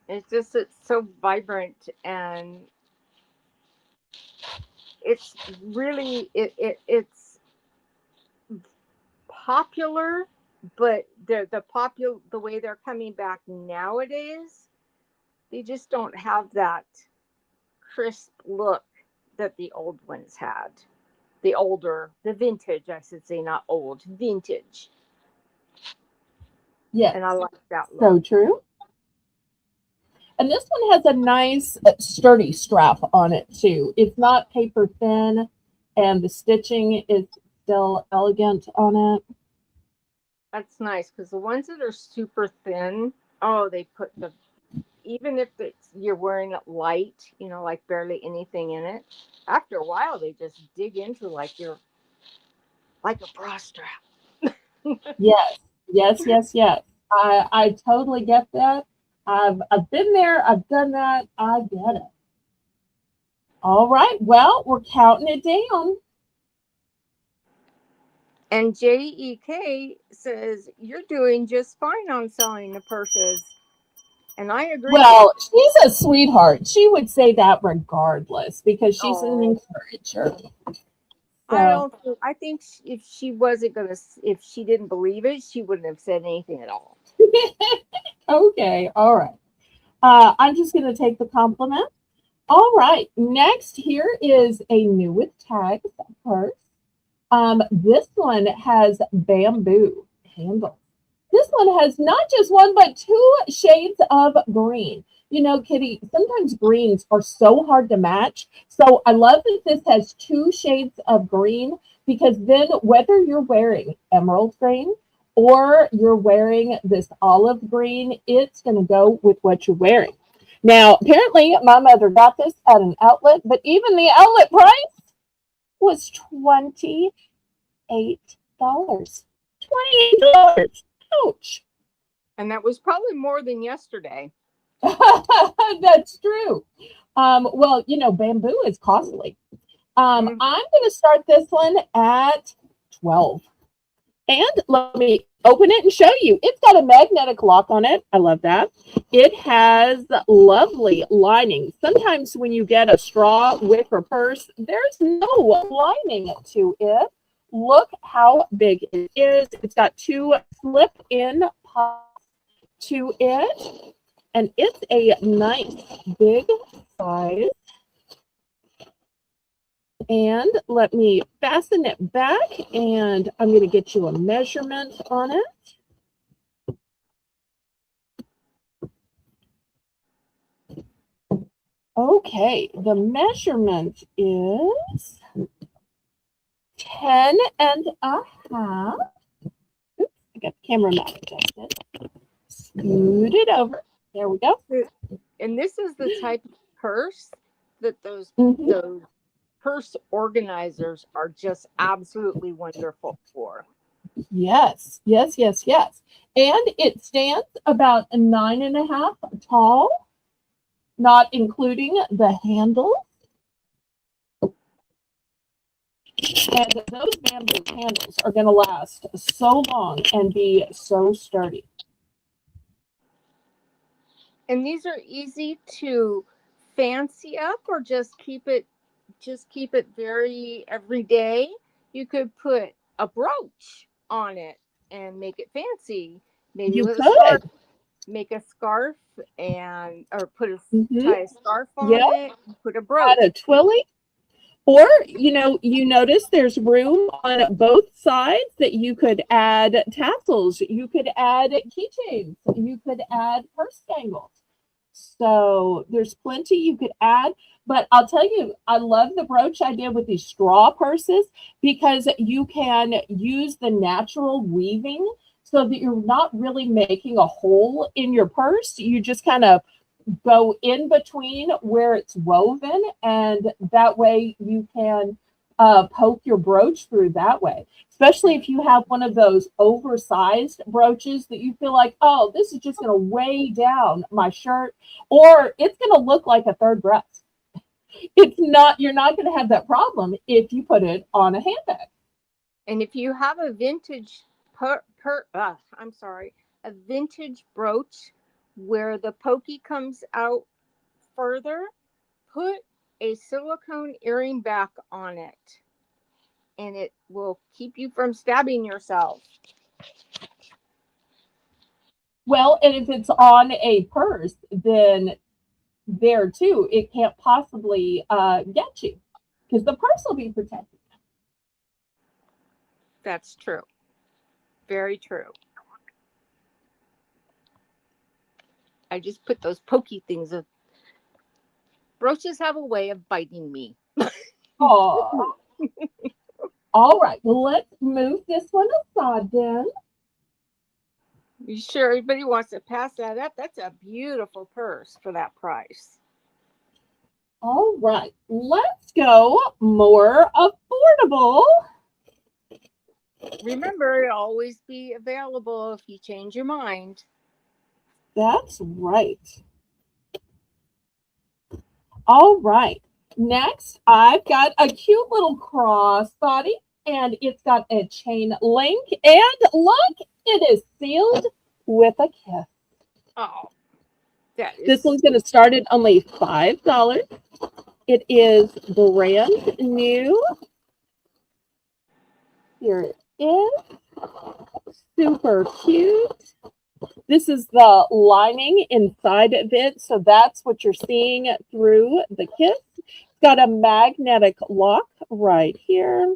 It's so vibrant, and it's really it's popular, but the way they're coming back nowadays, they just don't have that crisp look that the old ones had. The vintage, I should say, not old, vintage. Yeah. And I like that look. So true. And this one has a nice sturdy strap on it too. It's not paper thin, and the stitching is still elegant on it. That's nice, because the ones that are super thin, oh, they put even if you're wearing it light, like barely anything in it, after a while they just dig into like a bra strap. Yes. I totally get that. I've been there. I've done that. I get it. All right. Well, we're counting it down. And JEK says you're doing just fine on selling the purses. And I agree. Well, she's a sweetheart. She would say that regardless because she's an encourager. So, I think if she didn't believe it, she wouldn't have said anything at all. Okay. All right. I'm just going to take the compliment. All right. Next, here is a new with tags purse. This one has bamboo handles. This one has not just one, but two shades of green. Kitty, sometimes greens are so hard to match. So I love that this has two shades of green, because then whether you're wearing emerald green or you're wearing this olive green, it's going to go with what you're wearing. Now, apparently my mother got this at an outlet, but even the outlet price was $28. $28. Ouch. And that was probably more than yesterday. That's true. Well, bamboo is costly. I'm going to start this one at 12. And let me open it and show you. It's got a magnetic lock on it. I love that. It has lovely lining. Sometimes when you get a straw wick or purse, there's no lining to it. Look how big it is. It's got two slip-in pockets to it. And it's a nice big size. And let me fasten it back, and I'm going to get you a measurement on it. Okay, the measurement is 10 and a half. Oops, I got the camera map adjusted. Scoot it over. There we go. And this is the type of purse that those Mhm. those purse organizers are just absolutely wonderful for. Yes, yes, yes, yes. And it stands about 9.5 tall, not including the handle. And those bamboo handles are going to last so long and be so sturdy. And these are easy to fancy up or just keep it very everyday. You could put a brooch on it and make it fancy, maybe You with a scarf. could. Make a scarf and or Mm-hmm. tie a scarf on Yep. it, put a Add a brooch. twilly. Or, you notice there's room on both sides that you could add tassels, you could add keychains, you could add purse dangles. So there's plenty you could add. But I'll tell you, I love the brooch idea with these straw purses because you can use the natural weaving so that you're not really making a hole in your purse. You just kind of go in between where it's woven, and that way you can poke your brooch through that way. Especially if you have one of those oversized brooches that you feel like, oh, this is just going to weigh down my shirt, or it's going to look like a third dress. It's not. You're not going to have that problem if you put it on a handbag. And if you have a vintage a vintage brooch where the pokey comes out further, put a silicone earring back on it and it will keep you from stabbing yourself. Well, and if it's on a purse, then there too, it can't possibly get you because the purse will be protected. That's true. Very true. I just put those pokey things. Brooches have a way of biting me. Oh, all right. Well, let's move this one aside then. You sure everybody wants to pass that up? That's a beautiful purse for that price. All right. Let's go more affordable. Remember, it'll always be available if you change your mind. That's right. All right. Next, I've got a cute little crossbody, and it's got a chain link. And look, it is sealed with a kiss. Oh, that This is one's going to start at only $5. It is brand new. Here it is. Super cute. This is the lining inside of it, so that's what you're seeing through the kiss. It's got a magnetic lock right here.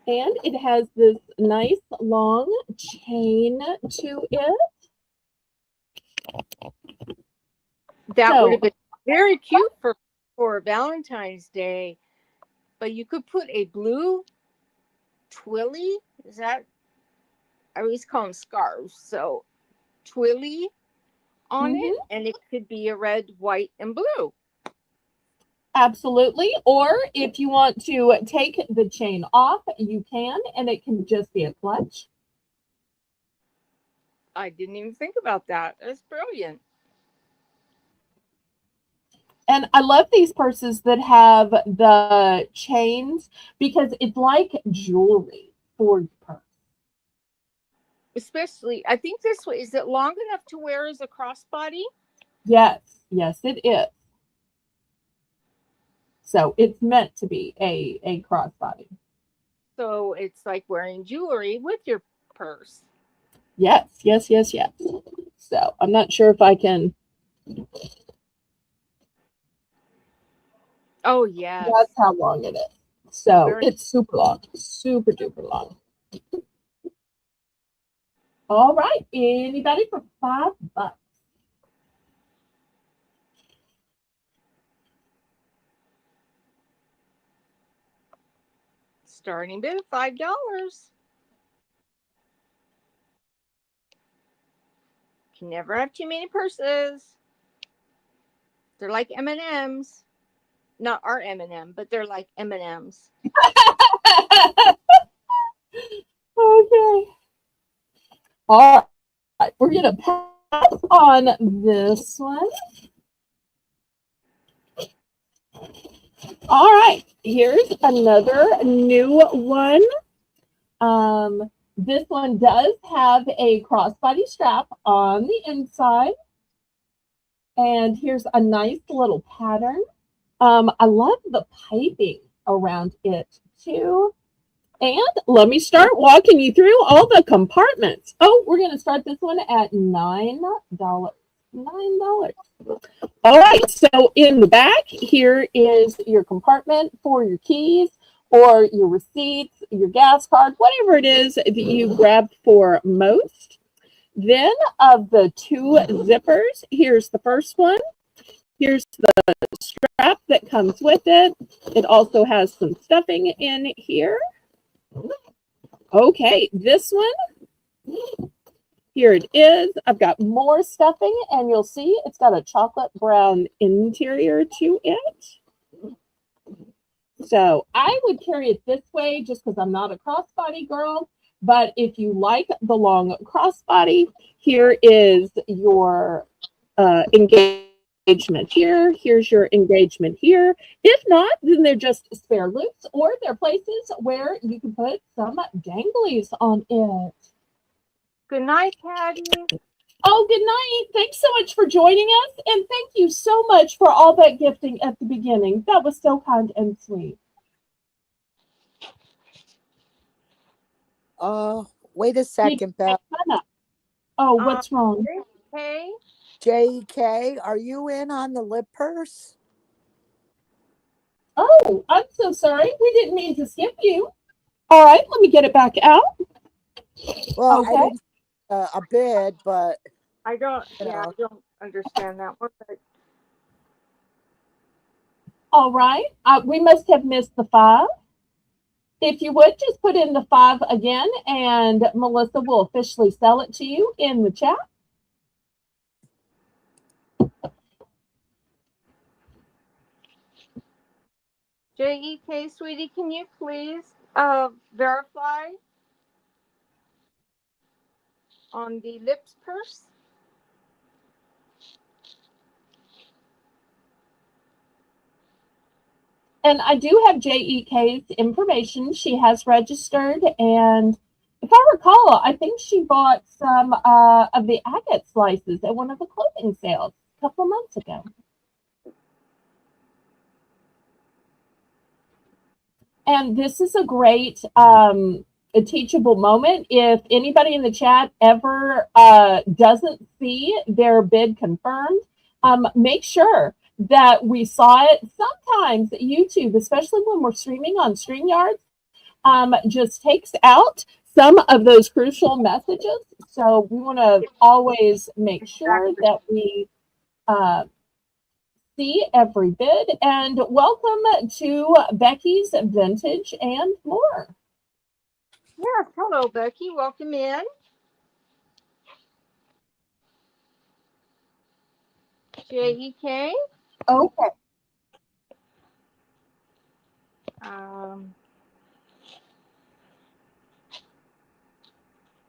And it has this nice long chain to it. that would have been very cute for Valentine's Day. But you could put a blue twilly. Is that I always call them scarves? So twilly on it, and it could be a red, white, and blue. Absolutely. Or if you want to take the chain off, you can, and it can just be a clutch. I didn't even think about that. That's brilliant. And I love these purses that have the chains because it's like jewelry for your purse. Especially, I think this way, is it long enough to wear as a crossbody? Yes, yes, it is. So it's meant to be a crossbody. So it's like wearing jewelry with your purse. Yes, yes, yes, yes. So I'm not sure if I can. Oh, yes. That's how long it is. So it's super long, super duper long. All right, anybody for $5? Starting bid $5. Can never have too many purses. They're like M&Ms. Not our M&M, but they're like M&Ms. Okay. All right. We're going to pass on this one. All right. Here's another new one. This one does have a crossbody strap on the inside. And here's a nice little pattern. I love the piping around it too. And let me start walking you through all the compartments. Oh, we're going to start this one at $9. $9. All right, so in the back, here is your compartment for your keys or your receipts, your gas card, whatever it is that you grabbed for most. Then of the two zippers, here's the first one. Here's the strap that comes with it. It also has some stuffing in here. Okay, this one, here it is. I've got more stuffing, and you'll see it's got a chocolate brown interior to it. So I would carry it this way just because I'm not a crossbody girl. But if you like the long crossbody, here is your engagement here. Here's your engagement here. If not, then they're just spare loops, or they're places where you can put some danglies on it. Good night, Patty. Oh, good night. Thanks so much for joining us. And thank you so much for all that gifting at the beginning. That was so kind and sweet. Oh, wait a second, Belle. Oh, what's wrong? Okay. JK, are you in on the lip purse? Oh, I'm so sorry. We didn't mean to skip you. All right, let me get it back out. Well, Okay. I didn't a bid, but I don't understand that one. But all right. We must have missed the 5. If you would, just put in the 5 again, and Melissa will officially sell it to you in the chat. JEK, sweetie, can you please verify on the lips purse? And I do have JEK's information. She has registered, and if I recall, I think she bought some of the agate slices at one of the clothing sales a couple of months ago. And this is a great a teachable moment. If anybody in the chat ever doesn't see their bid confirmed, make sure that we saw it. Sometimes YouTube, especially when we're streaming on StreamYard, just takes out some of those crucial messages. So we want to always make sure that we see every bid. And welcome to Becky's Vintage and More. Yes, hello, Becky. Welcome in. JEK. Okay.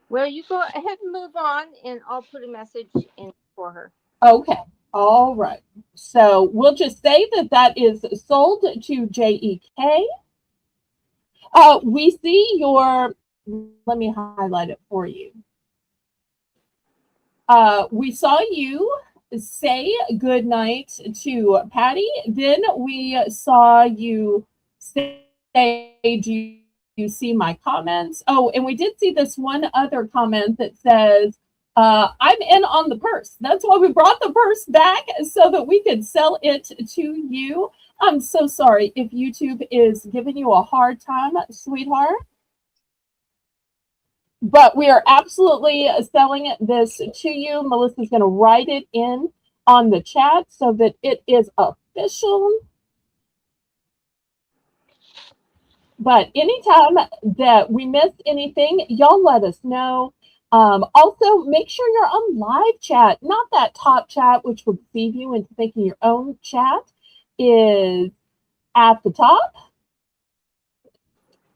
Well, you go ahead and move on, and I'll put a message in for her. Okay. All right. So we'll just say that that is sold to JEK. We see your, let me highlight it for you. We saw you say good night to Patty. Then we saw you say, do you see my comments? Oh, and we did see this one other comment that says, I'm in on the purse. That's why we brought the purse back, so that we could sell it to you. I'm so sorry if YouTube is giving you a hard time, sweetheart. But we are absolutely selling this to you. Melissa's going to write it in on the chat so that it is official. But anytime that we miss anything, y'all let us know. Also, make sure you're on live chat, not that top chat, which will deceive you into thinking your own chat is at the top.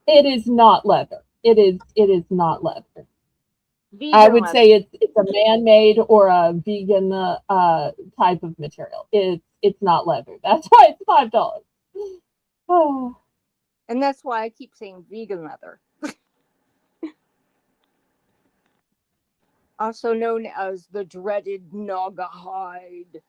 It is not leather. It is not leather. Vegan I would leather. say it's a man-made or a vegan type of material. It's not leather. That's why it's $5. Oh. And that's why I keep saying vegan leather. Also known as the dreaded Naga hide.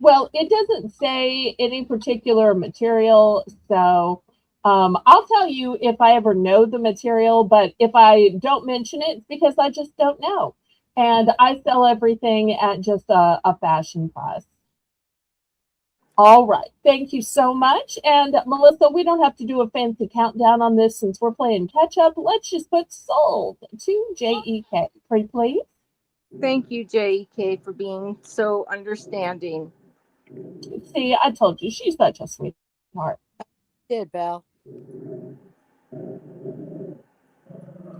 Well, it doesn't say any particular material, so I'll tell you if I ever know the material, but if I don't mention it, it's because I just don't know. And I sell everything at just a fashion price. All right. Thank you so much. And Melissa, we don't have to do a fancy countdown on this since we're playing catch up. Let's just put sold to JEK. Pretty please. Thank you, JEK, for being so understanding. See, I told you, she's such a sweetheart. Did Belle?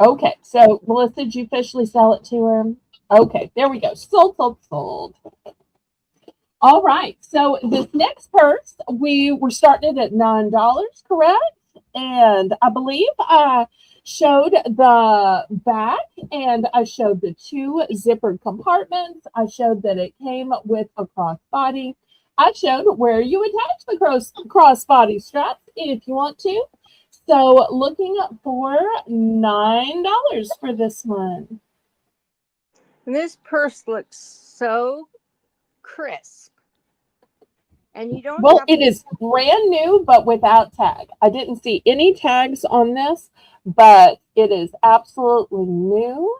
Okay, so Melissa, did you officially sell it to her? Okay, there we go. Sold, sold, sold. All right, so this next purse, we were starting it at $9, correct? And I believe I showed the back and I showed the two zippered compartments. I showed that it came with a crossbody. I showed where you attach the crossbody straps if you want to. So looking for $9 for this one. And this purse looks so crisp. And you don't Well, have it to... is brand new, but without tag. I didn't see any tags on this, but it is absolutely new.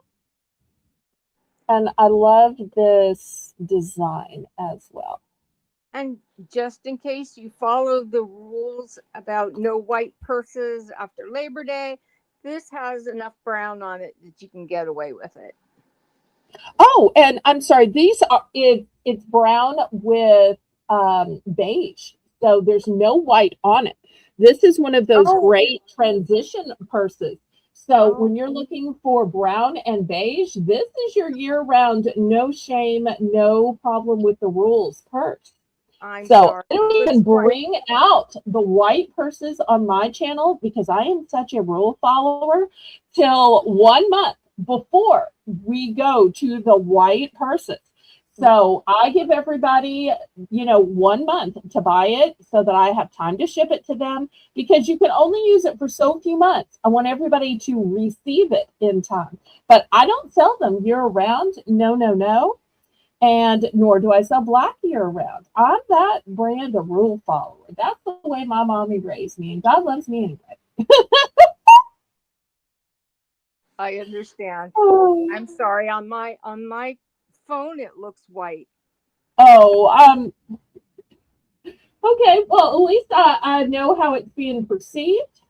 And I love this design as well. And just in case you follow the rules about no white purses after Labor Day, this has enough brown on it that you can get away with it. Oh, and I'm sorry, these are it's brown with beige. So there's no white on it. This is one of those great transition purses. So when you're looking for brown and beige, this is your year-round, no shame, no problem with the rules purse. I'm So sorry. I don't even bring out the white purses on my channel because I am such a rule follower till 1 month before we go to the white purses. So I give everybody, 1 month to buy it so that I have time to ship it to them because you can only use it for so few months. I want everybody to receive it in time. But I don't sell them year round. No, no, no. And nor do I sell black year round. I'm that brand of rule follower. That's the way my mommy raised me, and God loves me anyway. I understand. Oh, I'm sorry. On my phone, it looks white. oh, okay. Well, at least I know how it's being perceived.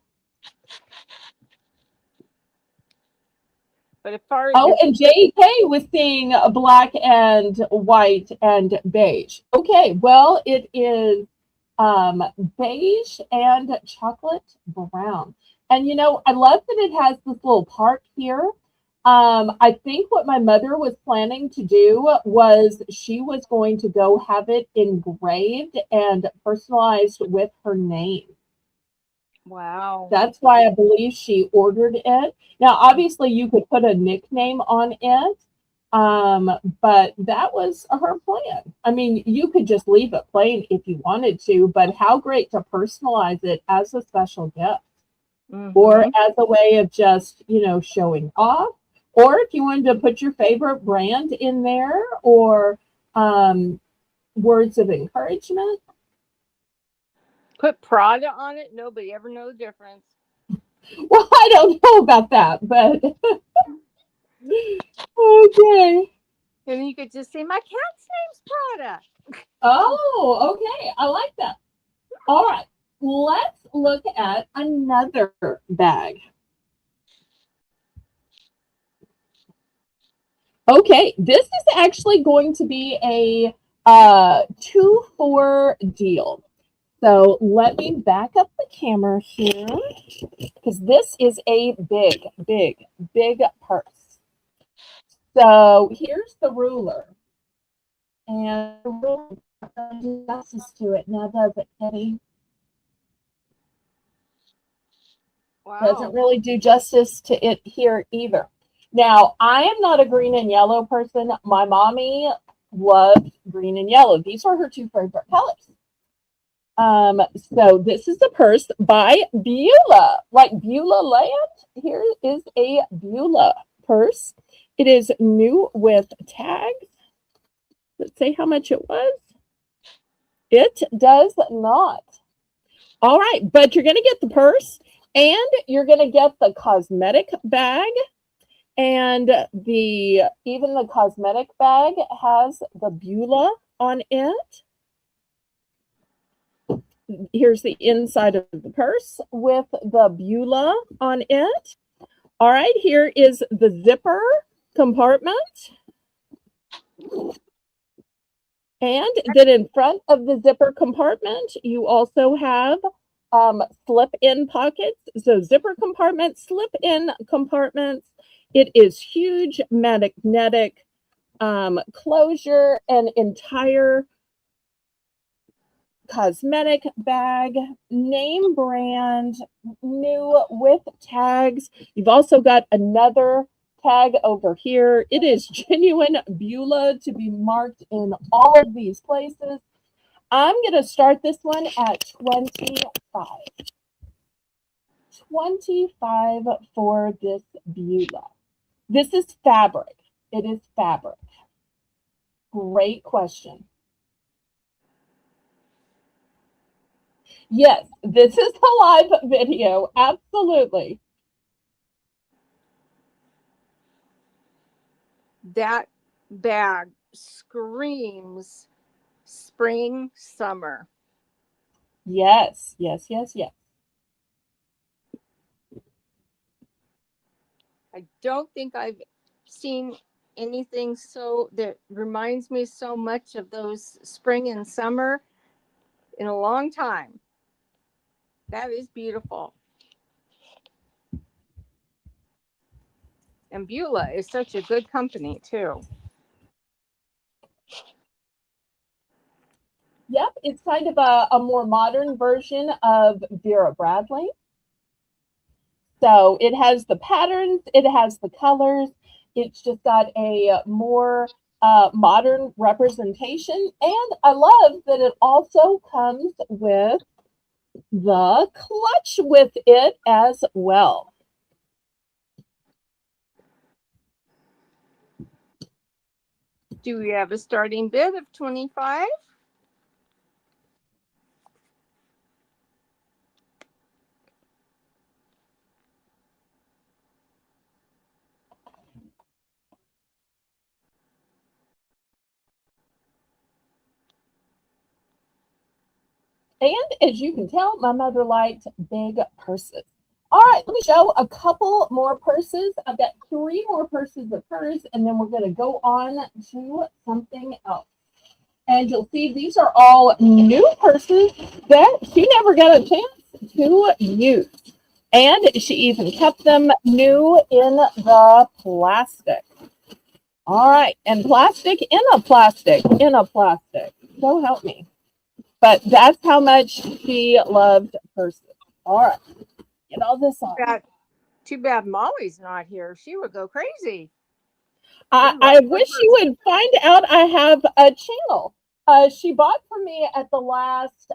But as far as and JK was seeing black and white and beige. Okay, well, it is beige and chocolate brown. And I love that it has this little part here. I think what my mother was planning to do was she was going to go have it engraved and personalized with her name. wow. That's why I believe she ordered it. Now, obviously, you could put a nickname on it, but that was her plan. I mean, you could just leave it plain if you wanted to, but how great to personalize it as a special gift or as a way of just, showing off. Or if you wanted to put your favorite brand in there or words of encouragement. Put Prada on it. Nobody ever know the difference. Well, I don't know about that, but okay. And you could just say, my cat's name's Prada. Oh, okay. I like that. All right. Let's look at another bag. Okay, this is actually going to be a 2-for deal. So let me back up the camera here because this is a big, big, big purse. So here's the ruler. And the ruler doesn't do justice to it now, does it, Kitty? Doesn't Wow. really do justice to it here either. Now, I am not a green and yellow person. My mommy loved green and yellow. These are her two favorite colors. So this is a purse by Beulah, like Beulah Land. Here is a Beulah purse. It is new with tags. Let's say how much it was. It does not. All right, but you're going to get the purse and you're going to get the cosmetic bag. And even the cosmetic bag has the Beulah on it. Here's the inside of the purse with the Beulah on it. All right, here is the zipper compartment. And then in front of the zipper compartment, you also have slip-in pockets. So zipper compartments, slip-in compartments. It is huge magnetic closure, an entire cosmetic bag, name brand, new with tags. You've also got another tag over here. It is genuine Beulah to be marked in all of these places. I'm going to start this one at 25. 25 for this Beulah. This is fabric. It is fabric. Great question. Yes, this is a live video. Absolutely. That bag screams spring, summer. Yes, yes, yes, yes. I don't think I've seen anything so that reminds me so much of those spring and summer in a long time. That is beautiful. And Beulah is such a good company too. Yep, it's kind of a more modern version of Vera Bradley. So it has the patterns, it has the colors, it's just got a more modern representation. And I love that it also comes with the clutch with it as well. Do we have a starting bid of 25? And as you can tell, my mother liked big purses. All right, let me show a couple more purses. I've got 3 more purses of hers, and then we're going to go on to something else. And you'll see these are all new purses that she never got a chance to use. And she even kept them new in the plastic. All right, and plastic in a plastic in a plastic. So help me. But that's how much she loved purses. All right, get all this on. Too bad Molly's not here. She would go crazy. I wish you would find out I have a channel. She bought from me at the last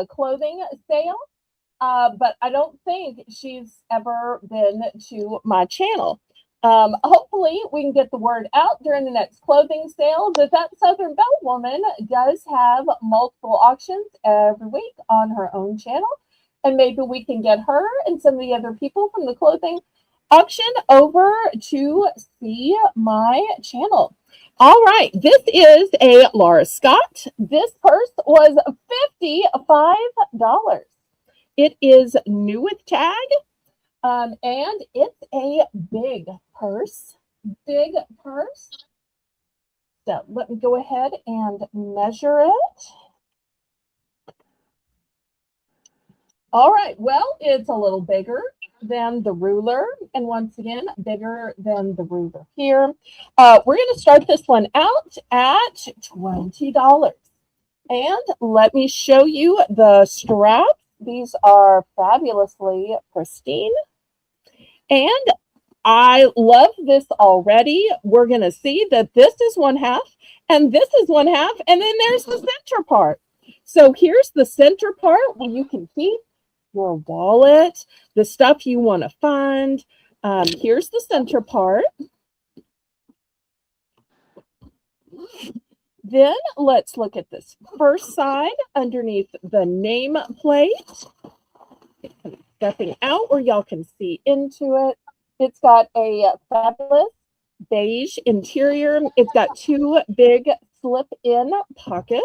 clothing sale, but I don't think she's ever been to my channel. Hopefully, we can get the word out during the next clothing sale that Southern Belle woman does have multiple auctions every week on her own channel. And maybe we can get her and some of the other people from the clothing auction over to see my channel. All right, this is a Laura Scott. This purse was $55. It is new with tag, and it's a big purse. Big purse. So let me go ahead and measure it. All right. Well, it's a little bigger than the ruler. And once again, bigger than the ruler here. We're going to start this one out at $20. And let me show you the straps. These are fabulously pristine. And I love this already. We're going to see that this is one half and this is one half. And then there's the center part. So here's the center part where you can keep your wallet, the stuff you want to fund. Here's the center part. Then let's look at this first side underneath the name plate. Stepping out where y'all can see into it. It's got a fabulous beige interior. It's got two big slip-in pockets.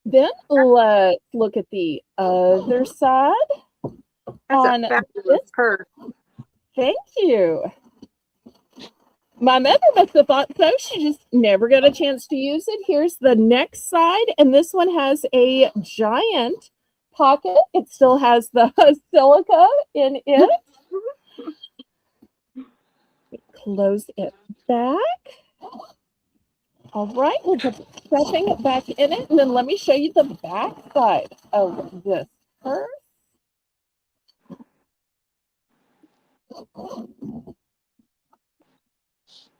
Then let's look at the other side. That's a fabulous purse. Thank you. My mother must have thought so. She just never got a chance to use it. Here's the next side, and this one has a giant pocket. It still has the silica in it. Close it back. All right, we'll put stuffing back in it, and then let me show you the back side of this purse.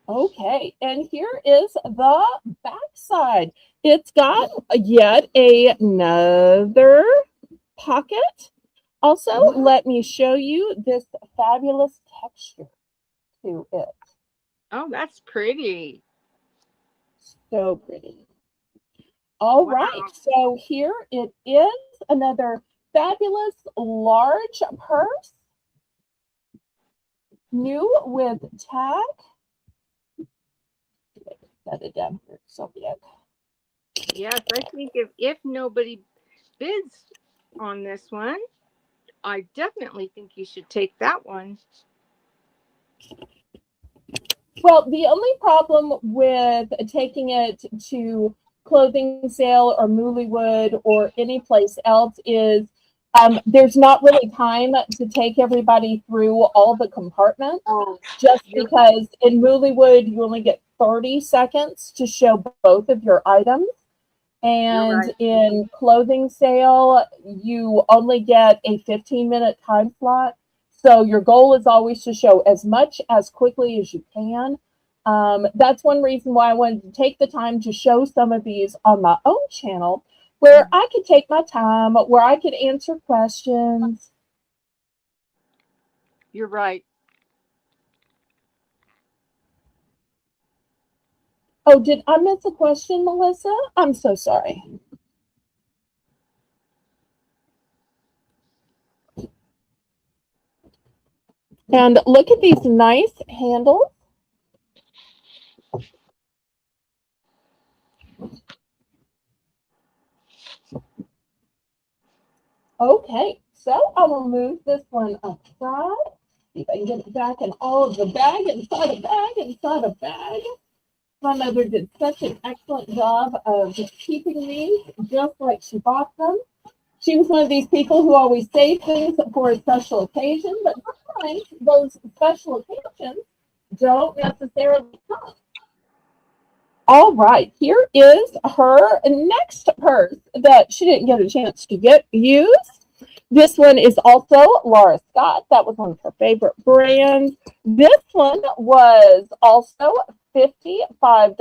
Okay, and here is the back side. It's got yet another pocket. Also, let me show you this fabulous texture to it. Oh, that's pretty. So pretty. All right, so here it is, another fabulous large purse. New with tag. Set it down here so big. Yes, I think if nobody bids on this one, I definitely think you should take that one. Well, the only problem with taking it to clothing sale or Mullywood or any place else is there's not really time to take everybody through all the compartments. Just because in Mullywood you only get 30 seconds to show both of your items. And in clothing sale, you only get a 15-minute time slot. So your goal is always to show as much as quickly as you can. That's one reason why I wanted to take the time to show some of these on my own channel, where I could take my time, where I could answer questions. You're right. Oh, did I miss a question, Melissa? I'm so sorry. And look at these nice handles. Okay, so I will move this one aside. See if I can get it back in all of the bag, inside a bag, inside a bag. My mother did such an excellent job of keeping these just like she bought them. She was one of these people who always saved things for a special occasion, but sometimes those special occasions don't necessarily come. All right, here is her next purse that she didn't get a chance to use. This one is also Laura Scott. That was one of her favorite brands. This one was also $55,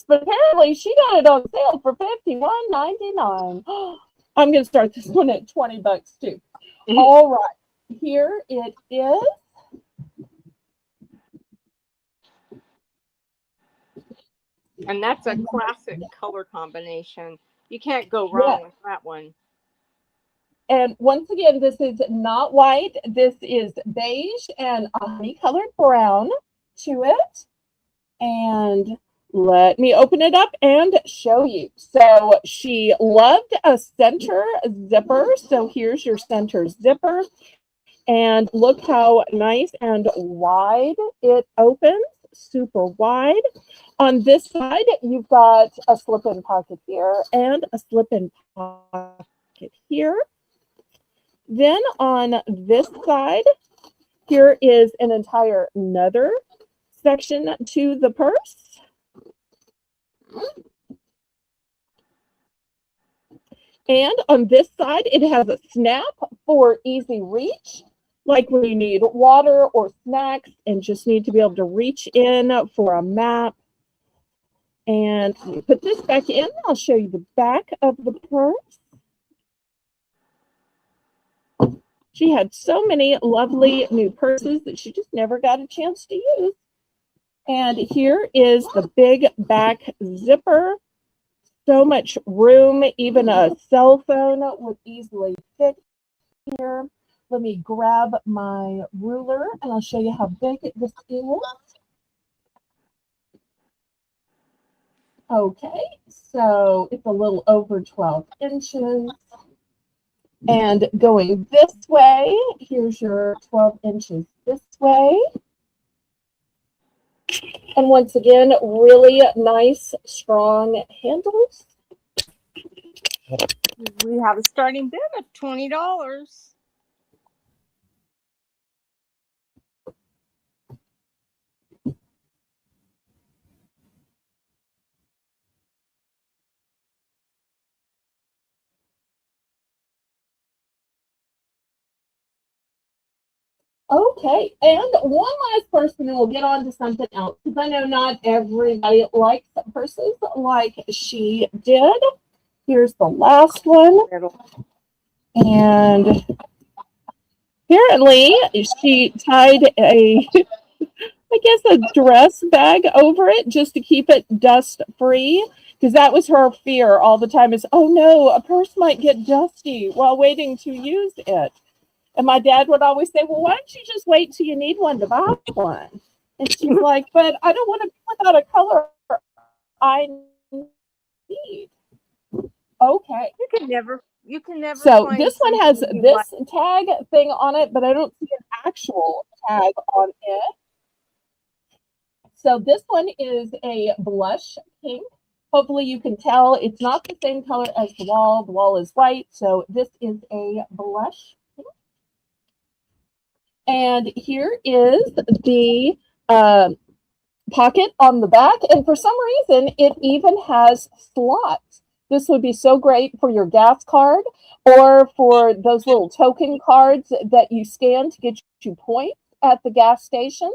but apparently she got it on sale for $51.99. I'm going to start this one at $20 too. All right, here it is. And that's a classic color combination. You can't go wrong with that one. And once again, this is not white. This is beige and a honey-colored brown to it. And let me open it up and show you. So she loved a center zipper. So here's your center zipper. And look how nice and wide it opens. super wide. On this side, you've got a slip-in pocket here and a slip-in pocket here. Then on this side, here is an entire another section to the purse. And on this side, it has a snap for easy reach, like when you need water or snacks and just need to be able to reach in for a map. And you put this back in. I'll show you the back of the purse. She had so many lovely new purses that she just never got a chance to use. And here is the big back zipper. So much room, even a cell phone would easily fit here. Let me grab my ruler and I'll show you how big this is. Okay, so it's a little over 12 inches. And going this way, here's your 12 inches this way. And once again, really nice, strong handles. We have a starting bid of $20. Okay, and one last person, and we'll get on to something else, because I know not everybody likes purses like she did. Here's the last one. And apparently she tied a, I guess, a dress bag over it just to keep it dust free, because that was her fear all the time is, oh no, a purse might get dusty while waiting to use it. And my dad would always say, well, why don't you just wait till you need one to buy one? And she's like, but I don't want to be without a color I need. Okay. You can never So find this one has something you this like. tag thing on it, but I don't see an actual tag on it. So this one is a blush pink. Hopefully you can tell it's not the same color as the wall. The wall is white, so this is a blush pink. And here is the pocket on the back. And for some reason, it even has slots. This would be so great for your gas card or for those little token cards that you scan to get you points at the gas station.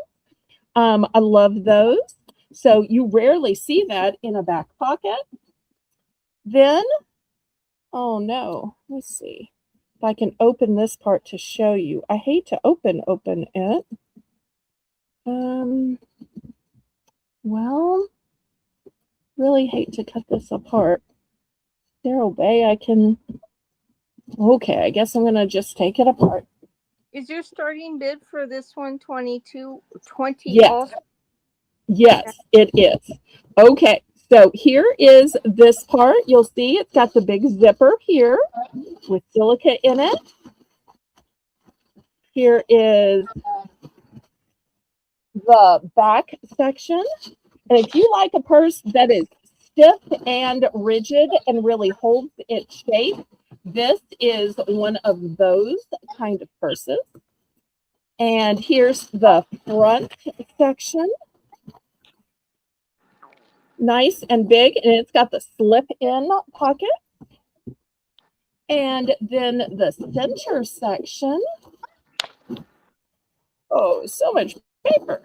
I love those. So you rarely see that in a back pocket. Then, oh no, let's see if I can open this part to show you. I hate to open it. Well, really hate to cut this apart. Daryl Bay, I can, okay, I guess I'm gonna just take it apart. Is your starting bid for this one 20 yes. also? Yes, it is. Okay, so here is this part. You'll see it's got the big zipper here with silica in it. Here is the back section. And if you like a purse that is stiff and rigid and really holds its shape, this is one of those kind of purses. And here's the front section. Nice and big, and it's got the slip-in pocket. And then the center section. Oh, so much paper.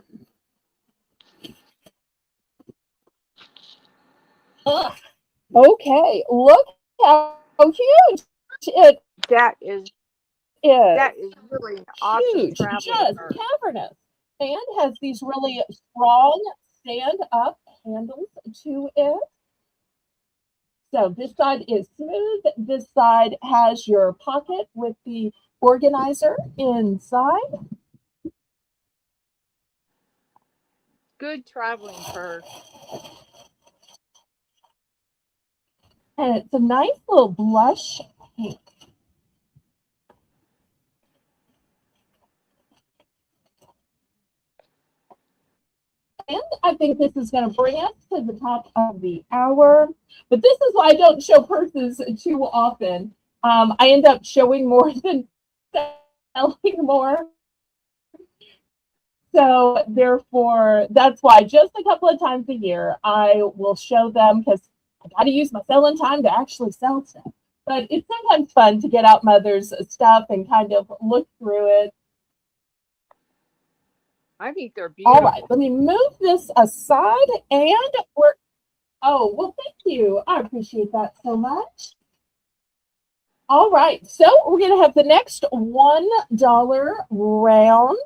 Ugh. Okay, look how huge it That is really an awesome huge, traveling just purse. cavernous, and has these really strong stand-up handles to it. So this side is smooth. This side has your pocket with the organizer inside. Good traveling purse. And it's a nice little blush pink. I think this is going to bring us to the top of the hour. But this is why I don't show purses too often. I end up showing more than selling more. So therefore, that's why just a couple of times a year I will show them because I got to use my selling time to actually sell stuff. But it's sometimes fun to get out mother's stuff and kind of look through it. I think they're All beautiful. right, let me move this aside and we're, oh, well, thank you. I appreciate that so much. All right, so we're going to have the next $1 round.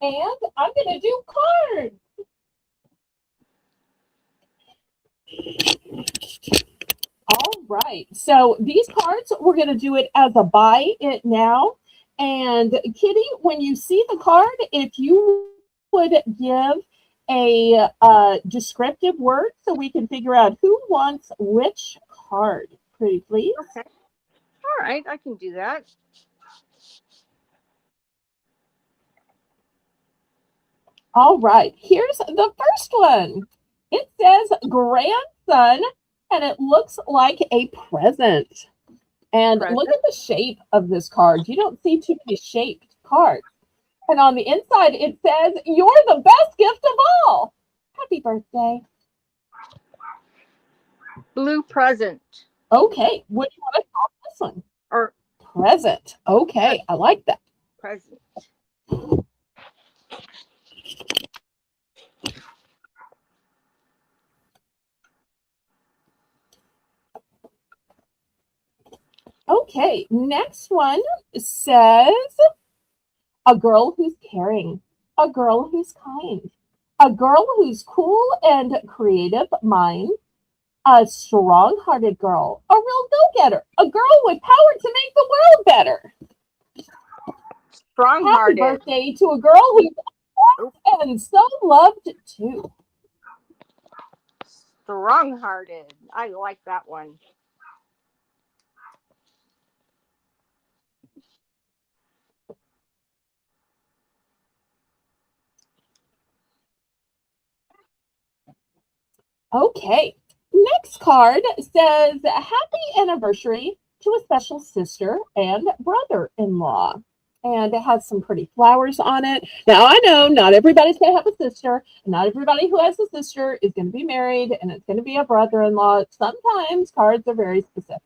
And I'm going to do cards. All right. So these cards, we're going to do it as a buy it now. And Kitty, when you see the card, if you would give a descriptive word so we can figure out who wants which card, pretty please. Okay. All right, I can do that. All right. Here's the first one. It says grandson, and it looks like a present. And look Present. at the shape of this card. You don't see too many shaped cards. And on the inside, it says, "You're the best gift of all." Happy birthday. Blue present. Okay. What do you want to call this one? Or Present. Okay. I like that. present. Okay. Next one says, a girl who's caring, a girl who's kind, a girl who's cool and creative mind, a strong hearted girl, a real go getter, a girl with power to make the world better. Strong Happy hearted. birthday to a girl who's awesome and so loved too. Strong hearted. I like that one. Okay. Next card says happy anniversary to a special sister and brother in law. And it has some pretty flowers on it. Now, I know not everybody's going to have a sister. And not everybody who has a sister is going to be married and it's going to be a brother in law. Sometimes cards are very specific.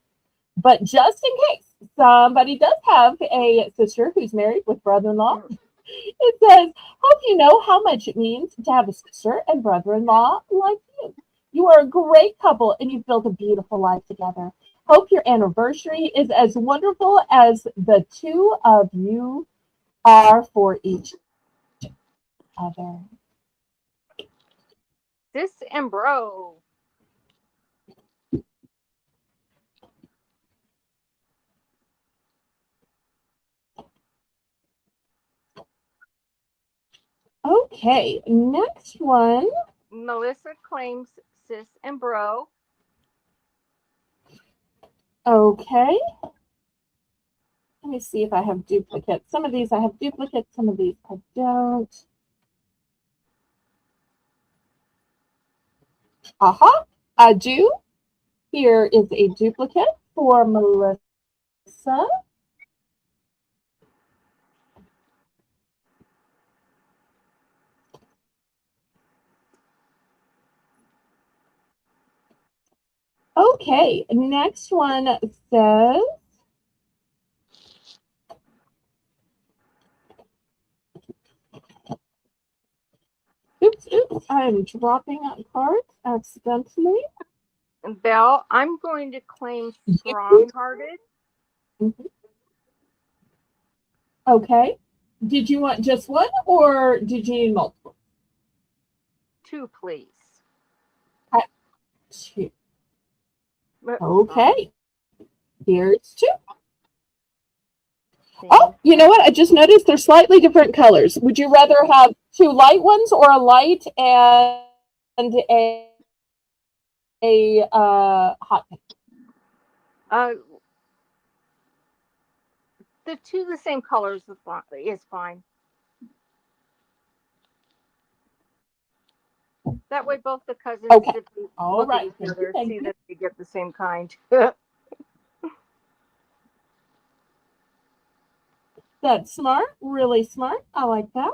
But just in case somebody does have a sister who's married with brother in law, it says, hope you know how much it means to have a sister and brother in law like you. You are a great couple and you've built a beautiful life together. Hope your anniversary is as wonderful as the two of you are for each other. Sis and bro. Okay, next one. Melissa claims sis and bro. Okay. Let me see if I have duplicates. Some of these I have duplicates, some of these I don't. Aha, I do. Here is a duplicate for Melissa. Okay, next one says, oops, I'm dropping out cards accidentally. Belle, I'm going to claim strong hearted. Okay, did you want just one or did you need multiple? Two, please. Two. Okay, here's two. Oh, you know what? I just noticed they're slightly different colors. Would you rather have two light ones or a light and a hot pink? The two the same colors is fine. That way both the cousins, Okay. if they All look at right. each Thank you. other, Thank see you. that they get the same kind. That's smart. Really smart. I like that.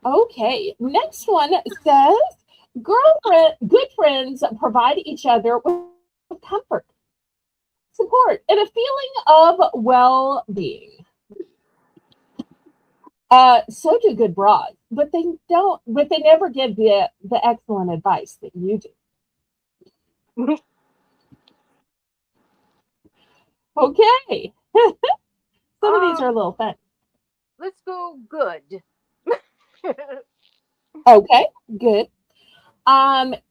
Okay. Next one says, good friends provide each other with comfort, support, and a feeling of well-being. So do good bras, but they never give the excellent advice that you do. Okay. Some of these are a little fun. Let's go good. Okay, good.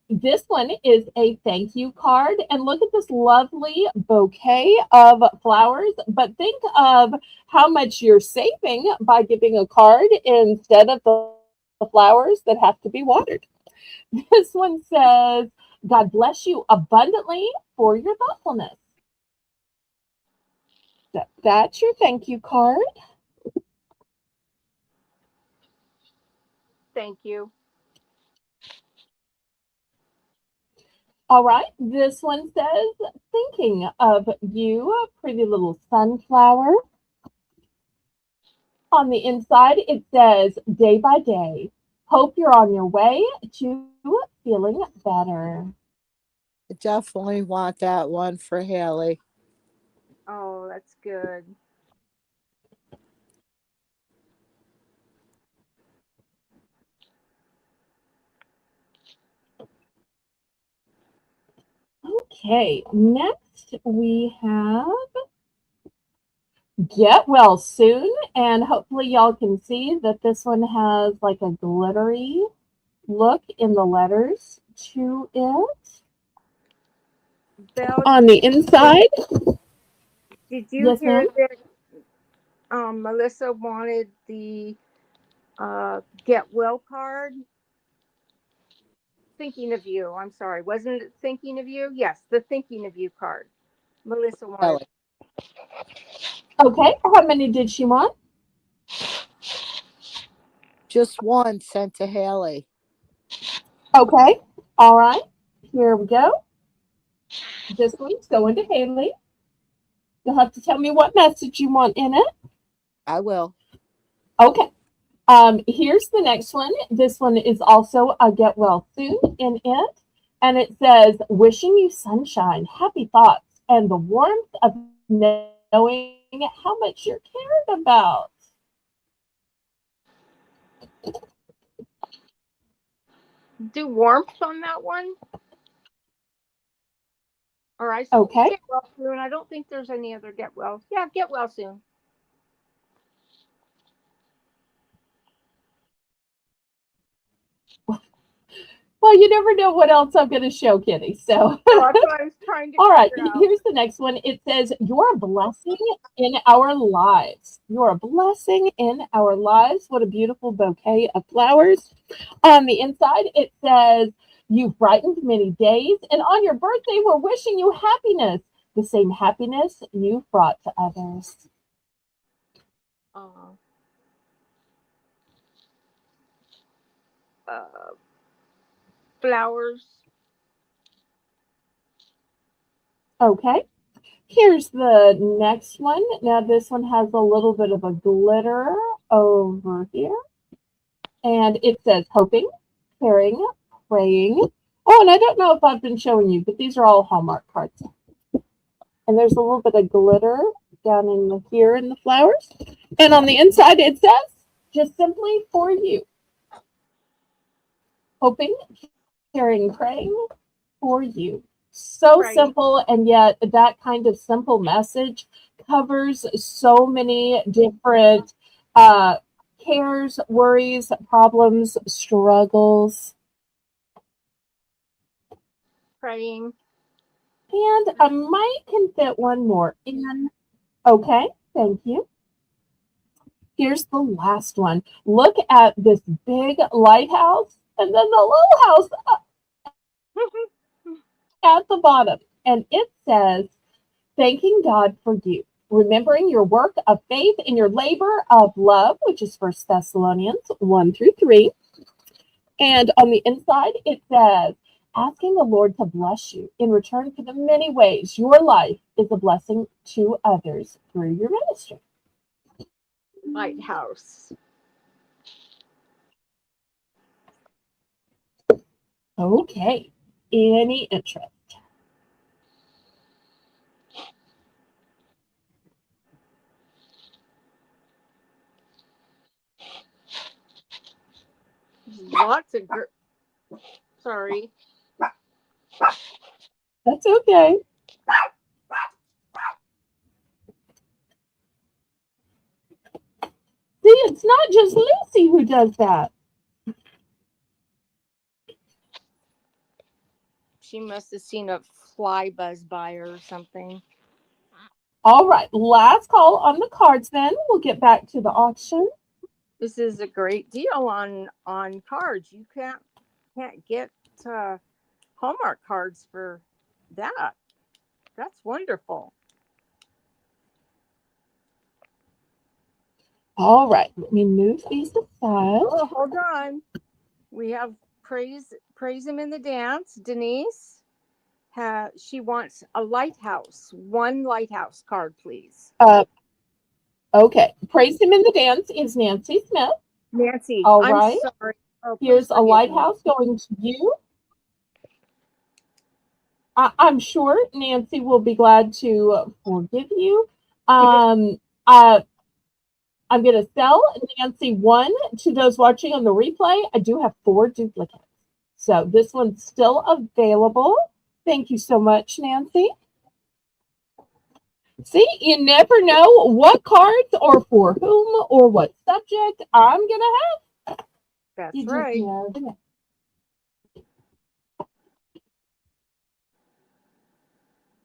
This one is a thank you card, and look at this lovely bouquet of flowers. But think of how much you're saving by giving a card instead of the flowers that have to be watered. This one says, God bless you abundantly for your thoughtfulness. That's your thank you card. Thank you. All right, this one says, thinking of you, pretty little sunflower. On the inside, it says, day by day. Hope you're on your way to feeling better. I definitely want that one for Haley. Oh, that's good. Okay, next we have Get Well Soon. And hopefully, y'all can see that this one has like a glittery look in the letters to it. Belle, On the inside, did you yes, ma'am. hear that Melissa wanted the get well card? Thinking of you. I'm sorry. Wasn't it thinking of you? Yes, the thinking of you card. Melissa wanted. Haley. Okay, how many did she want? Just one sent to Haley. Okay, all right, here we go. This one's going to Haley. You'll have to tell me what message you want in it. I will. Okay. Here's the next one. This one is also a get well soon in it. And it says, wishing you sunshine, happy thoughts, and the warmth of knowing how much you're cared about. Do warmth on that one? Or I Okay. get well soon. I don't think there's any other get well. Yeah, get well soon. Well, you never know what else I'm going to show, Kitty. So, Oh, that's what I was trying to all right, figure out. here's the next one. It says, you're a blessing in our lives. You're a blessing in our lives. What a beautiful bouquet of flowers. On the inside, it says, you've brightened many days, and on your birthday, we're wishing you happiness, the same happiness you've brought to others. Uh, uh, flowers. Okay. Here's the next one. Now, this one has a little bit of a glitter over here. And it says hoping, caring, praying. Oh, and I don't know if I've been showing you, but these are all Hallmark cards. And there's a little bit of glitter down in here in the flowers. And on the inside, it says, just simply for you. Hoping, caring, praying for you. So Right. simple, and yet that kind of simple message covers so many different cares, worries, problems, struggles. Praying. And I might can fit one more in. Okay, thank you. Here's the last one. Look at this big lighthouse and then the little house at the bottom. And it says, thanking God for you, remembering your work of faith and your labor of love, which is First Thessalonians 1 through 3. And on the inside, it says, asking the Lord to bless you in return for the many ways your life is a blessing to others through your ministry. Lighthouse. Okay. Any interest? Lots of sorry. That's okay. See, it's not just Lucy who does that. She must have seen a fly buzz by her or something. All right, last call on the cards then. We'll get back to the auction. This is a great deal on cards. You can't get Hallmark cards for that. That's wonderful. All right, let me move these aside. Oh, hold on. We have praise him in the dance. Denise, she wants a lighthouse. One lighthouse card, please. Okay, praise him in the dance is Nancy Smith. Nancy, all I'm right. sorry. Oh, Here's a forgive me. lighthouse going to you. I'm sure Nancy will be glad to forgive you. I'm going to sell Nancy one to those watching on the replay. I do have 4 duplicates. So this one's still available. Thank you so much, Nancy. See, you never know what cards or for whom or what subject I'm going to have. That's You right. just never know.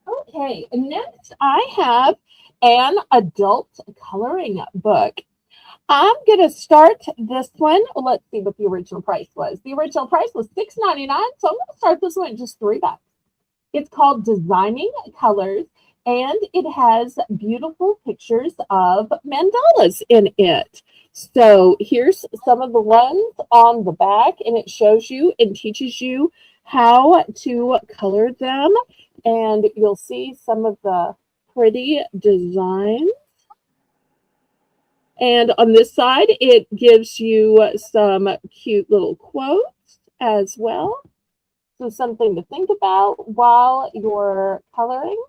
Okay, next I have an adult coloring book. I'm going to start this one. Let's see what the original price was. The original price was $6.99, so I'm going to start this one at just $3. It's called Designing Colors, and it has beautiful pictures of mandalas in it. So here's some of the ones on the back, and it shows you and teaches you how to color them. And you'll see some of the pretty designs. And on this side, it gives you some cute little quotes as well. So something to think about while you're coloring.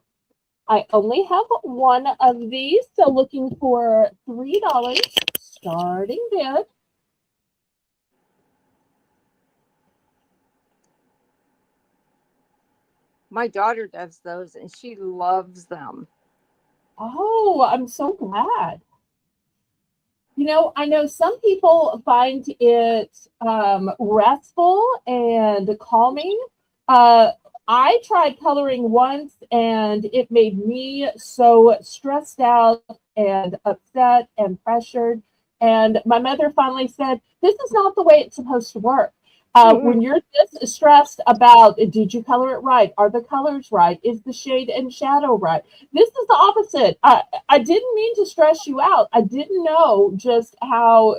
I only have one of these, so looking for $3 starting bid. My daughter does those and she loves them. Oh, I'm so glad. You know, I know some people find it restful and calming. I tried coloring once and it made me so stressed out and upset and pressured. And my mother finally said, this is not the way it's supposed to work. When you're this stressed about, did you color it right? Are the colors right? Is the shade and shadow right? This is the opposite. I didn't mean to stress you out. I didn't know just how,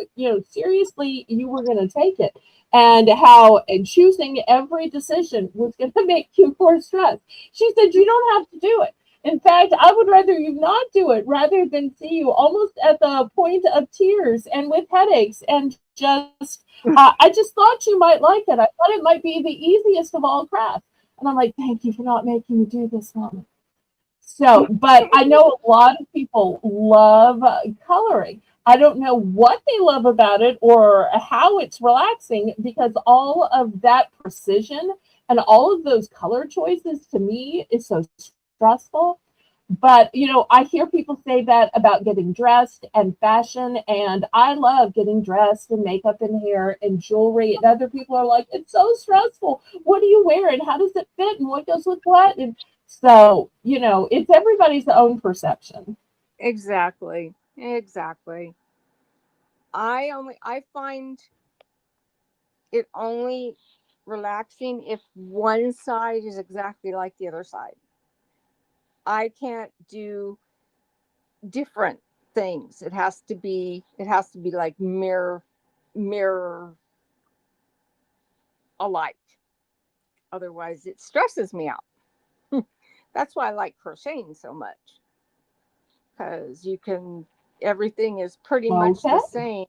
seriously you were going to take it and how choosing every decision was going to make you more stressed. She said, you don't have to do it. In fact, I would rather you not do it rather than see you almost at the point of tears and with headaches and just, I just thought you might like it. I thought it might be the easiest of all crafts. And I'm like, thank you for not making me do this, Mama. So, but I know a lot of people love coloring. I don't know what they love about it or how it's relaxing because all of that precision and all of those color choices to me is so stressful. But, I hear people say that about getting dressed and fashion, and I love getting dressed and makeup and hair and jewelry. And other people are like, it's so stressful. What do you wear and how does it fit and what goes with what? And so, it's everybody's own perception. Exactly. I find it only relaxing if one side is exactly like the other side. I can't do different things. It has to be like mirror a light. Otherwise, it stresses me out. That's why I like crocheting so much, because you can, everything is pretty much Okay. the same,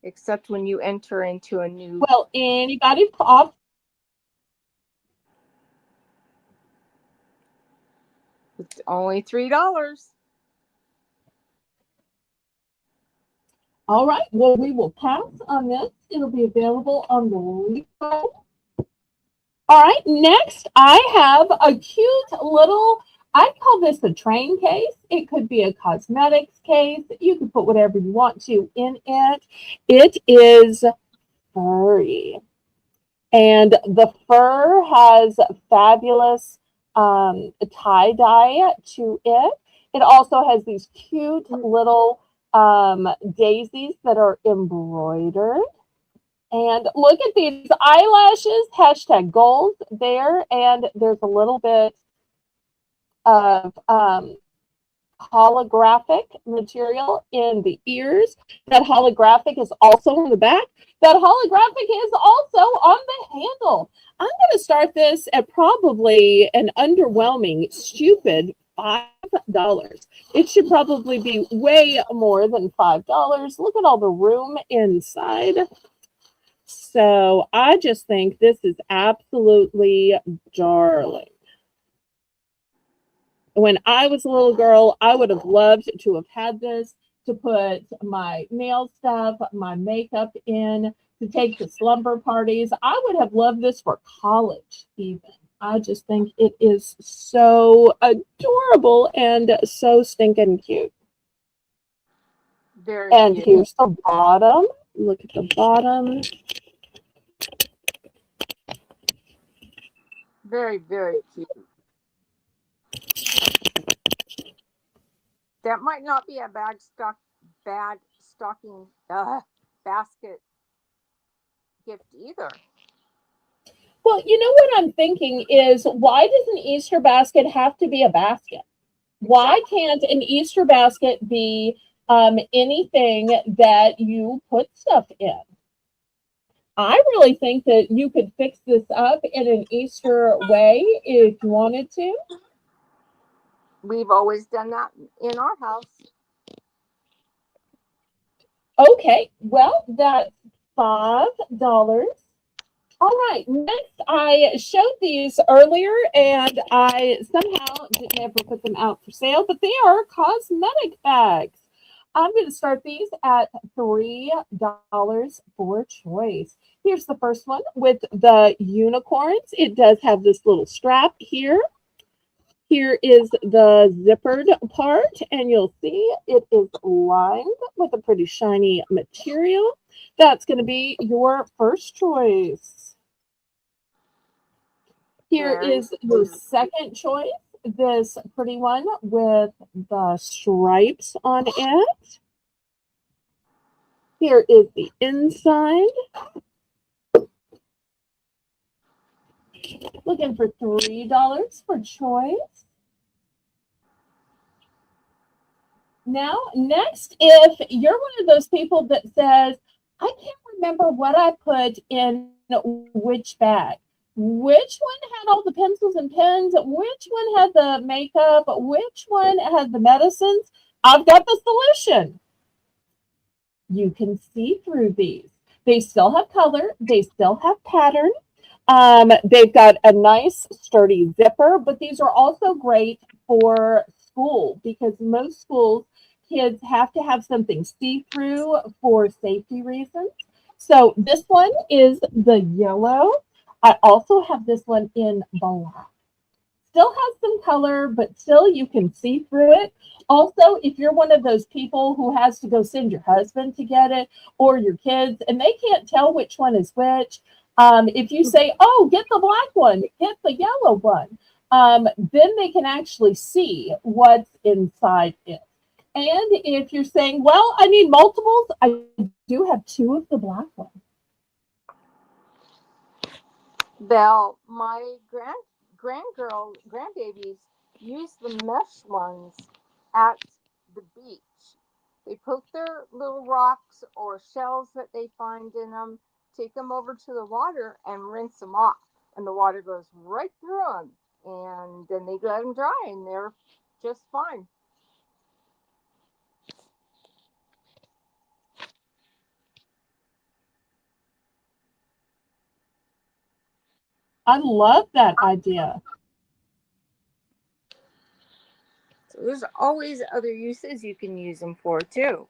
except when you enter into a new. Well, anybody off? It's only $3. All right. Well, we will pass on this. It'll be available on the replay. All right. Next, I have a cute little, I call this a train case. It could be a cosmetics case. You can put whatever you want to in it. It is furry. And the fur has fabulous tie-dye to it. It also has these cute little daisies that are embroidered. And look at these eyelashes, hashtag goals there. And there's a little bit of holographic material in the ears. That holographic is also on the back. That holographic is also on the handle. I'm going to start this at probably an underwhelming, stupid $5. It should probably be way more than $5. Look at all the room inside. So I just think this is absolutely darling. When I was a little girl, I would have loved to have had this to put my nail stuff, my makeup in, to take to slumber parties. I would have loved this for college even. I just think it is so adorable and so stinking cute. Very And cute. here's the bottom. Look at the bottom. Very, very cute. That might not be a bad stocking basket gift either. Well, you know what I'm thinking is, why does an Easter basket have to be a basket? Why can't an Easter basket be anything that you put stuff in? I really think that you could fix this up in an Easter way if you wanted to. We've always done that in our house. Okay, well, that's $5. All right, next I showed these earlier and I somehow didn't ever put them out for sale, but they are cosmetic bags. I'm going to start these at $3 for choice. Here's the first one with the unicorns. It does have this little strap here. Here is the zippered part, and you'll see it is lined with a pretty shiny material. That's going to be your first choice. Here is your second choice, this pretty one with the stripes on it. Here is the inside. Looking for $3 for choice. Now, next, if you're one of those people that says, I can't remember what I put in which bag. Which one had all the pencils and pens? Which one had the makeup? Which one had the medicines? I've got the solution. You can see through these. They still have color. They still have pattern. They've got a nice sturdy zipper, but these are also great for school because most schools, kids have to have something see-through for safety reasons. So this one is the yellow. I also have this one in black. Still has some color, but still you can see through it. Also, if you're one of those people who has to go send your husband to get it or your kids and they can't tell which one is which, if you say, oh, get the black one, get the yellow one, then they can actually see what's inside it. And if you're saying, well, I need multiples, I do have two of the black ones. Well, my grandbabies use the mesh ones at the beach. They put their little rocks or shells that they find in them, take them over to the water and rinse them off. And the water goes right through them. And then they let them dry and they're just fine. I love that idea. So there's always other uses you can use them for too.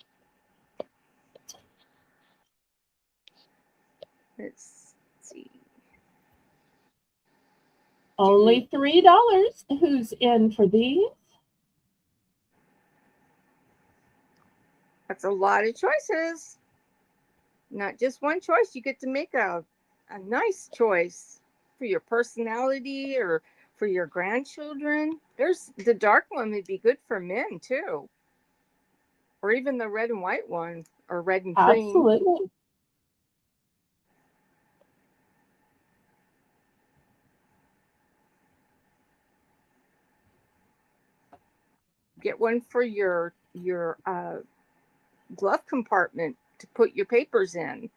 Let's see. Only $3. Who's in for these? That's a lot of choices. Not just one choice. You get to make a nice choice for your personality or for your grandchildren. There's the dark one would be good for men too. Or even the red and white one or red and cream. Absolutely. Get one for your glove compartment to put your papers in.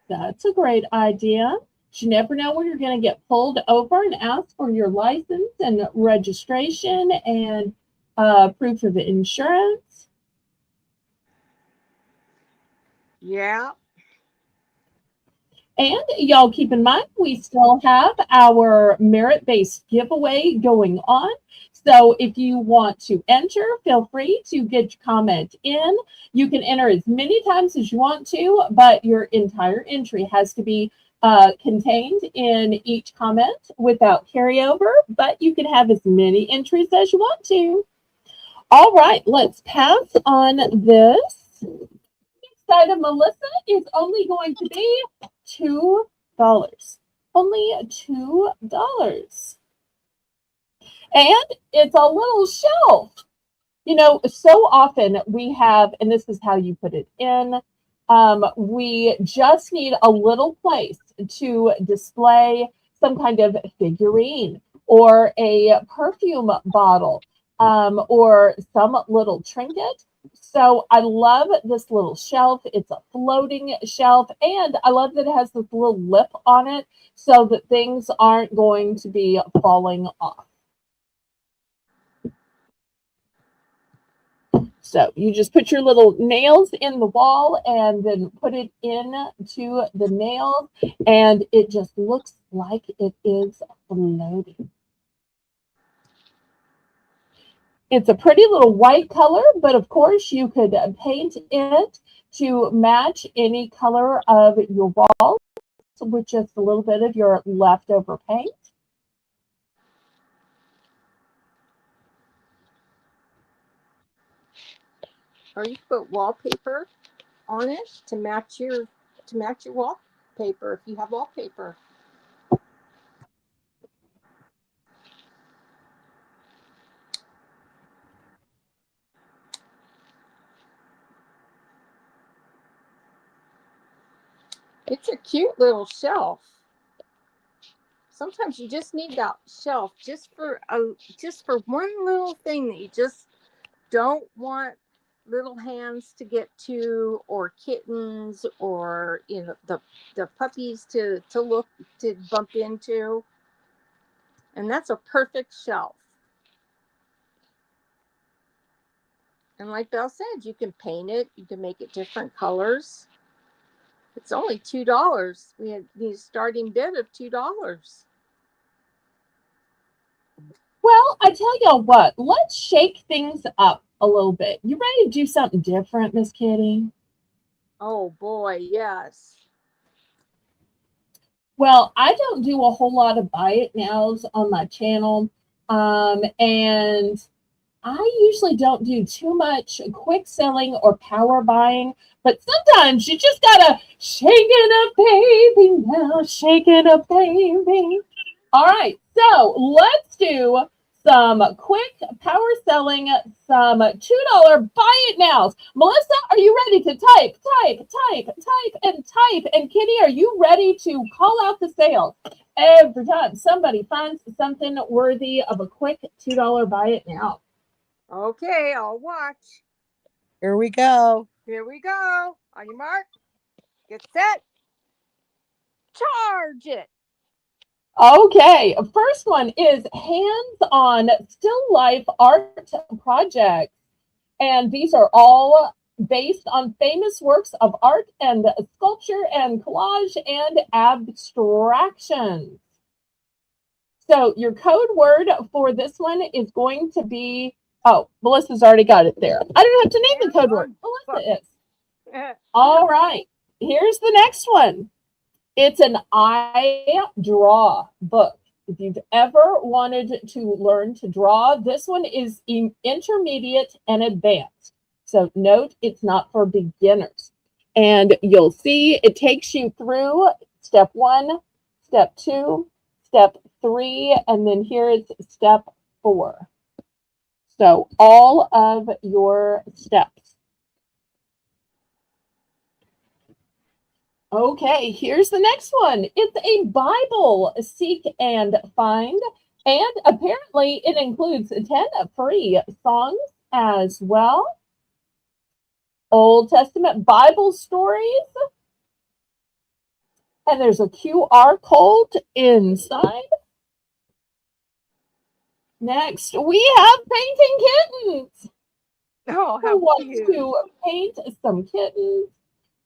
That's a great idea. You never know when you're going to get pulled over and ask for your license and registration and proof of insurance. Yeah. And y'all keep in mind, we still have our merit-based giveaway going on. So if you want to enter, feel free to get your comment in. You can enter as many times as you want to, but your entire entry has to be contained in each comment without carryover, but you can have as many entries as you want to. All right, let's pass on this. Next item, Melissa, is only going to be $2. Only $2. And it's a little shelf. You know, so often we have, and this is how you put it in, we just need a little place to display some kind of figurine or a perfume bottle or some little trinket. So I love this little shelf. It's a floating shelf, and I love that it has this little lip on it so that things aren't going to be falling off. So you just put your little nails in the wall and then put it into the nails, and it just looks like it is floating. It's a pretty little white color, but of course you could paint it to match any color of your walls with just a little bit of your leftover paint. Or you put wallpaper on it to match your wallpaper if you have wallpaper. It's a cute little shelf. Sometimes you just need that shelf just for one little thing that you just don't want little hands to get to, or kittens, or the puppies to bump into. And that's a perfect shelf. And like Belle said, you can paint it, you can make it different colors. It's only $2. We had the starting bid of $2. Well, I tell y'all what, let's shake things up a little bit. You ready to do something different, Miss Kitty? Oh boy, yes. Well, I don't do a whole lot of buy it nows on my channel. And I usually don't do too much quick selling or power buying, but sometimes you just gotta shake it up, baby, now, shake it up, baby. All right, so let's do some quick power selling, some $2 buy it nows. Melissa, are you ready to type? And Kitty, are you ready to call out the sales every time somebody finds something worthy of a quick $2 buy it now? Okay, I'll watch. Here we go. Here we go. On your mark. Get set. Charge it. Okay, first one is hands-on still life art projects. And these are all based on famous works of art and sculpture and collage and abstractions. So your code word for this one is going to be, oh, Melissa's already got it there. I don't have to name the code word. Melissa is. All right, here's the next one. It's an I draw book. If you've ever wanted to learn to draw, this one is intermediate and advanced. So note, it's not for beginners. And you'll see it takes you through step 1, step 2, step 3, and then here is step 4. So all of your steps. Okay, here's the next one. It's a Bible seek and find, and apparently it includes 10 free songs as well. Old Testament Bible stories. And there's a QR code inside. Next, we have painting kittens. Oh, Who how wants cute. to paint some kittens?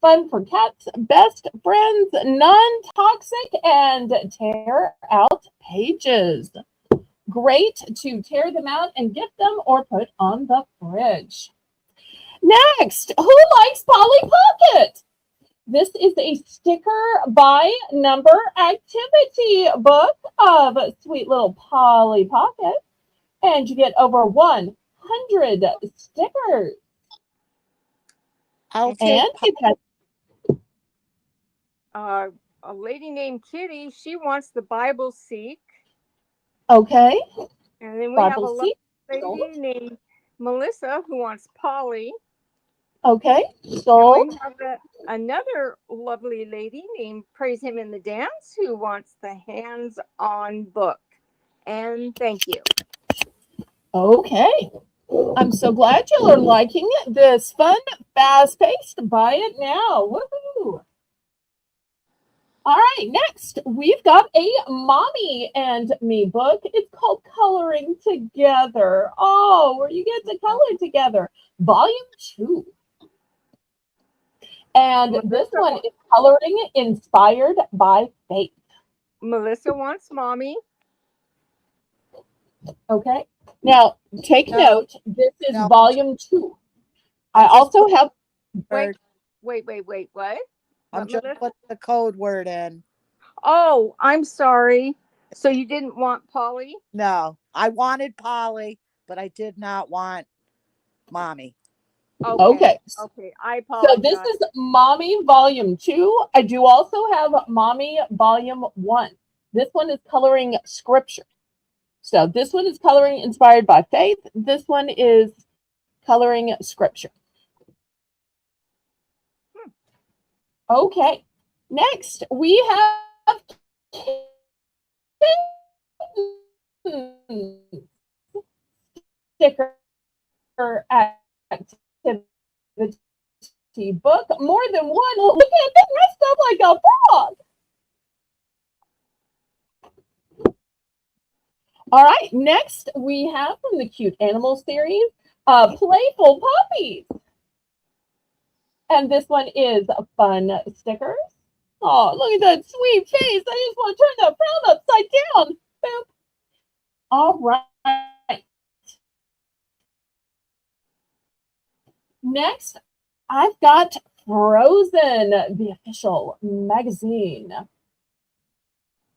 Fun for cats, best friends, non-toxic, and tear out pages. Great to tear them out and gift them or put on the fridge. Next, who likes Polly Pocket? This is a sticker by number activity book of sweet little Polly Pocket. And you get over 100 stickers. I'll And take it has A lady named Kitty, she wants the Bible seek. okay. And then we have a Bible lovely seek. lady named Melissa who wants Polly. Okay, And sold. we have another lovely lady named Praise Him in the Dance who wants the hands-on book. And thank you. Okay. I'm so glad you are liking this fun, fast-paced buy it now. Woohoo! All right, next we've got a Mommy and Me book. It's called Coloring Together. Oh, where you get to color together. Volume 2. And this one is Coloring Inspired by Faith. Melissa wants Mommy. Okay. Now, take note. This is No. volume 2. I also have... Wait. What? I'm What, just Melissa? putting the code word in. Oh, I'm sorry. So you didn't want Polly? No, I wanted Polly, but I did not want Mommy. Okay. Okay. I apologize. So this is Mommy Volume 2. I do also have Mommy Volume 1. This one is Coloring Scripture. So this one is Coloring Inspired by Faith. This one is Coloring Scripture. Okay. Next, we have sticker activity book. More than one. Look at it dressed up like a frog. All right. Next, we have from the Cute Animal series, Playful Puppies. And this one is fun stickers. Oh, look at that sweet face. I just want to turn that frown upside down. Boop. All right. Next, I've got Frozen, the official magazine.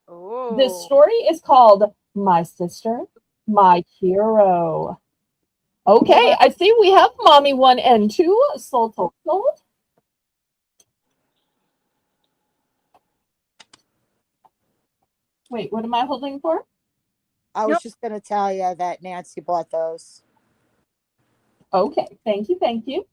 Oh. This story is called My Sister, My Hero. Okay, I see we have Mommy 1 and 2. Sold. Wait, what am I holding for? I was just going to tell you that Nancy bought those. Okay, thank you.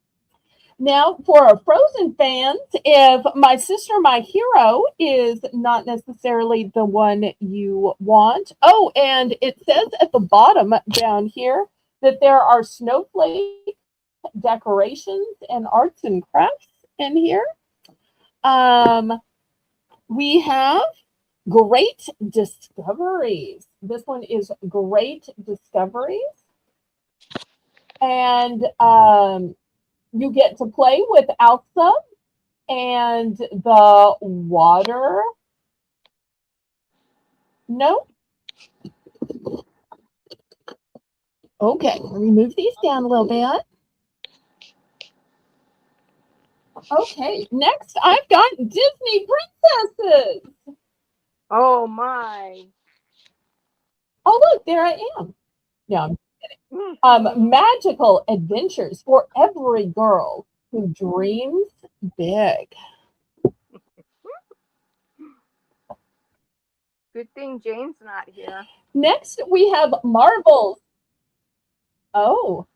Now, for our Frozen fans, if My Sister, My Hero is not necessarily the one you want. Oh, and it says at the bottom down here that there are snowflakes decorations and arts and crafts in here. We have Great Discoveries. This one is Great Discoveries. And you get to play with Elsa and the water. No? Okay, let me move these down a little bit. Okay, next I've got Disney princesses. Oh my. Oh, look, there I am. No, I'm kidding. Magical adventures for every girl who dreams big. Good thing Jane's not here. Next, we have Marvels. Oh,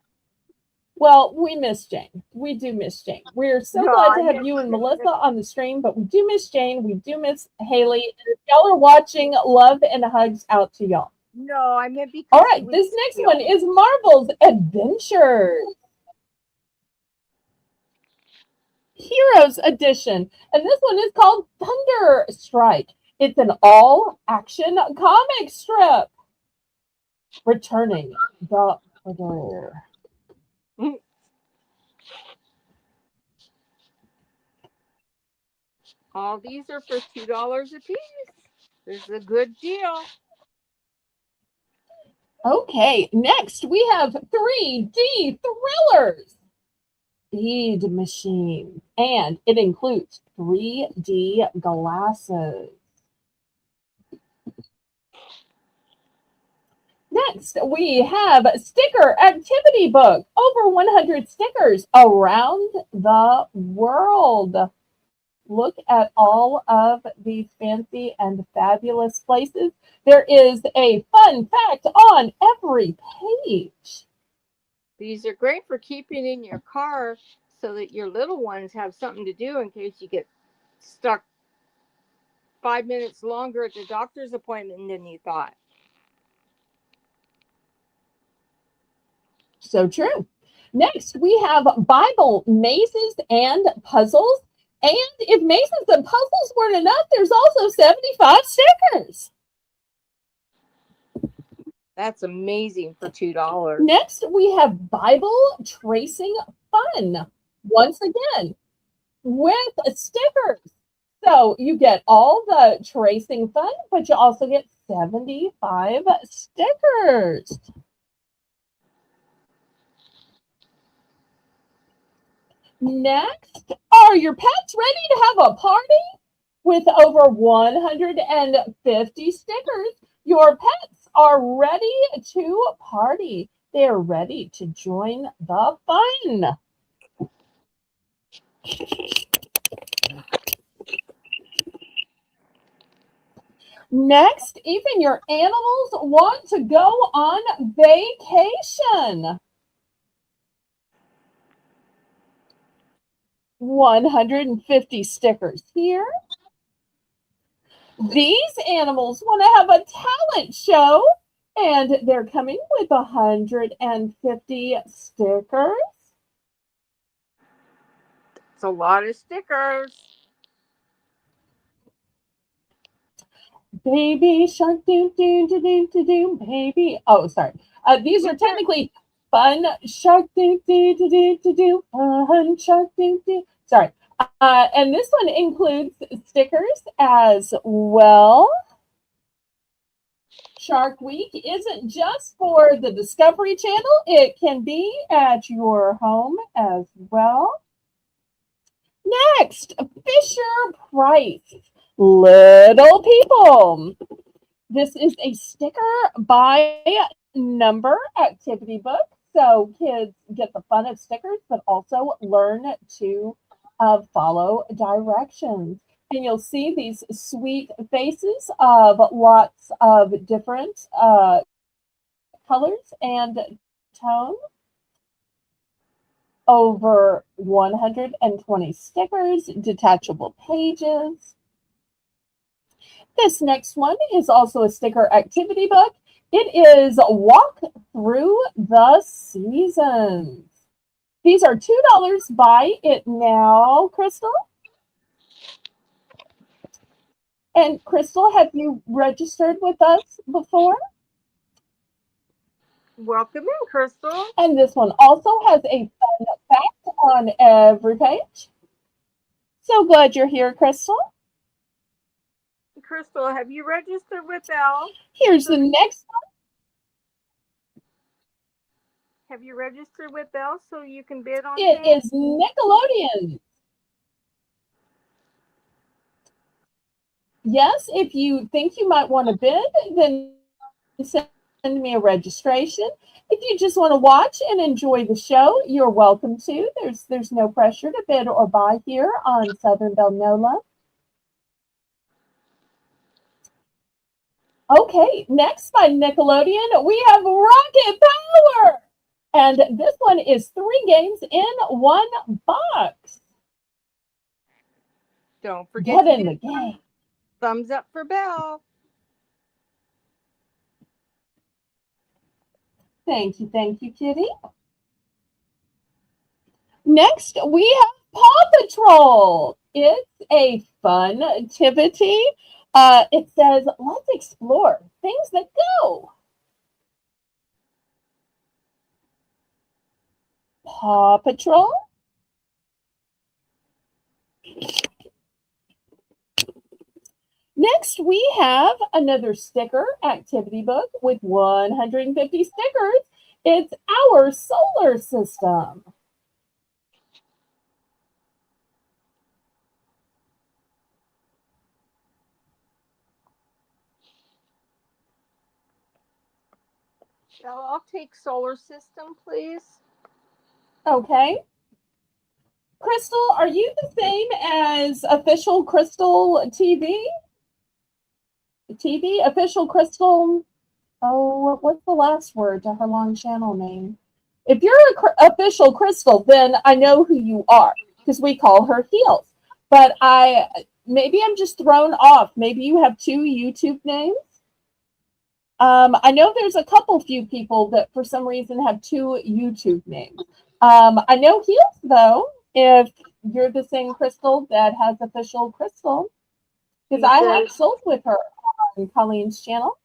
well, we miss Jane. We do miss Jane. We're so glad to have you and Melissa on the stream, but we do miss Jane. We do miss Haley. And if y'all are watching, love and hugs out to y'all. No, I meant because. All right, this next one is Marvel's Adventures. Heroes Edition. And this one is called Thunder Strike. It's an all-action comic strip. Returning the Order. All these are for $2 a piece. This is a good deal. Okay, next we have 3D thrillers. Speed Machine. And it includes 3D glasses. Next, we have Sticker Activity Book. Over 100 stickers around the world. Look at all of these fancy and fabulous places. There is a fun fact on every page. These are great for keeping in your car so that your little ones have something to do in case you get stuck 5 minutes longer at the doctor's appointment than you thought. So true. Next, we have Bible mazes and puzzles. And if mazes and puzzles weren't enough, there's also 75 stickers. That's amazing for $2. Next, we have Bible tracing fun. Once again, with stickers. So you get all the tracing fun, but you also get 75 stickers. Next, are your pets ready to have a party? With over 150 stickers, your pets are ready to party. They're ready to join the fun. Next, even your animals want to go on vacation. 150 stickers here. These animals want to have a talent show, and they're coming with 150 stickers. It's a lot of stickers. Baby shark, do, do, do, do, do, do, baby. Oh, sorry. These are technically fun shark, do, do, do, do, do, do, fun shark, do, do. Sorry. And this one includes stickers as well. Shark Week isn't just for the Discovery Channel. It can be at your home as well. Next, Fisher Price. Little People. This is a sticker by number activity book. So kids get the fun of stickers, but also learn to follow directions. And you'll see these sweet faces of lots of different colors and tones. Over 120 stickers, detachable pages. This next one is also a sticker activity book. It is Walk Through the Seasons. These are $2. Buy it now, Crystal. And Crystal, have you registered with us before? Welcome in, Crystal. And this one also has a fun fact on every page. So glad you're here, Crystal. Crystal, have you registered with Belle? Here's the next one. Have you registered with Belle so you can bid on It things? is Nickelodeon. Yes, if you think you might want to bid, then send me a registration. If you just want to watch and enjoy the show, you're welcome to. There's no pressure to bid or buy here on Southern Belle NOLA. Okay, next by Nickelodeon, we have Rocket Power. And this one is 3 games in 1 box. Don't forget Get to in the do game. thumbs up for Belle. Thank you, Kitty. Next, we have Paw Patrol. It's a fun activity. It says, let's explore things that go. Paw Patrol. Next, we have another sticker activity book with 150 stickers. It's our solar system. Belle, I'll take solar system, please. Okay. Crystal, are you the same as Official Crystal TV? Official Crystal. Oh, what's the last word to her long channel name? If you're Official Crystal, then I know who you are because we call her Heels. But maybe I'm just thrown off. Maybe you have 2 YouTube names. I know there's a few people that for some reason have 2 YouTube names. I know Heels though. If you're the same Crystal that has Official Crystal, because I have sold with her on Colleen's channel.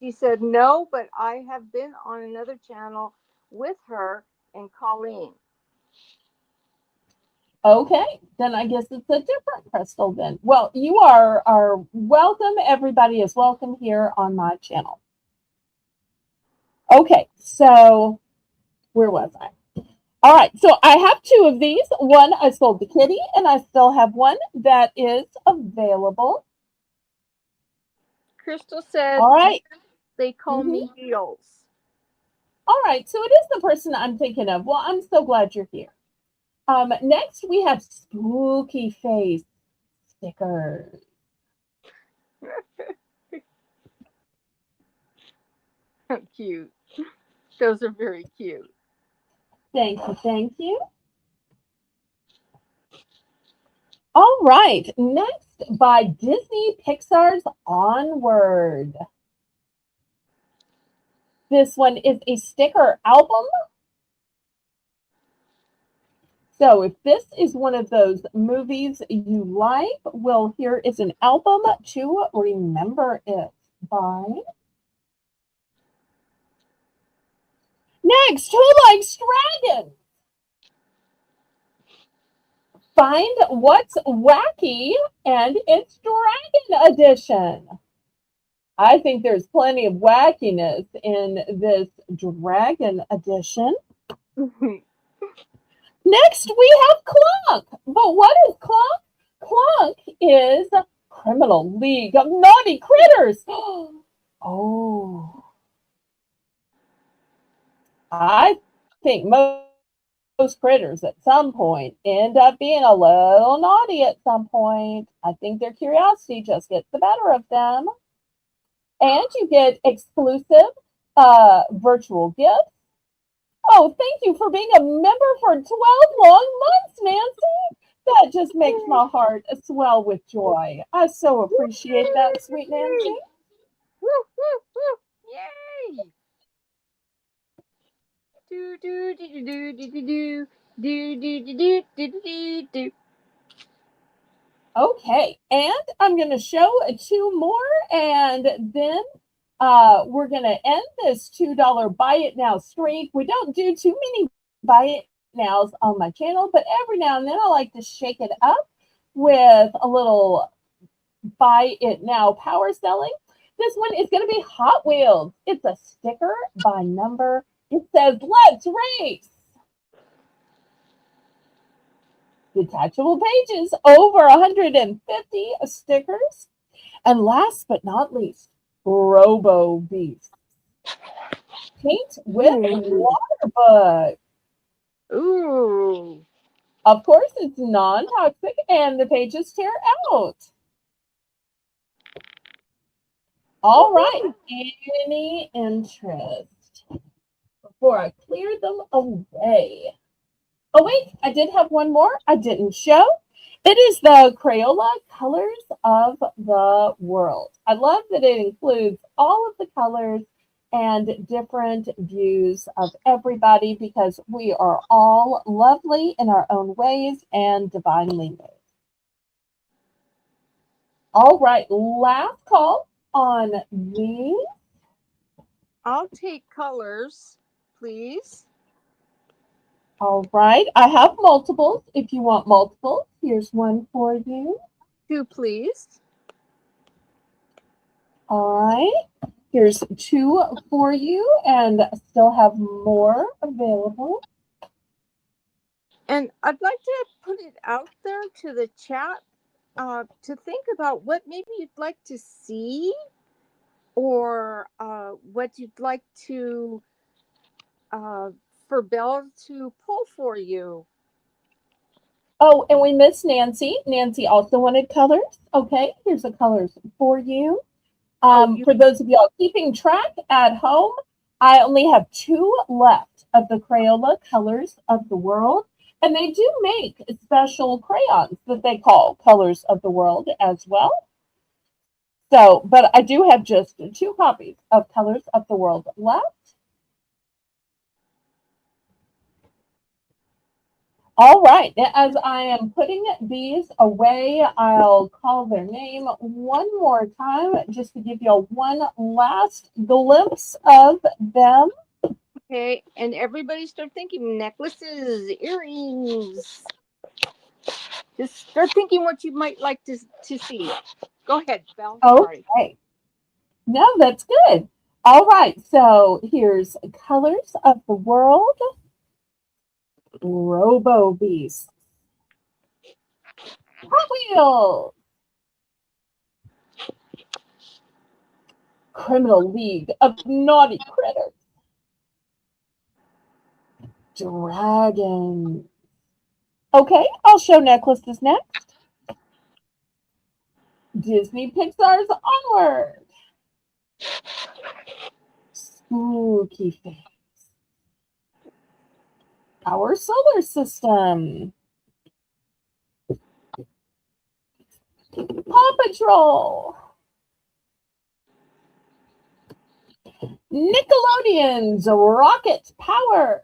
She said no, but I have been on another channel with her and Colleen. Okay, then I guess it's a different Crystal then. Well, you are welcome. Everybody is welcome here on my channel. Okay, so where was I? All right, so I have 2 of these. One I sold to Kitty, and I still have one that is available. Crystal said, all right, they call me Heels. All right, so it is the person I'm thinking of. Well, I'm so glad you're here. Next, we have Spooky Face stickers. Cute. Those are very cute. Thank you. All right, next by Disney Pixar's Onward. This one is a sticker album. So if this is one of those movies you like, well, here is an album to remember it by. Next, who likes dragons? Find what's wacky and it's Dragon Edition. I think there's plenty of wackiness in this Dragon Edition. Next, we have Clunk. But what is Clunk? Clunk is Criminal League of Naughty Critters. Oh. I think most critters at some point end up being a little naughty at some point. I think their curiosity just gets the better of them. And you get exclusive virtual gifts. Oh, thank you for being a member for 12 long months, Nancy. That just makes my heart swell with joy. I so appreciate that, sweet Nancy. Woo, woo, woo. Yay! Do do do do do do do do do do do do do. Okay, and I'm going to show two more, and then we're going to end this $2 buy it now streak. We don't do too many buy it nows on my channel, but every now and then I like to shake it up with a little buy it now power selling. This one is going to be Hot Wheels. It's a sticker by number. It says, let's race. Detachable pages, over 150 stickers. And last but not least, Robo Beast. Paint with water book. Ooh. Of course, it's non-toxic and the pages tear out. All right, any interest before I clear them away? Oh, wait, I did have one more I didn't show. It is the Crayola Colors of the World. I love that it includes all of the colors and different views of everybody because we are all lovely in our own ways and divinely made. All right, last call on these. I'll take colors, please. All right, I have multiples. If you want multiples, here's one for you. 2, please. All right, here's 2 for you, and I still have more available. And I'd like to put it out there to the chat to think about what maybe you'd like to see or what you'd like to for Belle to pull for you. Oh, and we missed Nancy. Nancy also wanted colors. Okay, here's the colors for you. For those of y'all keeping track at home, I only have 2 left of the Crayola Colors of the World. And they do make special crayons that they call Colors of the World as well. So, but I do have just 2 copies of Colors of the World left. All right, as I am putting these away, I'll call their name one more time just to give you one last glimpse of them. Okay, and everybody start thinking necklaces, earrings. Just start thinking what you might like to see. Go ahead, Belle. Sorry. Okay. No, that's good. All right, so here's Colors of the World. Robo Beast. Hot Wheels. Criminal League of Naughty Critters. Dragon. Okay, I'll show necklaces next. Disney Pixar's Onward. Spooky Face. Our solar system. Paw Patrol. Nickelodeon's Rocket Power.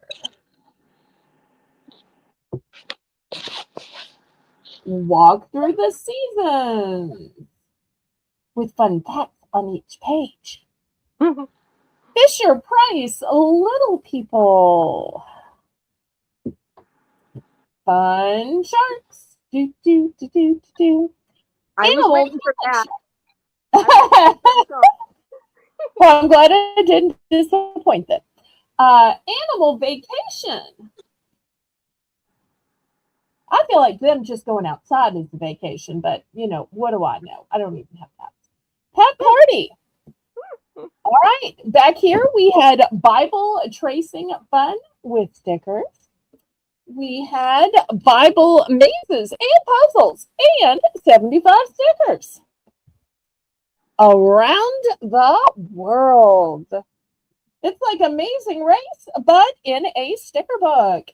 Walk through the seasons with fun facts on each page. Fisher Price, Little People. Fun Sharks. Do, do, do, do, do, do. I was waiting for that. Well, I'm glad I didn't disappoint them. Animal Vacation. I feel like them just going outside is a vacation, but, you know, what do I know? I don't even have that. Pet Party. All right, back here we had Bible tracing fun with stickers. We had Bible mazes and puzzles and 75 stickers. Around the World. It's like Amazing Race, but in a sticker book.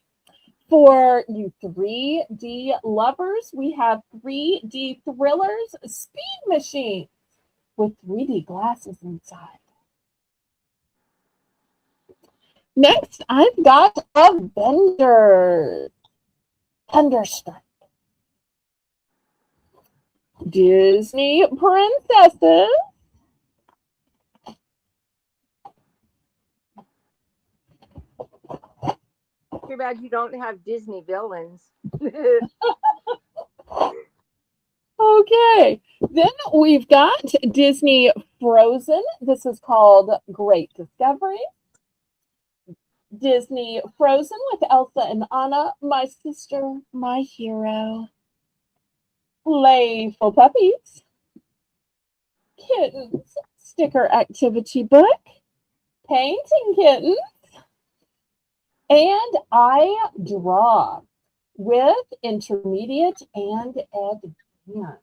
For you 3D lovers, we have 3D Thrillers Speed Machines with 3D glasses inside. Next, I've got Avengers. Thunderstruck. Disney princesses. Too bad you don't have Disney villains. Okay. Then we've got Disney Frozen. This is called Great Discovery. Disney Frozen with Elsa and Anna, my sister, my hero. Playful puppies. Kittens. Sticker activity book. Painting kittens. And I draw with intermediate and advanced.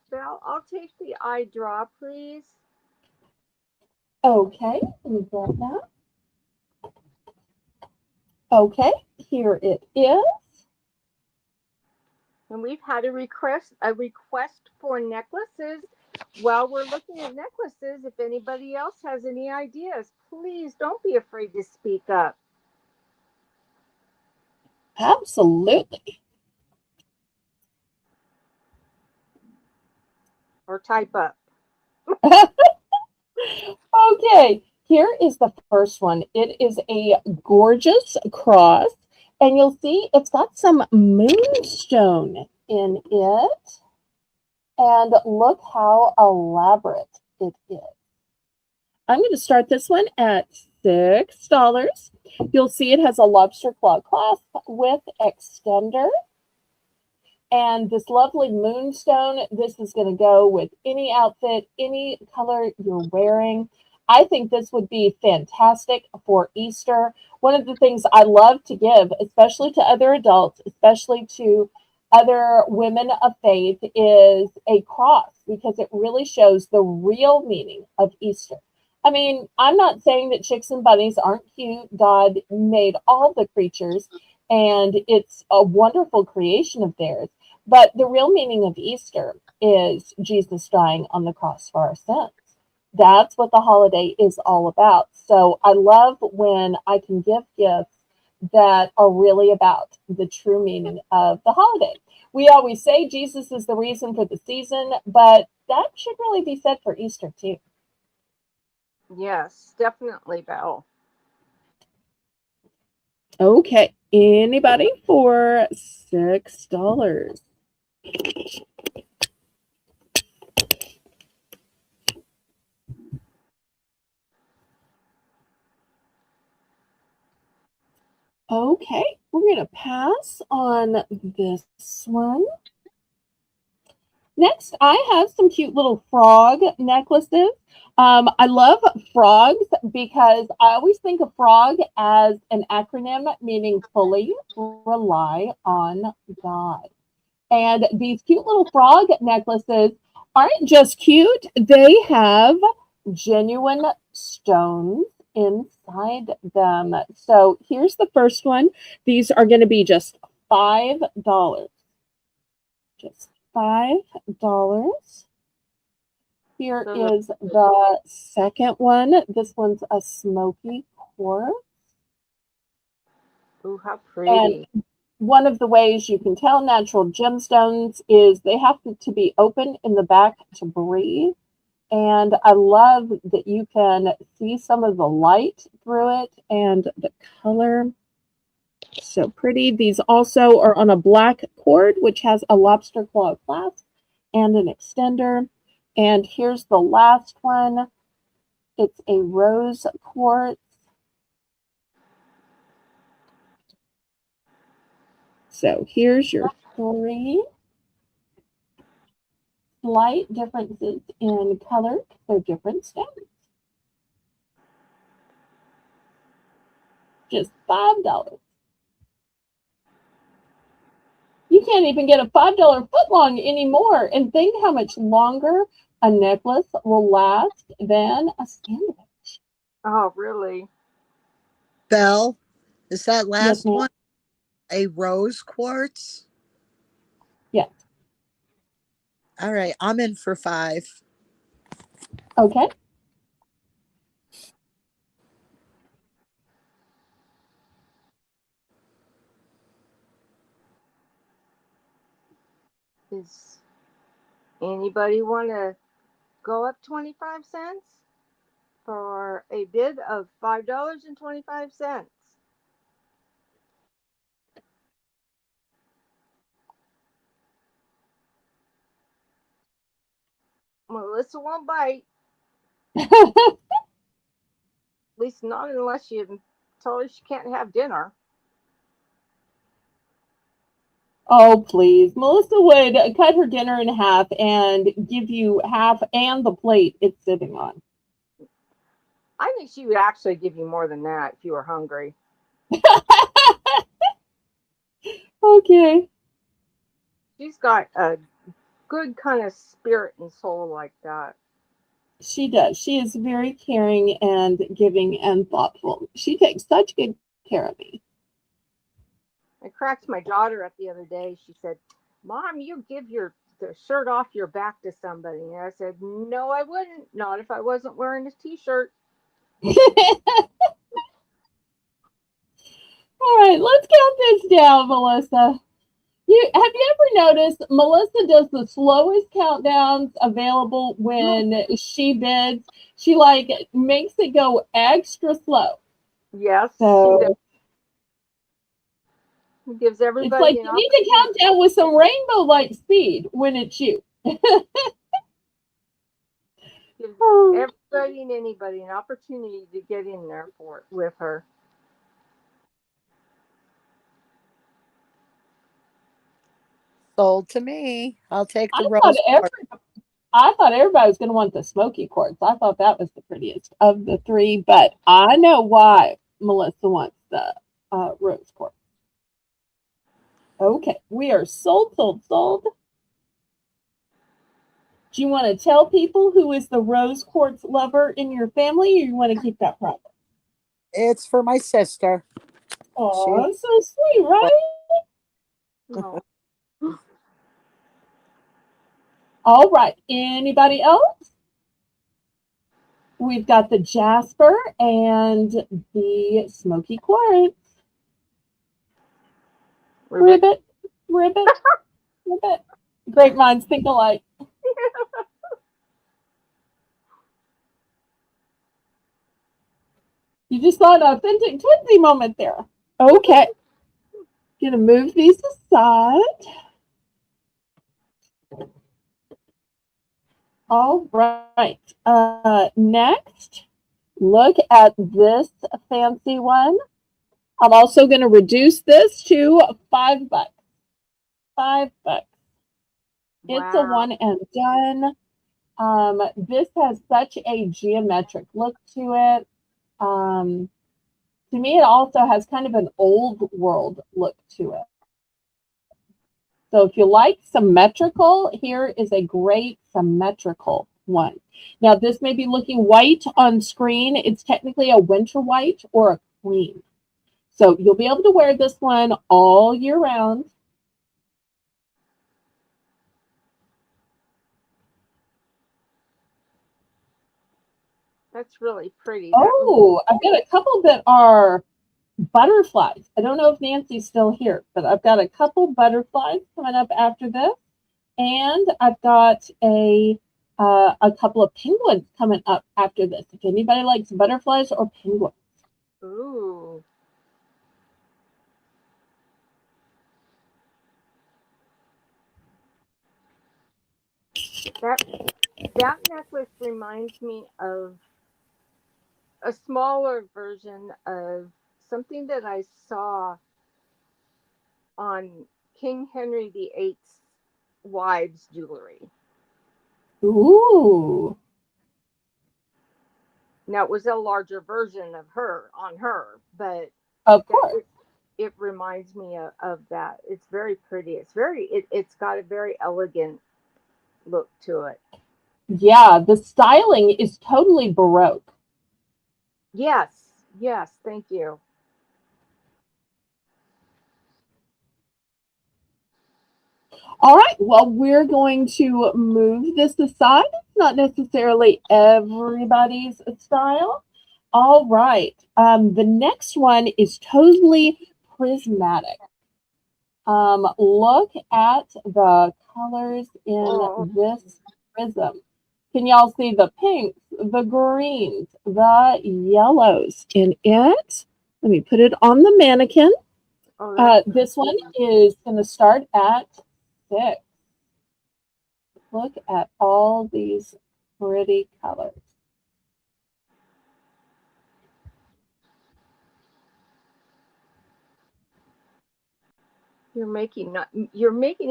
Belle, I'll take the eye draw, please. Okay, let me grab that. Okay, here it is. And we've had a request for necklaces. While we're looking at necklaces, if anybody else has any ideas, please don't be afraid to speak up Absolutely. or type up. Okay, here is the first one. It is a gorgeous cross, and you'll see it's got some moonstone in it. And look how elaborate it is. I'm going to start this one at $6. You'll see it has a lobster claw clasp with extender. And this lovely moonstone, this is going to go with any outfit, any color you're wearing. I think this would be fantastic for Easter. One of the things I love to give, especially to other adults, especially to other women of faith, is a cross because it really shows the real meaning of Easter. I mean, I'm not saying that chicks and bunnies aren't cute. God made all the creatures, and it's a wonderful creation of theirs. But the real meaning of Easter is Jesus dying on the cross for our sins. That's what the holiday is all about. So I love when I can give gifts that are really about the true meaning of the holiday. We always say Jesus is the reason for the season, but that should really be said for Easter too. Yes, definitely, Belle. Okay, anybody for $6? Okay, we're going to pass on this one. Next, I have some cute little frog necklaces. I love frogs because I always think of frog as an acronym meaning fully rely on God. And these cute little frog necklaces aren't just cute, they have genuine stones inside them. So here's the first one. These are going to be just $5. Just $5. Here is the second one. This one's a smoky quartz. Ooh, how And pretty. one of the ways you can tell natural gemstones is they have to be open in the back to breathe. And I love that you can see some of the light through it and the color. So pretty. These also are on a black cord, which has a lobster claw clasp and an extender. And here's the last one. It's a rose quartz. So here's your three. Slight differences in color. They're different stones. Just $5. You can't even get a $5 footlong anymore. And think how much longer a necklace will last than a sandwich. Oh, really? Belle, is that Yes, last ma'am. one a rose quartz? Yes. All right, I'm in for 5. Okay. Is anybody want to go up 25 cents for a bid of $5.25? Melissa won't bite. At least not unless you tell her she can't have dinner. Oh, please. Melissa would cut her dinner in half and give you half and the plate it's sitting on. I think she would actually give you more than that if you were hungry. Okay. She's got a good kind of spirit and soul like that. She does. She is very caring and giving and thoughtful. She takes such good care of me. I cracked my daughter up the other day. She said, "Mom, you give the shirt off your back to somebody." And I said, "No, I wouldn't. Not if I wasn't wearing a t-shirt." All right, let's count this down, Melissa. Have you ever noticed Melissa does the slowest countdowns available when she bids? She like makes it go extra slow. Yes, So she does. It gives it's everybody like an you need to count down with some rainbow light speed when it's you. gives everybody and anybody an opportunity to get in there for it with her. Sold to me. I'll take the I thought rose quartz. I thought everybody was going to want the smoky quartz. I thought that was the prettiest of the three, but I know why Melissa wants the rose quartz. Okay, we are sold, sold, sold. Do you want to tell people who is the rose quartz lover in your family, or you want to keep that private? It's for my sister. Oh, so sweet, right? No. All right. Anybody else? We've got the jasper and the smoky quartz. Ribbit, ribbit, ribbit. Great minds think alike. You just saw an authentic twinsy moment there. Okay. Gonna move these aside. All right. Next, look at this fancy one. I'm also going to reduce this to $5. $5. It's a one and done. This has such a geometric look to it. To me, it also has kind of an old world look to it. So if you like symmetrical, here is a great symmetrical one. Now, this may be looking white on screen. It's technically a winter white or a cream. So you'll be able to wear this one all year round. That's really pretty. Oh, I've got a couple that are butterflies. I don't know if Nancy's still here, but I've got a couple butterflies coming up after this. And I've got a couple of penguins coming up after this. If anybody likes butterflies or penguins. Ooh. That necklace reminds me of a smaller version of something that I saw on King Henry VIII's wives' jewelry. Ooh. Now, it was a larger version of her, but Of course. it reminds me of that. It's very pretty. It's got a very elegant look to it. Yeah, the styling is totally Baroque. Yes, thank you. All right, well, we're going to move this aside. It's not necessarily everybody's style. All right, the next one is totally prismatic. Look at the colors in Oh, this prism. Can y'all see the pinks, the greens, the yellows in it? Let me put it on the mannequin. oh, that's This one is going to start at 6. Look at all these pretty colors. you're making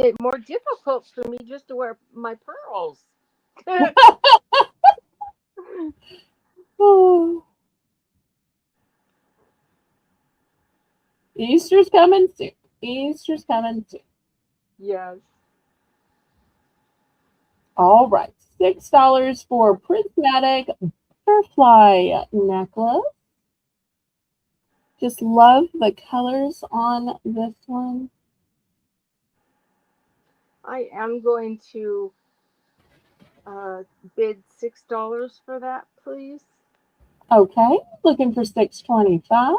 it more difficult for me just to wear my pearls. Oh, Easter's coming soon. Easter's coming soon. Yes. All right, $6 for prismatic butterfly necklace. Just love the colors on this one. I am going to bid $6 for that, please. Okay, looking for 625.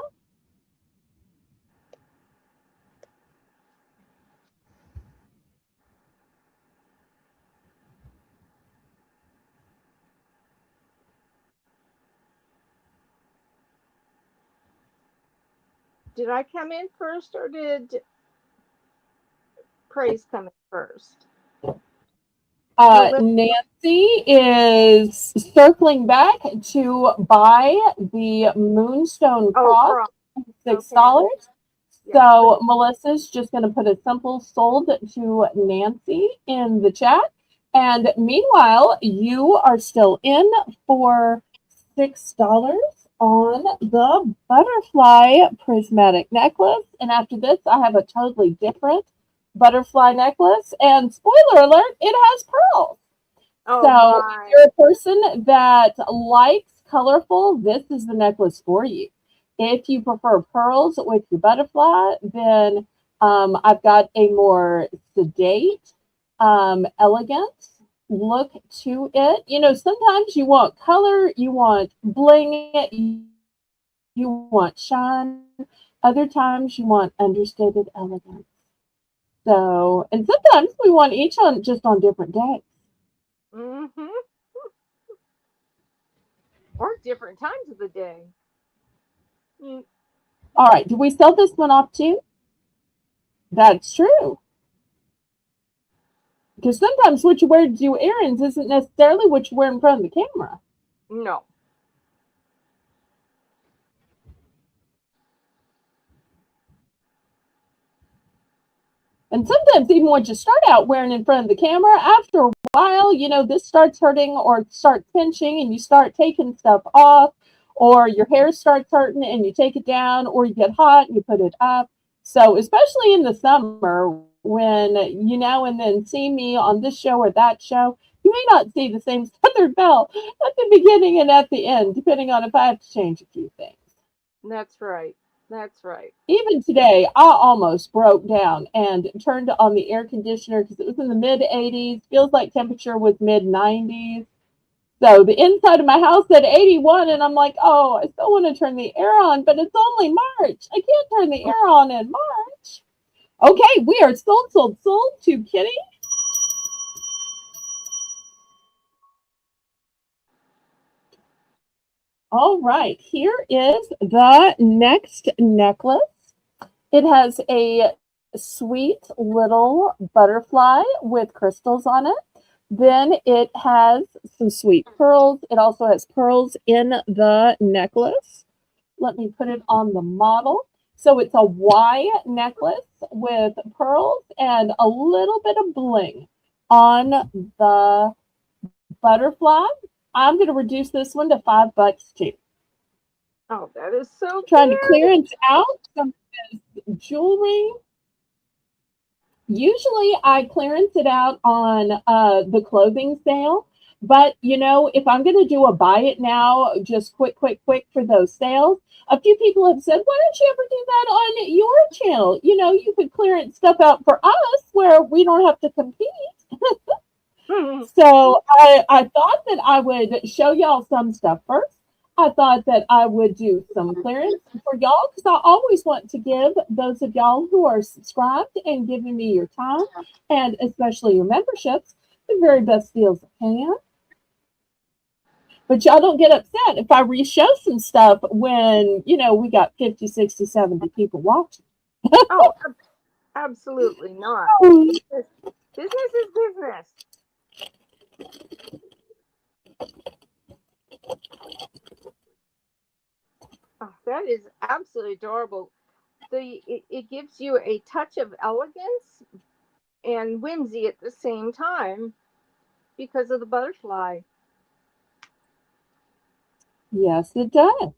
Did I come in first or did Praise come in first? Melissa? Nancy is circling back to buy the Moonstone Oh, Cross, cross. $6. Okay. Yeah. So Melissa's just going to put a simple sold to Nancy in the chat. And meanwhile, you are still in for $6 on the butterfly prismatic necklace. And after this, I have a totally different butterfly necklace. And spoiler alert, it has pearls. Oh So if my. you're a person that likes colorful, this is the necklace for you. If you prefer pearls with your butterfly, then I've got a more sedate, elegant look to it. You know, sometimes you want color, you want bling, you want shine. Other times you want understated elegance. So, and sometimes we want each on just on different days. Mm-hmm. Or different times of the day. Mm. All right, do we sell this one off too? That's true. Because sometimes what you wear to do errands isn't necessarily what you wear in front of the camera. No. And sometimes even what you start out wearing in front of the camera, after a while, you know, this starts hurting or starts pinching and you start taking stuff off, or your hair starts hurting and you take it down, or you get hot and you put it up. So, especially in the summer, when you now and then see me on this show or that show, you may not see the same feathered bell at the beginning and at the end, depending on if I have to change a few things. That's right. That's right. Even today, I almost broke down and turned on the air conditioner because it was in the mid 80s. Feels like temperature was mid 90s. So the inside of my house said 81, and I'm like, oh, I still want to turn the air on, but it's only March. I can't turn the air on in March. Okay, we are sold to Kitty. All right, here is the next necklace. It has a sweet little butterfly with crystals on it. Then it has some sweet pearls. It also has pearls in the necklace. Let me put it on the model. So it's a Y necklace with pearls and a little bit of bling on the butterfly. I'm going to reduce this one to $5 too. Oh, that is so Trying to cute. clearance out some jewelry. Usually I clearance it out on the clothing sale. But, you know, if I'm going to do a buy it now, just quick for those sales, a few people have said, why don't you ever do that on your channel? You know, you could clearance stuff out for us where we don't have to compete. So I thought that I would show y'all some stuff first. I thought that I would do some clearance for y'all because I always want to give those of y'all who are subscribed and giving me your time and especially your memberships the very best deals I can. But y'all don't get upset if I re-show some stuff when, we got 50, 60, 70 people watching. Oh, absolutely not. Business is business. Oh, that is absolutely adorable. It gives you a touch of elegance and whimsy at the same time because of the butterfly. Yes, it does.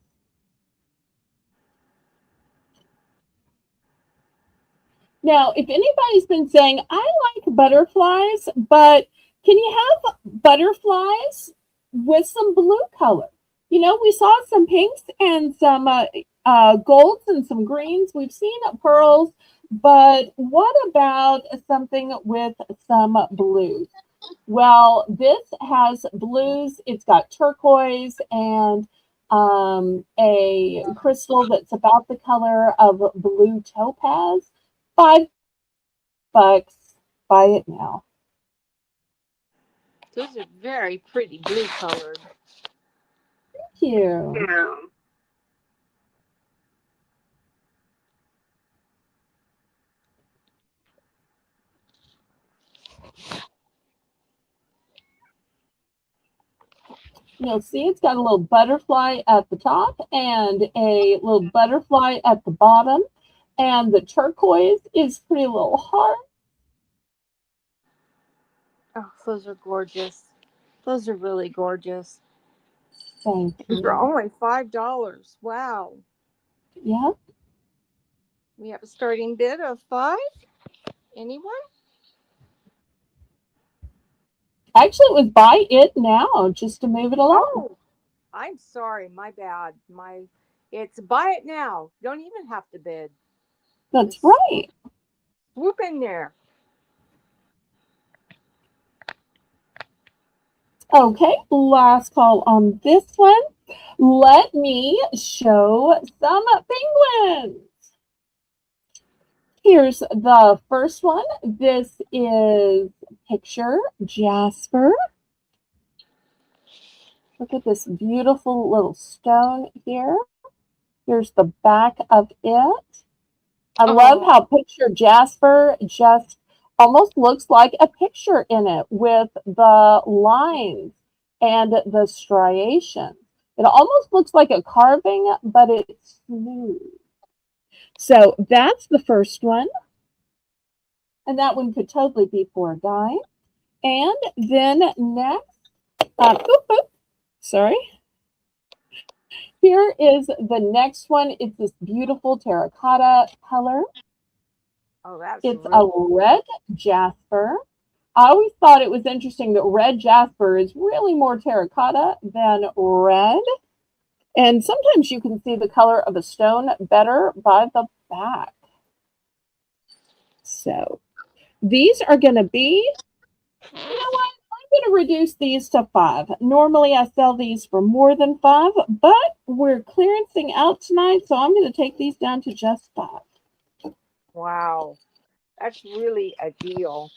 Now, if anybody's been saying, I like butterflies, but can you have butterflies with some blue color? We saw some pinks and some golds and some greens. We've seen pearls, but what about something with some blues? Well, this has blues. It's got turquoise and a crystal that's about the color of blue topaz. $5. Buy it now. Those are very pretty blue colored. Thank you. Yeah. You'll see it's got a little butterfly at the top and a little butterfly at the bottom. And the turquoise is pretty little heart. Oh, those are gorgeous. Those are really gorgeous. Thank For you. only $5. Wow. Yeah. We have a starting bid of 5. Anyone? Actually, it was buy it now just to move it along. Oh, I'm sorry. My bad. It's buy it now. Don't even have to bid. That's Just right. swoop in there. Okay, last call on this one. Let me show some penguins. Here's the first one. This is picture Jasper. Look at this beautiful little stone here. Here's the back of it. I love how picture Jasper just almost looks like a picture in it with the lines and the striations. It almost looks like a carving, but it's smooth. So that's the first one. And that one could totally be for a guy. And then next, sorry. Here is the next one. It's this beautiful terracotta color. Oh, that's It's a red jasper. I always thought it was interesting that red jasper is really more terracotta than red. And sometimes you can see the color of a stone better by the back. So these are going to be, you know what? I'm going to reduce these to 5. Normally I sell these for more than 5, but we're clearancing out tonight, so I'm going to take these down to just 5. wow. That's really a deal.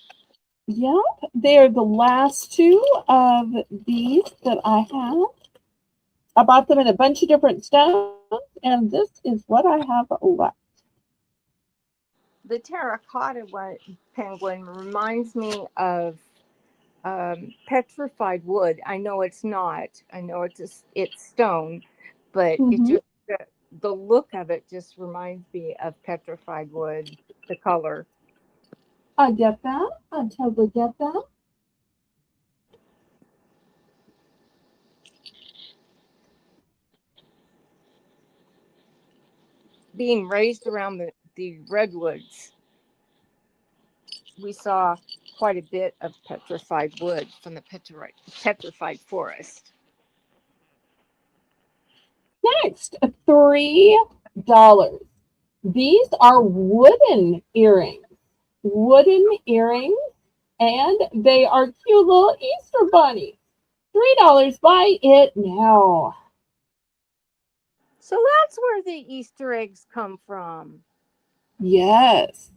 Yep, they're the last 2 of these that I have. I bought them in a bunch of different stones, and this is what I have left. The terracotta penguin reminds me of petrified wood. I know it's not. I know it's stone, but it just the look of it just reminds me of petrified wood. The color. I get that. I totally get that. Being raised around the redwoods, we saw quite a bit of petrified wood from the petrified forest. Next, $3. These are wooden earrings. Wooden earrings, and they are cute little Easter bunnies. $3. Buy it now. So that's where the Easter eggs come from. Yes.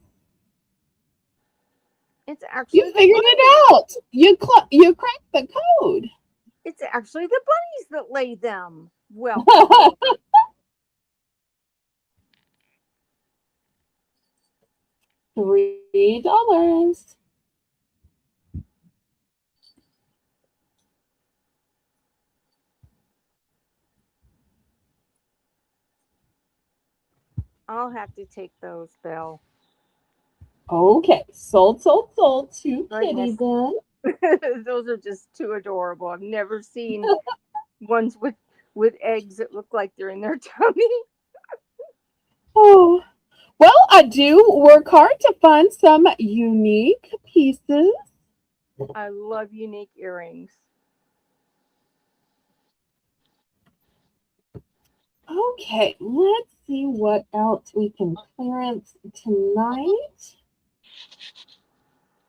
It's You actually the figured bunnies. it out. You cracked the code. It's actually the bunnies that lay them. Welcome. $3. I'll have to take those, Belle. Okay, sold, sold, sold to Kitty Goodness. then. Those are just too adorable. I've never seen ones with eggs that look like they're in their tummy. Oh, well, I do work hard to find some unique pieces. I love unique earrings. Okay, let's see what else we can clearance tonight.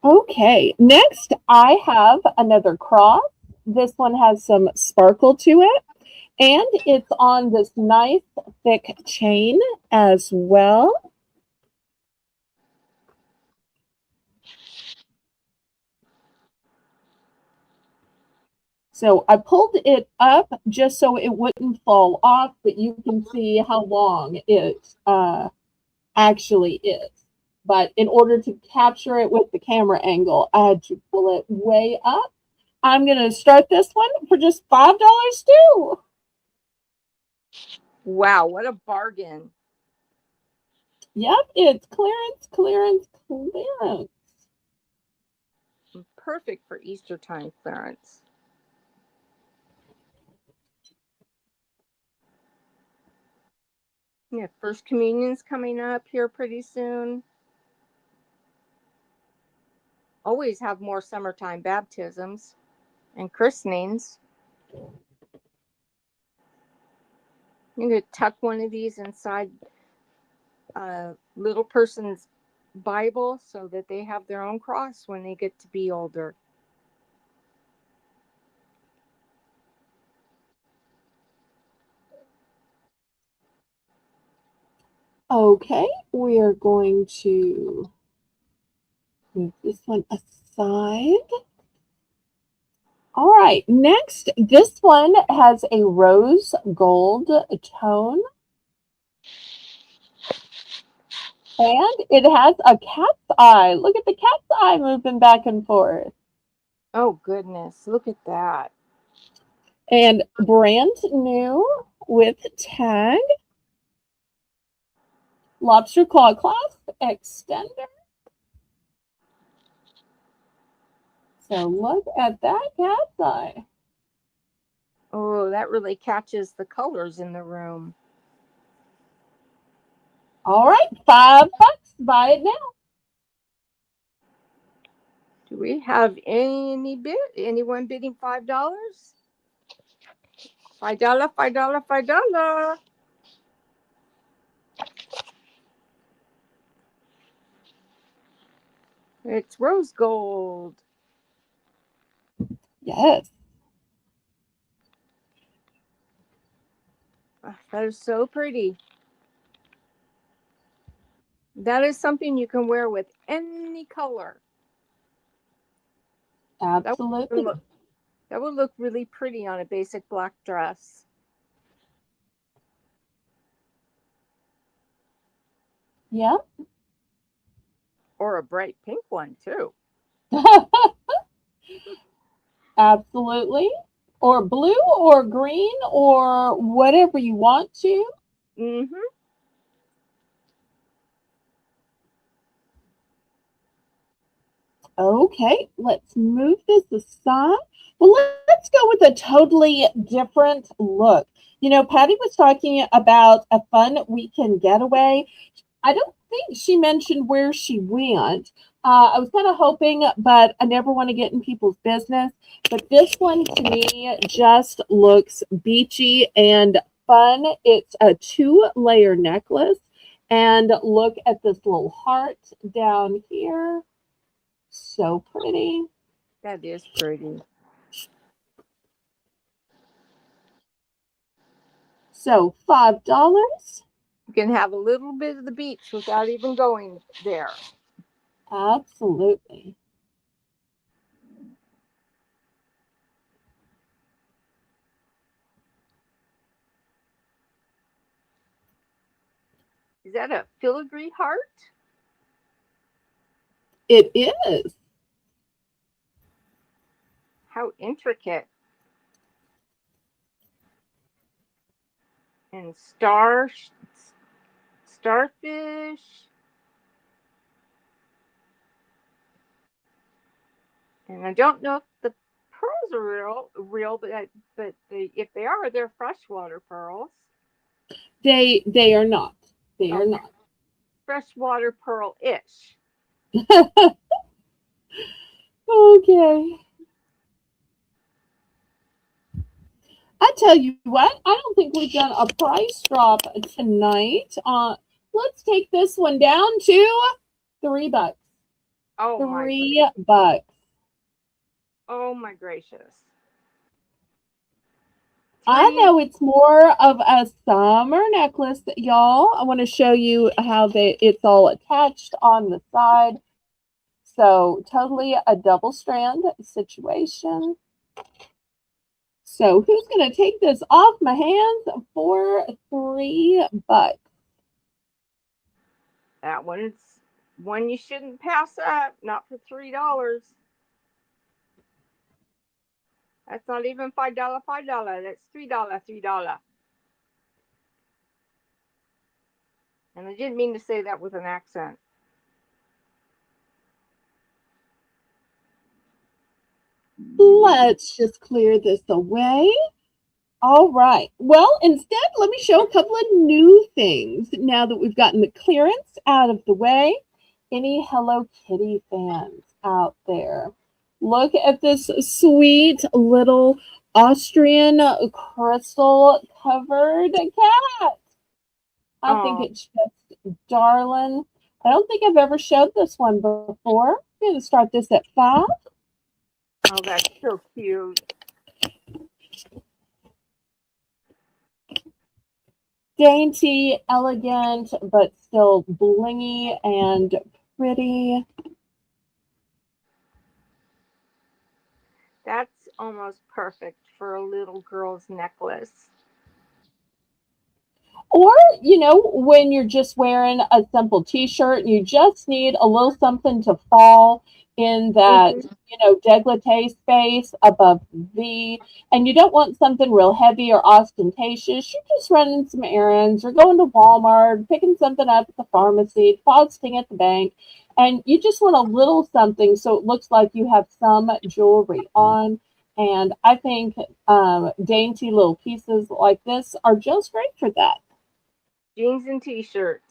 Okay, next I have another cross. This one has some sparkle to it, and it's on this nice thick chain as well. So I pulled it up just so it wouldn't fall off, but you can see how long it actually is. But in order to capture it with the camera angle, I had to pull it way up. I'm going to start this one for just $5 too. Wow, what a bargain. Yep, it's clearance, clearance, clearance. Perfect for Easter time clearance. Yeah, First Communion's coming up here pretty soon. Always have more summertime baptisms and christenings. You could tuck one of these inside a little person's Bible so that they have their own cross when they get to be older. Okay, we are going to move this one aside. All right, next, this one has a rose gold tone. And it has a cat's eye. Look at the cat's eye moving back and forth. Oh, goodness. Look at that. And brand new with tag. Lobster claw clasp extender. So look at that cat's eye. Oh, that really catches the colors in the room. All right, $5. Buy it now. Do we have anyone bidding $5? $5, $5, $5. It's rose gold. Yes. Oh, that is so pretty. That is something you can wear with any color. Absolutely. That would look really pretty on a basic black dress. Yep. Or a bright pink one, too. Absolutely. Or blue or green or whatever you want to. Mm-hmm. Okay, let's move this aside. Well, let's go with a totally different look. You know, Patty was talking about a fun weekend getaway. I don't think she mentioned where she went. I was kind of hoping, but I never want to get in people's business. But this one to me just looks beachy and fun. It's a 2-layer necklace. And look at this little heart down here. So pretty. That is pretty. So $5. You can have a little bit of the beach without even going there. Absolutely. Is that a filigree heart? It is. How intricate. And starfish. And I don't know if the pearls are real, but if they are, they're freshwater pearls. They are not. They are Okay, not. freshwater pearl-ish. Okay. I tell you what, I don't think we've done a price drop tonight. Let's take this one down to $3. Oh my, $3. oh my gracious. I know it's more of a summer necklace, y'all. I want to show you how it's all attached on the side. So totally a double strand situation. So who's going to take this off my hands for $3? That one's one you shouldn't pass up. Not for $3. That's not even $5. $5. That's $3. $3. And I didn't mean to say that with an accent. Let's just clear this away. All right. Well, instead, let me show a couple of new things now that we've gotten the clearance out of the way. Any Hello Kitty fans out there? Look at this sweet little Austrian crystal covered cat. I think it's just darling. I don't think I've ever showed this one before. I'm going to start this at $5. Oh, that's so cute. Dainty, elegant, but still blingy and pretty. That's almost perfect for a little girl's necklace. Or, when you're just wearing a simple t-shirt and you just need a little something to fall in that, décolleté space above V, and you don't want something real heavy or ostentatious. You're just running some errands or going to Walmart, picking something up at the pharmacy, depositing at the bank, and you just want a little something so it looks like you have some jewelry on. And I think dainty little pieces like this are just great for that. Jeans and t-shirts.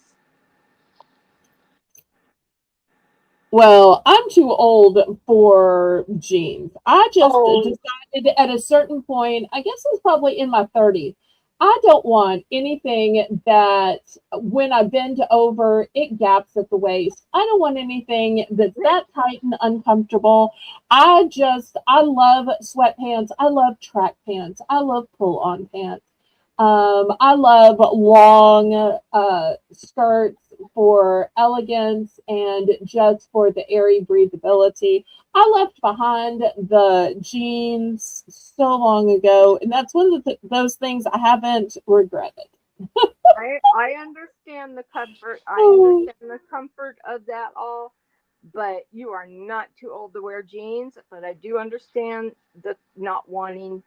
Well, I'm too old for jeans. I just decided at a certain point, I guess it was probably in my 30s, I don't want anything that when I bend over, it gaps at the waist. I don't want anything that's that tight and uncomfortable. I love sweatpants. I love track pants. I love pull-on pants. I love long skirts for elegance and just for the airy breathability. I left behind the jeans so long ago, and that's one of those things I haven't regretted. I understand the comfort. I understand the comfort of that all, but you are not too old to wear jeans. But I do understand the not wanting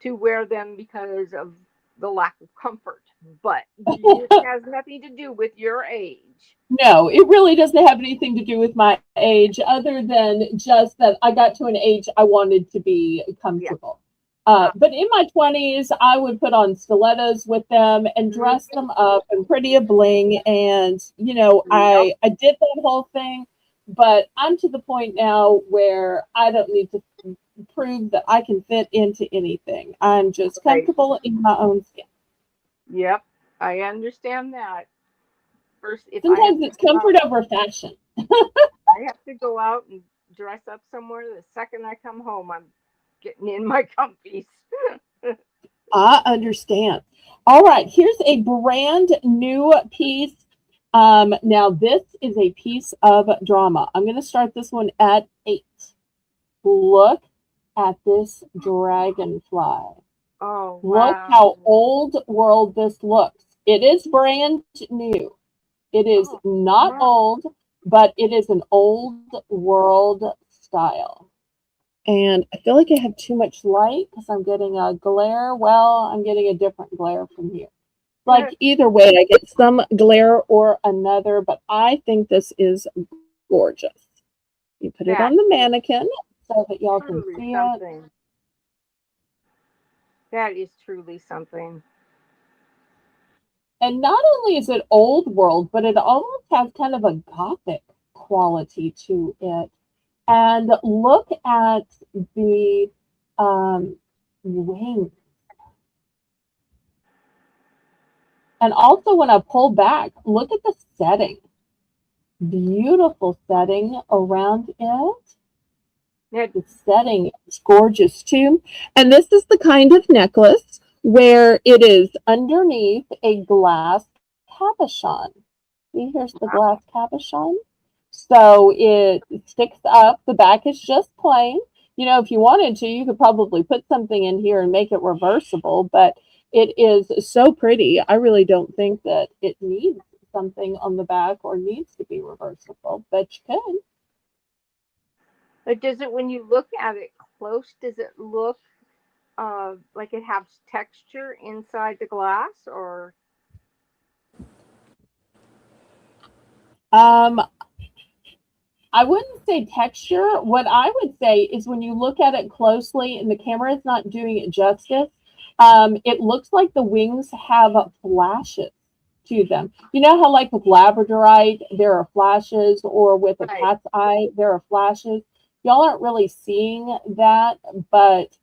to wear them because of the lack of comfort. But it has nothing to do with your age. No, it really doesn't have anything to do with my age, other than just that I got to an age I wanted to be comfortable. But in my 20s, I would put on stilettos with them and dress them up and pretty bling. And, I did that whole thing. But I'm to the point now where I don't need to prove that I can fit into anything. I'm just comfortable in my own skin. Yep, I understand that. First, if Sometimes it's comfort over fashion. I have to go out and dress up somewhere, the second I come home, I'm getting in my comfies. I understand. All right, here's a brand new piece. Now this is a piece of drama. I'm going to start this one at 8. Look at this dragonfly. Oh, Look how wow. old world this looks. It is brand new. It is Oh, not wow. old, but it is an old world style. And I feel like I have too much light because I'm getting a glare. Well, I'm getting a different glare from here. Like either way, I get some glare or another, but I think this is gorgeous. You put it That on the is mannequin so that y'all can truly see it. something. That is truly something. And not only is it old world, but it almost has kind of a gothic quality to it. And look at the wings. And also when I pull back, look at the setting. Beautiful setting around it. That, The setting is gorgeous too. And this is the kind of necklace where it is underneath a glass cabochon. See, here's the glass cabochon. So it sticks up. The back is just plain. You know, if you wanted to, you could probably put something in here and make it reversible, but it is so pretty. I really don't think that it needs something on the back or needs to be reversible, but you can. but does it, when you look at it close, does it look like it has texture inside the glass, or? Um, I wouldn't say texture. What I would say is when you look at it closely and the camera is not doing it justice, it looks like the wings have flashes to them. You know how like with Labradorite, there are flashes, or with a Right. cat's eye, there are flashes. Y'all aren't really seeing that, but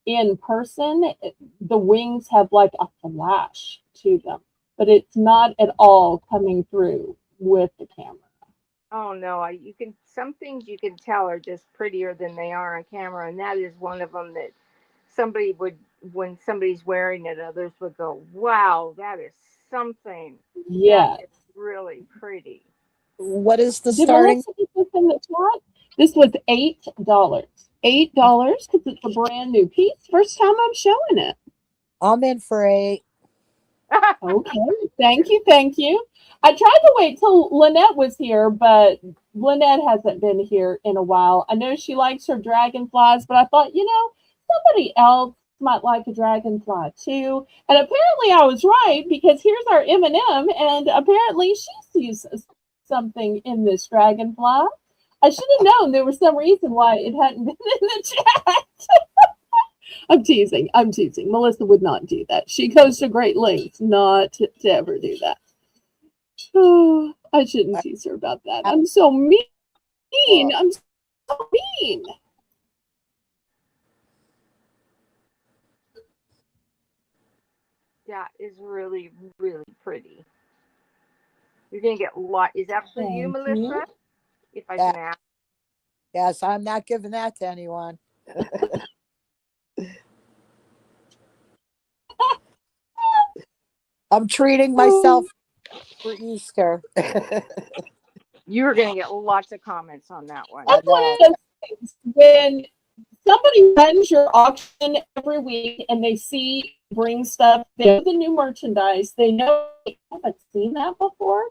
in person, the wings have like a flash to them, but it's not at all coming through with the camera. Oh no, you can, some things you can tell are just prettier than they are on camera, and that is one of them that somebody would, when somebody's wearing it, others would go, "Wow, that is something. That Yes. is really pretty." What is the Did starting? Melissa put this in the chat? This was $8. $8 because it's a brand new piece. First time I'm showing it. I'm in for 8. Okay. Thank you. Thank you. I tried to wait till Lynette was here, but Lynette hasn't been here in a while. I know she likes her dragonflies, but I thought, somebody else might like a dragonfly too. And apparently I was right because here's our M&M, and apparently she sees something in this dragonfly. I should have known there was some reason why it hadn't been in the chat. I'm teasing. I'm teasing. Melissa would not do that. She goes to great lengths not to ever do that. Oh, I shouldn't tease her about that. I'm so mean. I'm so mean. That is really, really pretty. You're gonna get a lot. Is that for you, Thank you. Melissa? If I Yeah. can ask. Yes, I'm not giving that to anyone. I'm treating myself for Easter. You are gonna get lots of comments on that one. I That's one know. of those things when somebody runs your auction every week and they see bring stuff, they know the new merchandise, they know I haven't seen that before.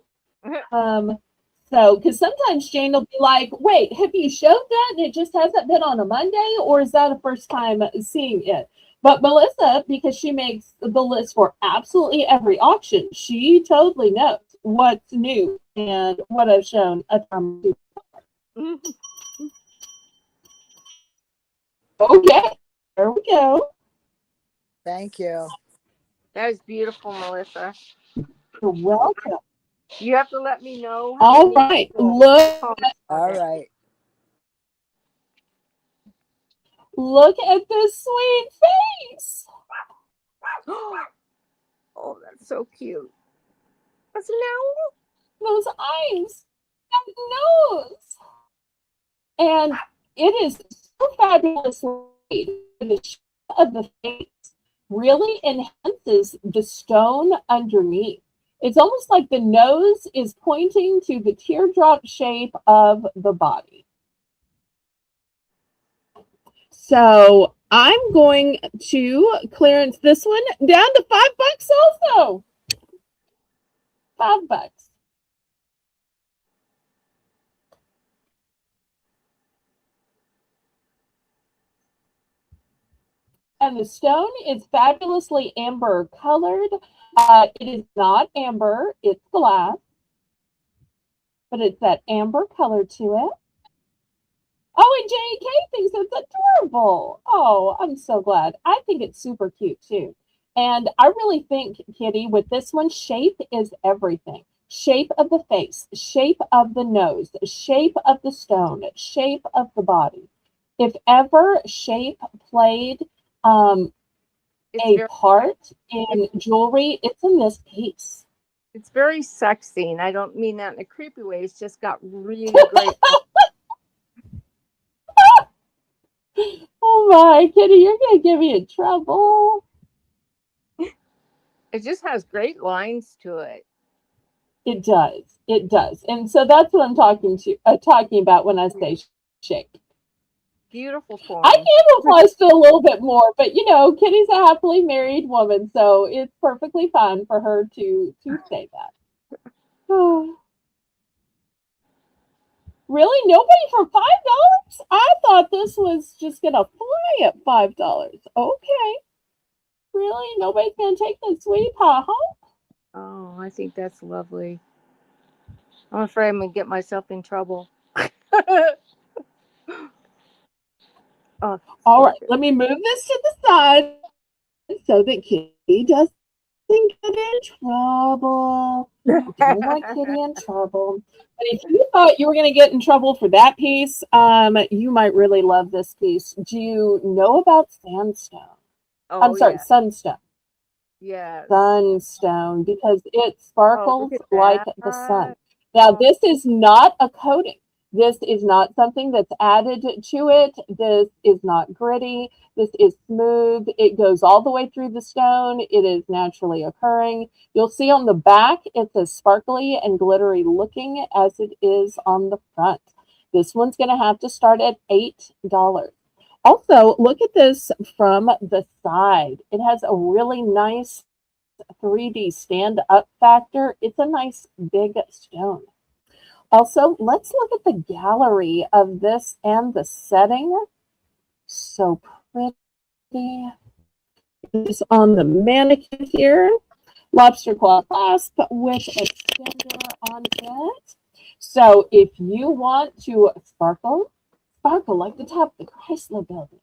So, because sometimes Jane will be like, wait, have you showed that and it just hasn't been on a Monday, or is that a first time seeing it? But Melissa, because she makes the list for absolutely every auction, she totally knows what's new and what I've shown a time. Okay, there we go. Thank you. That is beautiful, Melissa. You're welcome. You have to let me know how All many right, people look comment on All it. right. look at this sweet face. Oh, that's so cute. That's an owl. Those eyes, that nose. And it is so fabulously made. The shape of the face, really enhances the stone underneath. It's almost like the nose is pointing to the teardrop shape of the body. So I'm going to clearance this one down to $5 also. $5. And the stone is fabulously amber colored. It is not amber, it's glass, but it's that amber color to it. Oh, and JK thinks it's adorable. Oh, I'm so glad. I think it's super cute too. And I really think, Kitty, with this one, shape is everything. Shape of the face, shape of the nose, shape of the stone, shape of the body. If ever shape played a part in jewelry, it's in this piece. It's very sexy, and I don't mean that in a creepy way. It's just got really great. Oh my, Kitty, you're going to get me in trouble. It just has great lines to it. It does. It does. And so that's what I'm talking about when I say shape. Beautiful form. I camouflage still a little bit more, but you know, Kitty's a happily married woman, so it's perfectly fine for her to say that. Oh. Really? Nobody for $5? I thought this was just gonna fly at $5. Okay. Really? Nobody's gonna take the sweetie pie home? Oh, I think that's lovely. I'm afraid I'm gonna get myself in trouble. Oh, All right, let me move this to the side so that Kitty doesn't get in trouble. I don't want Kitty in trouble. But if you thought you were going to get in trouble for that piece, you might really love this piece. Do you know about sandstone? I'm sorry, yeah. sunstone. Yes. Sunstone, because it Oh, sparkles look at like that. the sun. Now, this is not a coating. This is not something that's added to it. This is not gritty. This is smooth. It goes all the way through the stone. It is naturally occurring. You'll see on the back, it's as sparkly and glittery looking as it is on the front. This one's going to have to start at $8. Also, look at this from the side. It has a really nice 3D stand-up factor. It's a nice big stone. Also, let's look at the gallery of this and the setting. So pretty. It's on the mannequin here. Lobster claw clasp with extender on it. So if you want to sparkle like the top of the Chrysler building.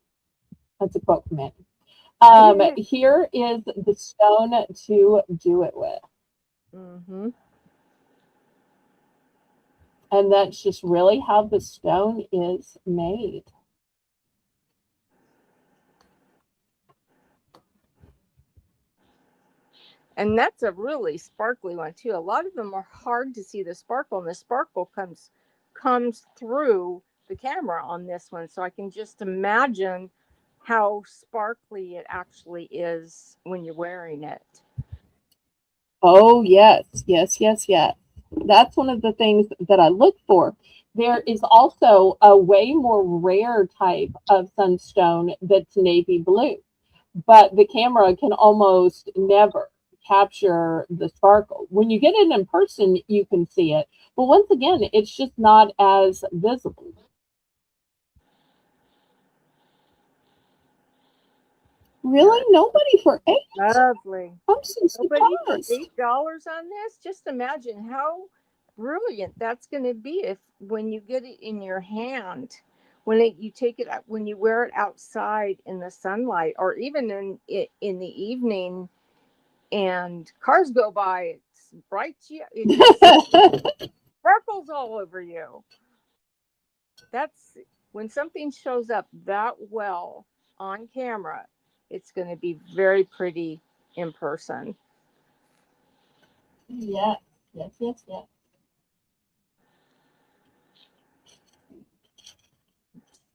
That's a quote from it. Here is the stone to do it with. Mm-hmm. And that's just really how the stone is made. And that's a really sparkly one too. A lot of them are hard to see the sparkle, and the sparkle comes through the camera on this one. So I can just imagine how sparkly it actually is when you're wearing it. Oh, yes, yes, yes, yes. That's one of the things that I look for. There is also a way more rare type of sunstone that's navy blue, but the camera can almost never capture the sparkle. When you get it in person, you can see it. But once again, it's just not as visible. Really? Nobody for $8? Lovely. I'm so Nobody for surprised. $8 on this? Just imagine how brilliant that's going to be if when you get it in your hand, you take it out, when you wear it outside in the sunlight, or even in the evening, and cars go by. It's bright. It just sparkles all over you. That's when something shows up that well on camera. It's going to be very pretty in person. Yes, yes, yes, yes.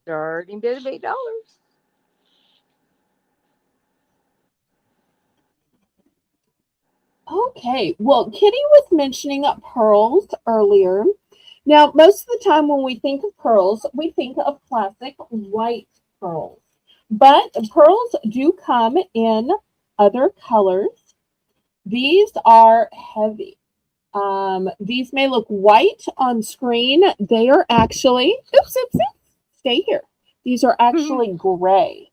Starting bid of $8. Okay, well, Kitty was mentioning pearls earlier. Now, most of the time when we think of pearls, we think of classic white pearls. But pearls do come in other colors. These are heavy. These may look white on screen. They are actually, oops, oops, oops, stay here. These are actually gray.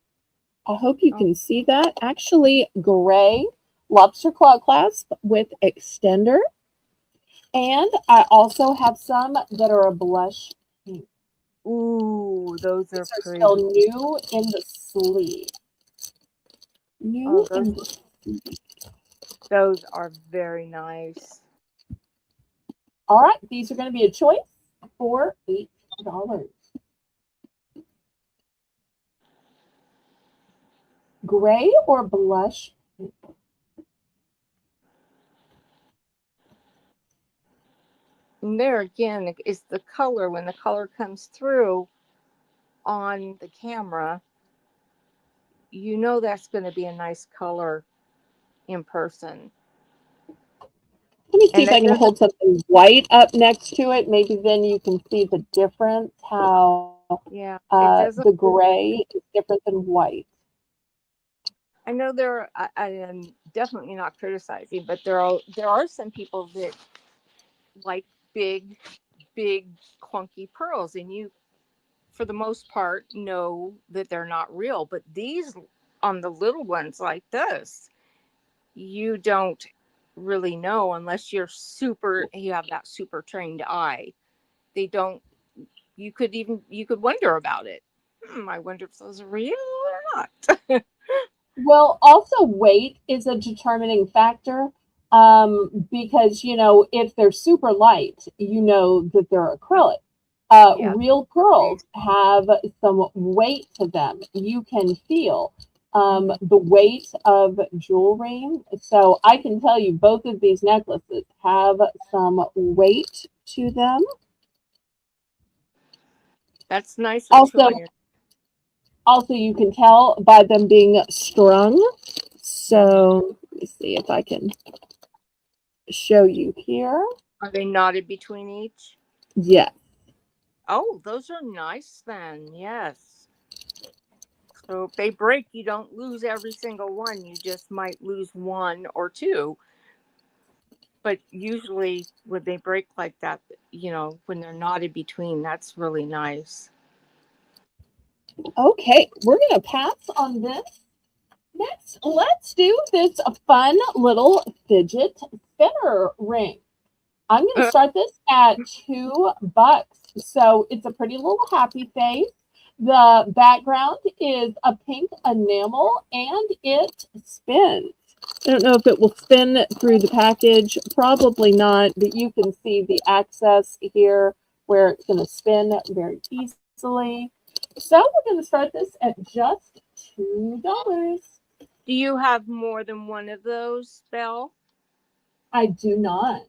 I hope you Oh, can see that. Actually, gray lobster claw clasp with extender. And I also have some that are a blush pink. ooh, those are These are still pretty. new in the sleeve. Oh, New in the those are very nice. All right, these are going to be a choice for $8. Gray or blush pink? And there again is the color. When the color comes through on the camera, you know that's going to be a nice color in person. Let me see And if I it can doesn't, hold something white up next to it. Maybe then you can see the difference, how yeah, it doesn't. the gray is different than white. I know I am definitely not criticizing, but there are some people that like big, big, clunky pearls, and you, for the most part, know that they're not real. But these, on the little ones like this, you don't really know unless you have that super trained eye. They don't. You could wonder about it. I wonder if those are real or not. Well, also weight is a determining factor, because, if they're super light, you know that they're acrylic. Yeah. Real pearls have some weight to them. You can feel Mhm. the weight of jewelry. So I can tell you both of these necklaces have some weight to them. That's nicer too Also, on your. also you can tell by them being strung. Mhm. So let me see if I can show you here. Are they knotted between each? Yes. Oh, those are nice then. Yes. So if they break, you don't lose every single one. You just might lose one or two. But usually, when they break like that, when they're knotted between, that's really nice. Okay, we're going to pass on this. Next, let's do this fun little fidget spinner ring. I'm going to start this at $2. So it's a pretty little happy face. The background is a pink enamel and it spins. I don't know if it will spin through the package. Probably not, but you can see the access here where it's going to spin very easily. So we're going to start this at just $2. Do you have more than one of those, Belle? I do not.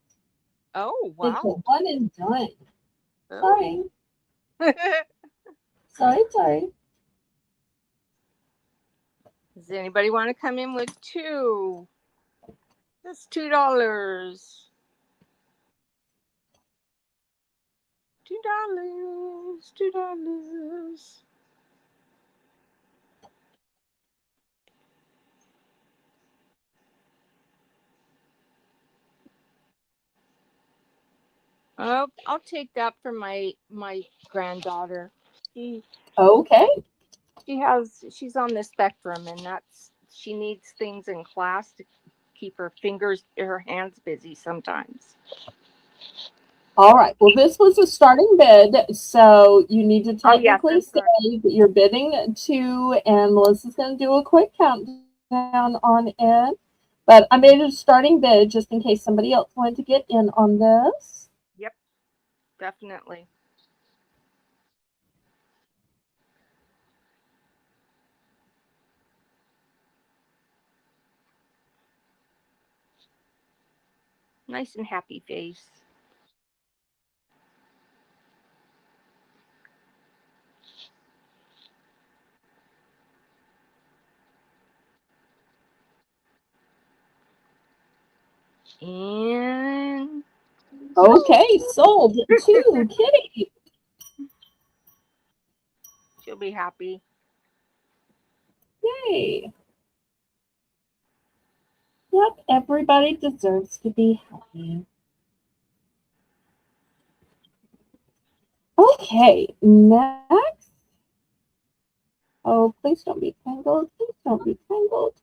Oh, It's a wow. one and done. Oh. Sorry. Sorry, sorry. Does anybody want to come in with two? That's $2. $2. $2. Oh, I'll take that for my granddaughter. She Okay. she's on the spectrum, and she needs things in class to keep her hands busy sometimes. All right. Well, this was a starting bid, so you need to Oh yes, technically I'm say sorry. that you're bidding two, and Melissa's going to do a quick countdown on it. But I made a starting bid just in case somebody else wanted to get in on this. Yep, definitely. Nice and happy face. And Okay, sold to Kitty. she'll be happy. Yay. Yep, everybody deserves to be happy. Okay, next. Oh, please don't be tangled. Please don't be tangled.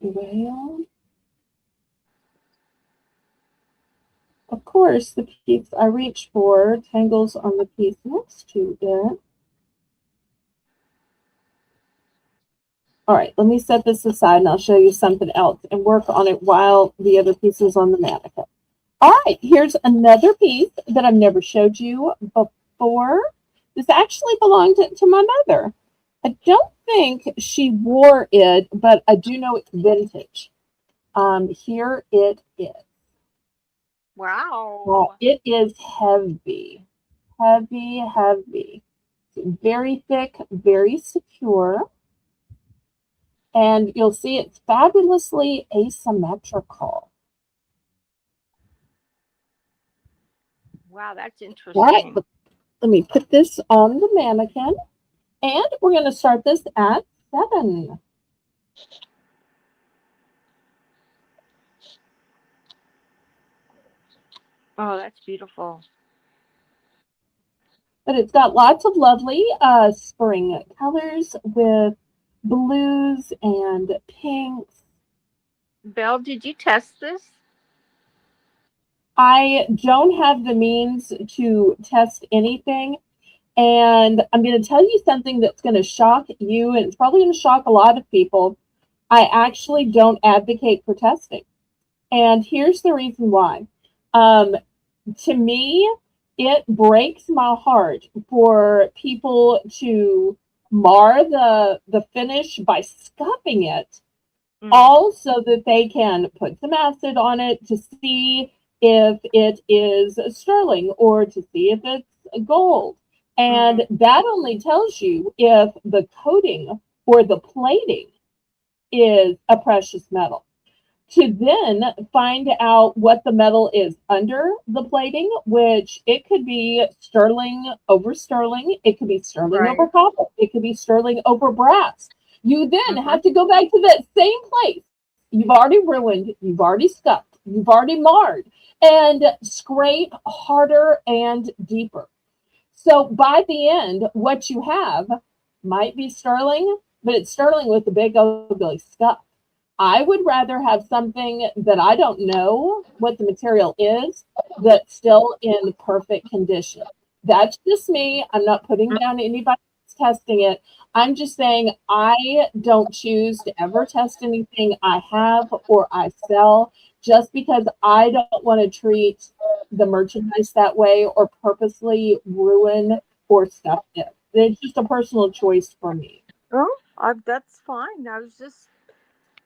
Well, of course, the piece I reach for tangles on the piece next to it. All right, let me set this aside and I'll show you something else and work on it while the other piece is on the mannequin. All right, here's another piece that I've never showed you before. This actually belonged to my mother. I don't think she wore it, but I do know it's vintage. Here it is. Wow. It is heavy, heavy, heavy. It's very thick, very secure. And you'll see it's fabulously asymmetrical. Wow, that's All right, interesting. let me put this on the mannequin. And we're going to start this at 7. Oh, that's beautiful. But it's got lots of lovely spring colors with blues and pinks. Belle, did you test this? I don't have the means to test anything. And I'm going to tell you something that's going to shock you, and it's probably going to shock a lot of people. I actually don't advocate for testing. And here's the reason why. To me, it breaks my heart for people to mar the finish by scuffing it, all so that they can put some acid on it to see if it is sterling or to see if it's gold. And that only tells you if the coating or the plating is a precious metal. To then find out what the metal is under the plating, which it could be sterling over sterling, it could be sterling over copper, it could be sterling over brass. You then have to go back to that same place you've already ruined, you've already scuffed, you've already marred, and scrape harder and deeper. So by the end, what you have might be sterling, but it's sterling with a big ugly scuff. I would rather have something that I don't know what the material is that's still in perfect condition. That's just me. I'm not putting down anybody that's testing it. I'm just saying I don't choose to ever test anything I have or I sell just because I don't want to treat the merchandise that way or purposely ruin or stuff it. It's just a personal choice for me. Oh, that's fine. I was just,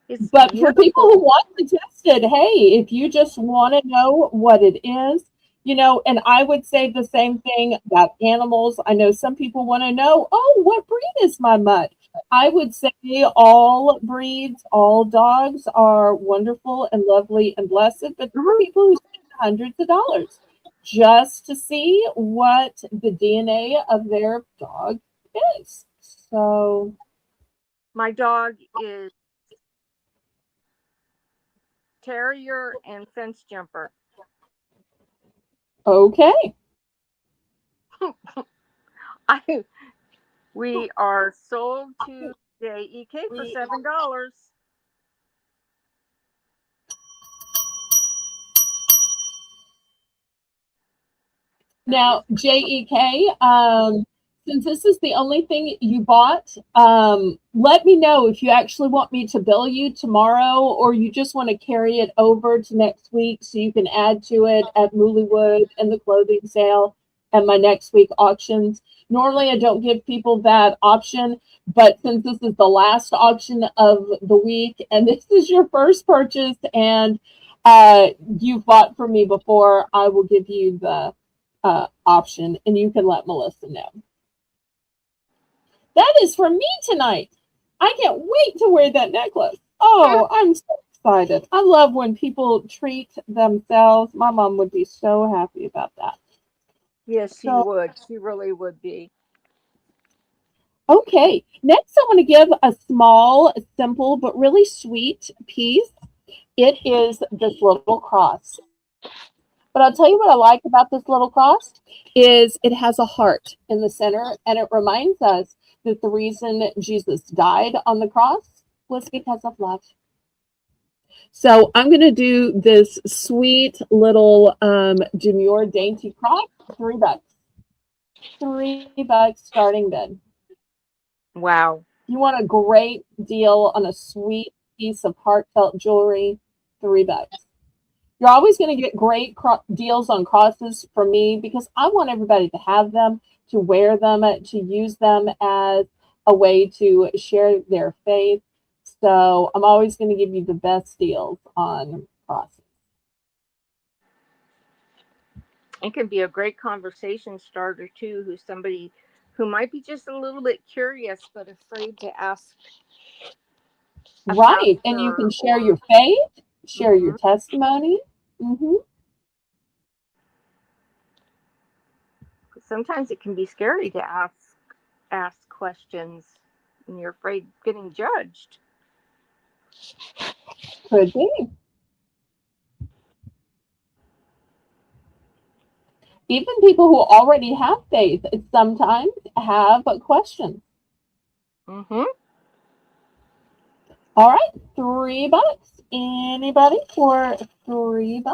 it's But for people who beautiful. want to test it, hey, if you just want to know what it is, and I would say the same thing about animals. I know some people want to know, oh, what breed is my mutt? I would say all breeds, all dogs are wonderful and lovely and blessed, but there are people who spend hundreds of dollars just to see what the DNA of their dog is. So, My dog is terrier and fence jumper. okay. I we are sold to JEK for $7. That Now, is JEK, since this is the only thing you bought, let me know if you actually want me to bill you tomorrow or you just want to carry it over to next week so you can add to it at Wood and the clothing sale and my next week auctions. Normally, I don't give people that option, but since this is the last auction of the week and this is your first purchase and you've bought from me before, I will give you the option, and you can let Melissa know. That is for me tonight. I can't wait to wear that necklace. Oh, I'm so excited. I love when people treat themselves. My mom would be so happy about that. Yes, she So, would. She really would be. okay. Next, I want to give a small, simple, but really sweet piece. It is this little cross. But I'll tell you what I like about this little cross is it has a heart in the center, and it reminds us that the reason Jesus died on the cross was because of love. So I'm going to do this sweet little demure dainty cross, $3. $3 starting bid. Wow. You want a great deal on a sweet piece of heartfelt jewelry, $3. You're always going to get great deals on crosses from me because I want everybody to have them, to wear them, to use them as a way to share their faith. So I'm always going to give you the best deals on crosses. It can be a great conversation starter too, who's somebody who might be just a little bit curious but afraid to ask a Right. And you pastor can share or your faith, share your mhm. testimony. Hmm. Sometimes it can be scary to ask questions and you're afraid of getting judged. Could be. Even people who already have faith sometimes have questions. Hmm. All right, $3. Anybody for $3?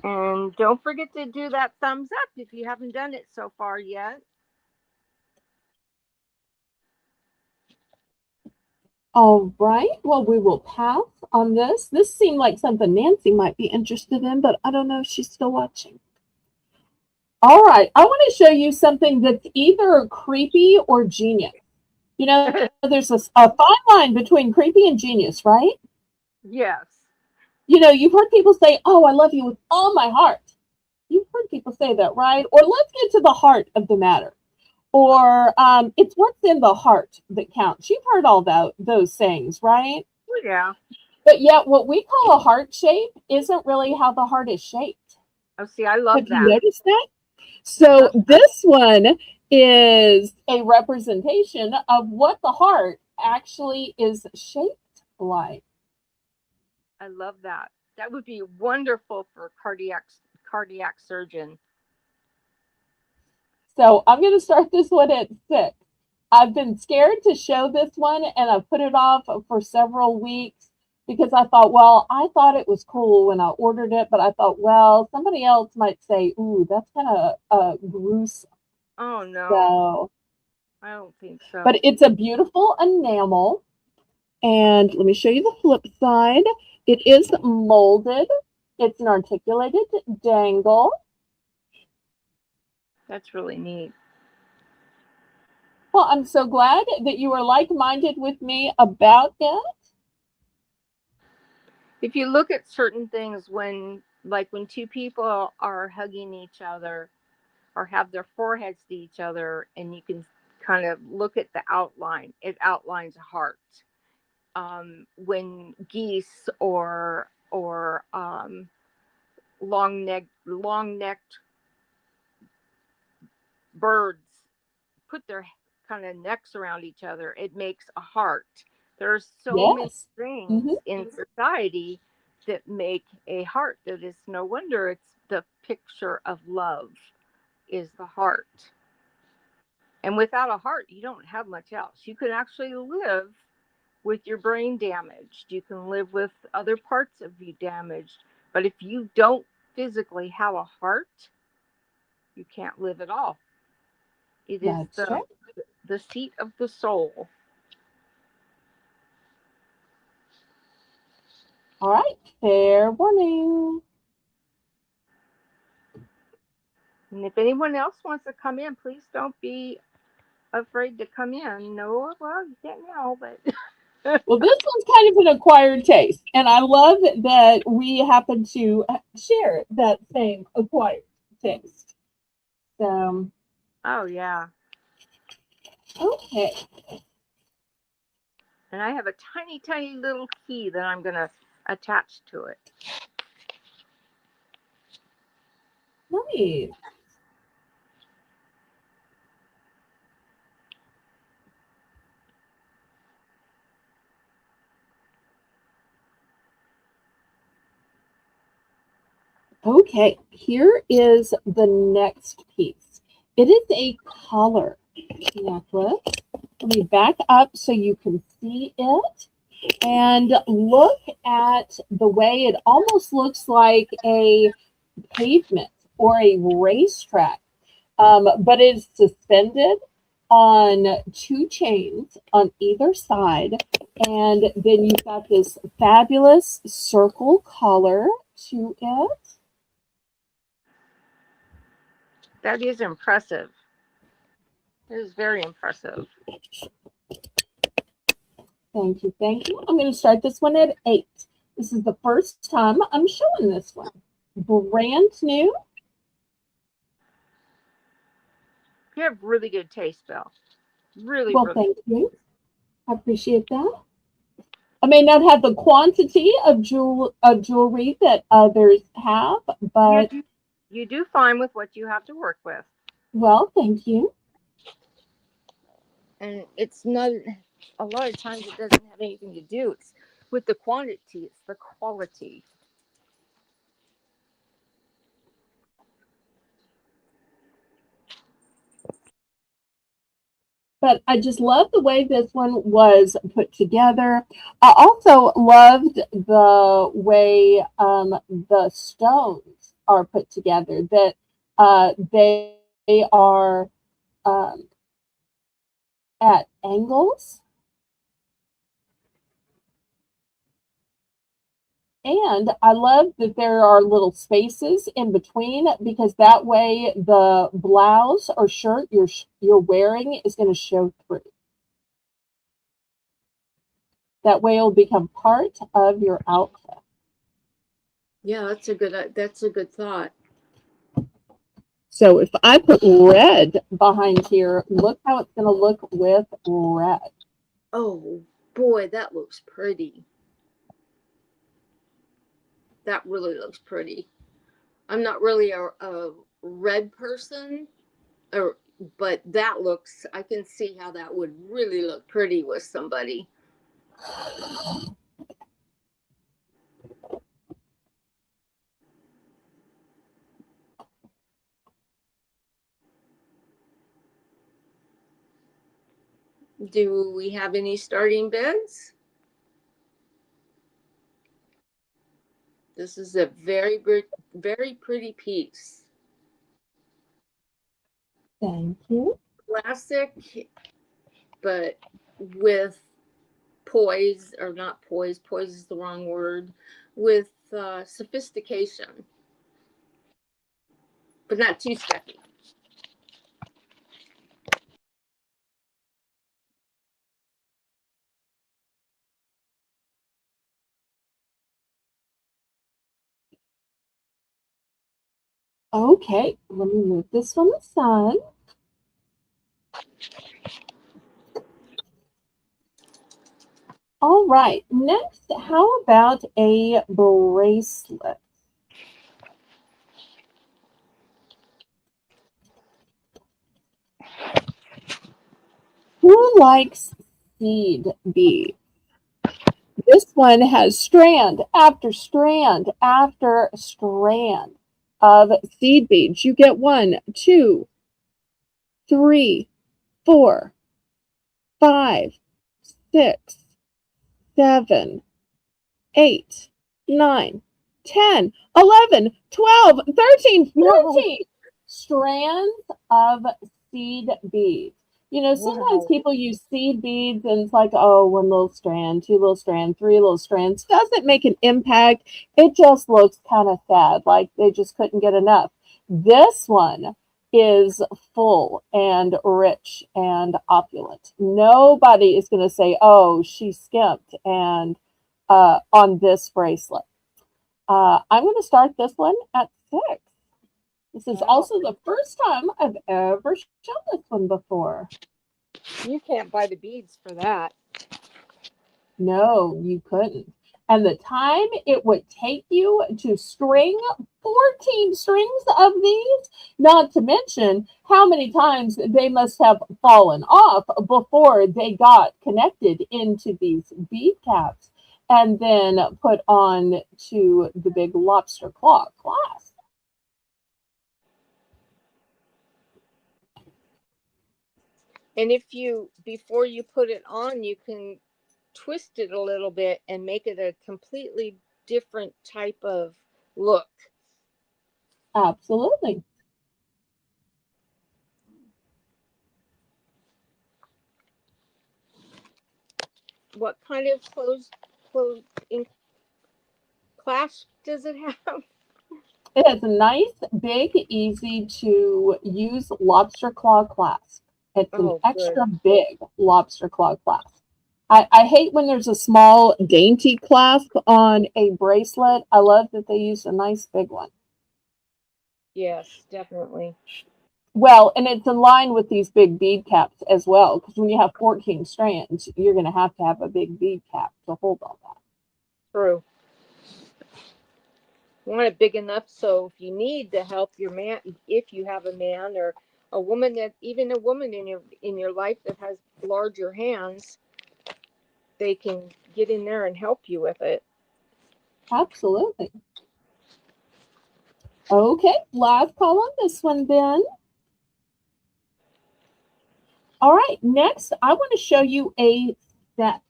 And don't forget to do that thumbs up if you haven't done it so far yet. All right, well, we will pass on this. This seemed like something Nancy might be interested in, but I don't know if she's still watching. All right, I want to show you something that's either creepy or genius. You know, there's a fine line between creepy and genius, right? Yes. You know, you've heard people say, "Oh, I love you with all my heart." You've heard people say that, right? Or let's get to the heart of the matter. Or it's what's in the heart that counts. You've heard all those sayings, right? Oh, yeah. But yet, what we call a heart shape isn't really how the heart is shaped. Oh, see, I Have love you that. noticed that? I So, love that. this one is a representation of what the heart actually is shaped like. I love that. That would be wonderful for a cardiac surgeon. So, I'm going to start this one at 6. I've been scared to show this one and I've put it off for several weeks because I thought, well, I thought it was cool when I ordered it, but I thought, well, somebody else might say, ooh, that's kind of gruesome. Oh no, So, I don't think but so. it's a beautiful enamel. And let me show you the flip side. It is molded. It's an articulated dangle. That's really neat. Well, I'm so glad that you are like-minded with me about it. If you look at certain things when two people are hugging each other or have their foreheads to each other and you can kind of look at the outline, it outlines a heart. When geese or long necked birds put their kind of necks around each other, it makes a heart. There's so many Yes. things Hmm. in society that make a heart. That is no wonder it's the picture of love is the heart. And without a heart, you don't have much else. You can actually live with your brain damaged. You can live with other parts of you damaged. But if you don't physically have a heart, you can't live at all. It is That's the true. the seat of the soul. All right. Fair warning. And if anyone else wants to come in, please don't be afraid to come in. No, well, you can't now, but Well, this one's kind of an acquired taste, and I love that we happen to share that same acquired taste. So, Oh yeah. okay, And I have a tiny, tiny little key that I'm gonna attach to it. nice. Okay, here is the next piece. It is a collar necklace. Let me back up so you can see it. And look at the way it almost looks like a pavement or a racetrack, but it's suspended on two chains on either side. And then you've got this fabulous circle collar to it. That is impressive. It is very impressive. Thank you, thank you. I'm going to start this one at 8. This is the first time I'm showing this one. Brand new. You have really good taste, Belle. Really, Well, really. thank you. I appreciate that. I may not have the quantity of jewelry that others have, but You do fine with what you have to work with. well, thank you. And it's not, a lot of times it doesn't have anything to do. It's with the quantity, it's the quality. But I just love the way this one was put together. I also loved the way the stones are put together, that they are um, at angles. And I love that there are little spaces in between, because that way the blouse or shirt you're wearing is going to show through. That way it'll become part of your outfit. Yeah, that's a good thought. So if I put red behind here, look how it's going to look with red. Oh boy, that looks pretty. That really looks pretty. I'm not really a red person, or but that looks, I can see how that would really look pretty with somebody. Do we have any starting bids? This is a very pretty piece. Thank you. Classic, but with poise, or not poise, poise is the wrong word, with sophistication, but not too stuffy. Okay, let me move this from the side. All right, next, how about a bracelet? Who likes seed beads? This one has strand after strand after strand of seed beads. You get 1, 2, 3, 4, 5, 6, 7, 8, 9, 10, 11, 12, 13, 14 strands of seed beads. You know, sometimes Wow. people use seed beads and it's like, oh, 1 little strand, 2 little strand, 3 little strands. Doesn't make an impact. It just looks kind of sad, like they just couldn't get enough. This one is full and rich and opulent. Nobody is going to say, oh, she skimped and on this bracelet. I'm going to start this one at 6. This is also the first time I've ever shown this one before. You can't buy the beads for that. No, you couldn't. And the time it would take you to string 14 strings of these, not to mention how many times they must have fallen off before they got connected into these bead caps and then put on to the big lobster claw clasp. And if you, before you put it on, you can twist it a little bit and make it a completely different type of look. Absolutely. What kind of closed in clasp does it have? It has a nice, big, easy to use lobster claw clasp. It's an extra big lobster claw clasp. I hate when there's a small, dainty clasp on a bracelet. I love that they use a nice big one. Yes, definitely. Well, and it's in line with these big bead caps as well, because when you have 14 strands, you're going to have a big bead cap to hold all that. True. You want it big enough so if you need to help your man, if you have a man or a woman, that even a woman in your life that has larger hands, they can get in there and help you with it. Absolutely. Okay, last call on this one then. All right, next I want to show you a set.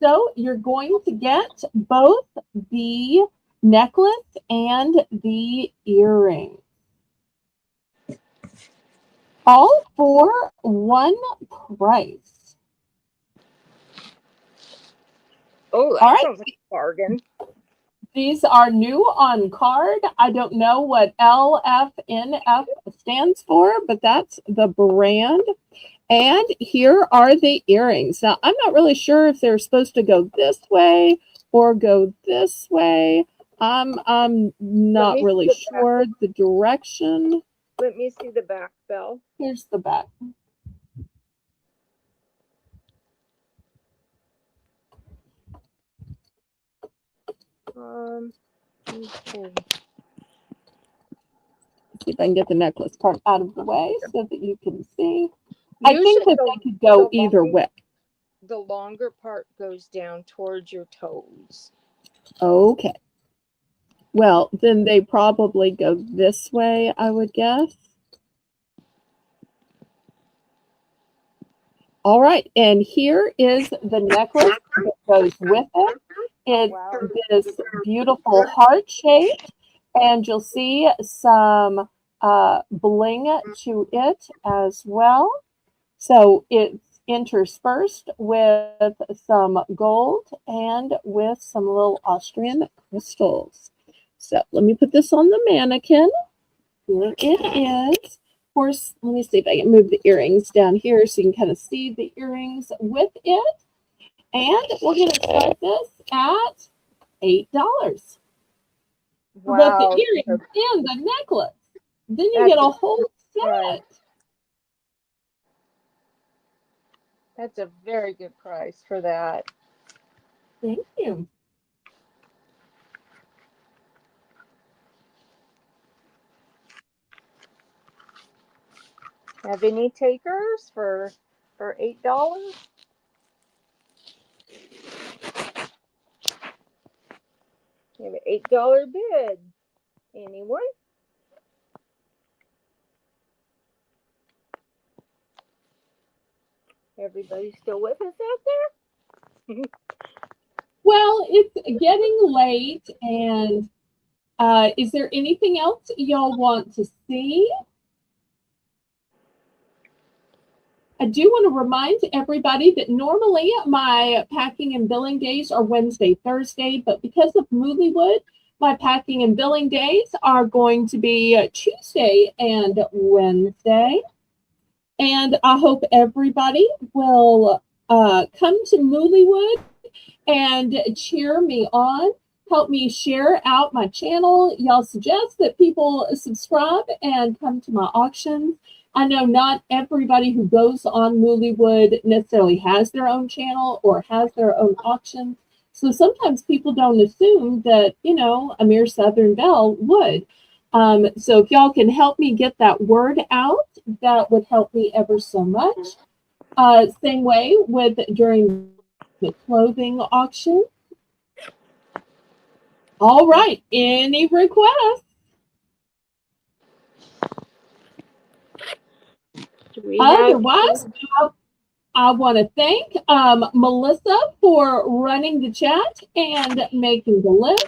So you're going to get both the necklace and the earring. All for one price. Oh, that sounds like a bargain. These are new on card. I don't know what LFNF stands for, but that's the brand. And here are the earrings. Now, I'm not really sure if they're supposed to go this way or go this way. I'm not really sure the direction. Let me see the back, Belle. Here's the back. Okay. See if I can get the necklace part out of the way so that you can see. I think that they could go either way. The longer part goes down towards your toes. Okay. Well, then they probably go this way, I would guess. All right, and here is the necklace that goes with it. It's this beautiful heart shape, and you'll see some bling to it as well. So it's interspersed with some gold and with some little Austrian crystals. So let me put this on the mannequin. Here it is. Of course, let me see if I can move the earrings down here so you can kind of see the earrings with it. And we're going to start this at $8. For both the earrings and the necklace. Then you get a whole set. Right. That's a very good price for that. Thank you. Have any takers for $8? We have an $8 bid. Anyone? Everybody still with us out there? Well, it's getting late, and is there anything else y'all want to see? I do want to remind everybody that normally my packing and billing days are Wednesday, Thursday, but because of Moviewood, My packing and billing days are going to be Tuesday and Wednesday. And I hope everybody will come to Moollywood and cheer me on. Help me share out my channel. Y'all suggest that people subscribe and come to my auctions. I know not everybody who goes on Moollywood necessarily has their own channel or has their own auctions. So sometimes people don't assume that, a mere Southern Belle would. So if y'all can help me get that word out, that would help me ever so much. Same way with during the clothing auction. All right, any requests? Otherwise, I want to thank Melissa for running the chat and making the list.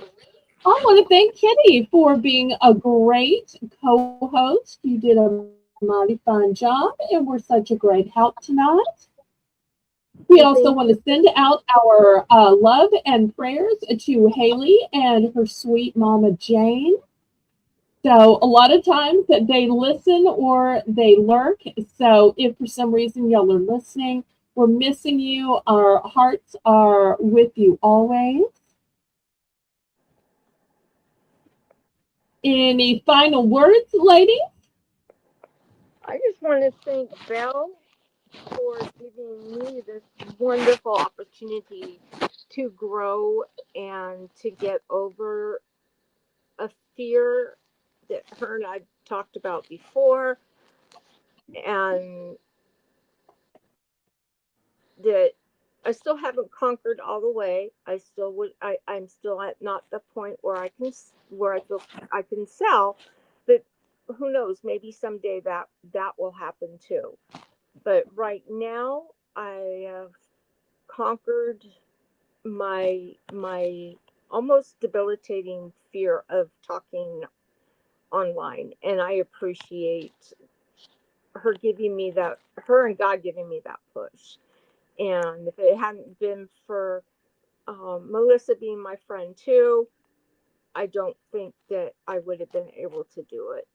I want to thank Kitty for being a great co-host. You did a mighty fine job and were such a great help tonight. We also want to send out our love and prayers to Haley and her sweet mama Jane. So a lot of times that they listen or they lurk. So if for some reason y'all are listening, we're missing you. Our hearts are with you always. Any final words, ladies? I just want to thank Belle for giving me this wonderful opportunity to grow and to get over a fear that her and I talked about before, and that I still haven't conquered all the way. I'm still at not the point where I feel I can sell, but who knows, maybe someday that will happen too. But right now I have conquered my almost debilitating fear of talking online, and I appreciate her and God giving me that push. And if it hadn't been for Melissa being my friend too, I don't think that I would have been able to do it.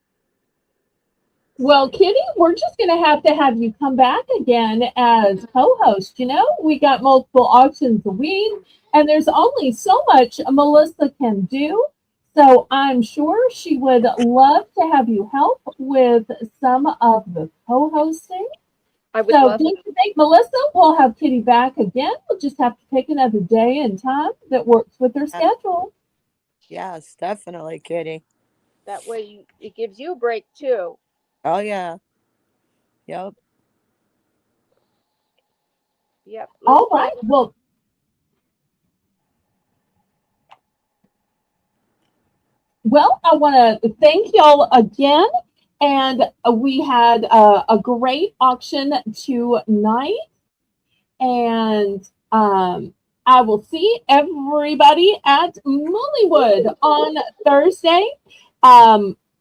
Well, Kitty, we're just going to have you come back again as co-host. We got multiple auctions a week, and there's only so much Melissa can do. So I'm sure she would love to have you help with some of the co-hosting. I would love thank Melissa. We'll have Kitty back again. We'll just have to pick another day and time that works with her schedule. Yes, definitely, Kitty. That way it gives you a break too. Oh, yeah. Yep. Yep. All right. Well, I want to thank y'all again. And we had a great auction tonight. And I will see everybody at Moollywood on Thursday.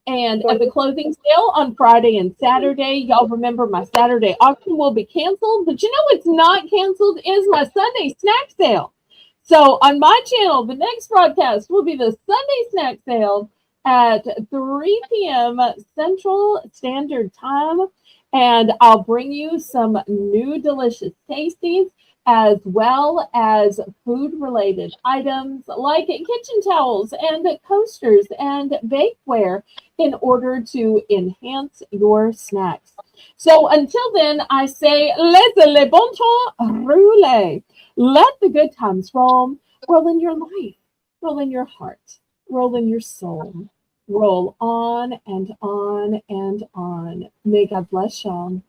And at the clothing sale on Friday and Saturday. Y'all remember my Saturday auction will be canceled. But what's not canceled is my Sunday snack sale. So on my channel, the next broadcast will be the Sunday snack sale at 3 p.m. Central Standard Time. And I'll bring you some new delicious tasties as well as food-related items like kitchen towels and coasters and bakeware in order to enhance your snacks. So until then, I say, laissez le bon temps rouler. Let the good times roll in your life, roll in your heart, roll in your soul, roll on and on and on. May God bless y'all.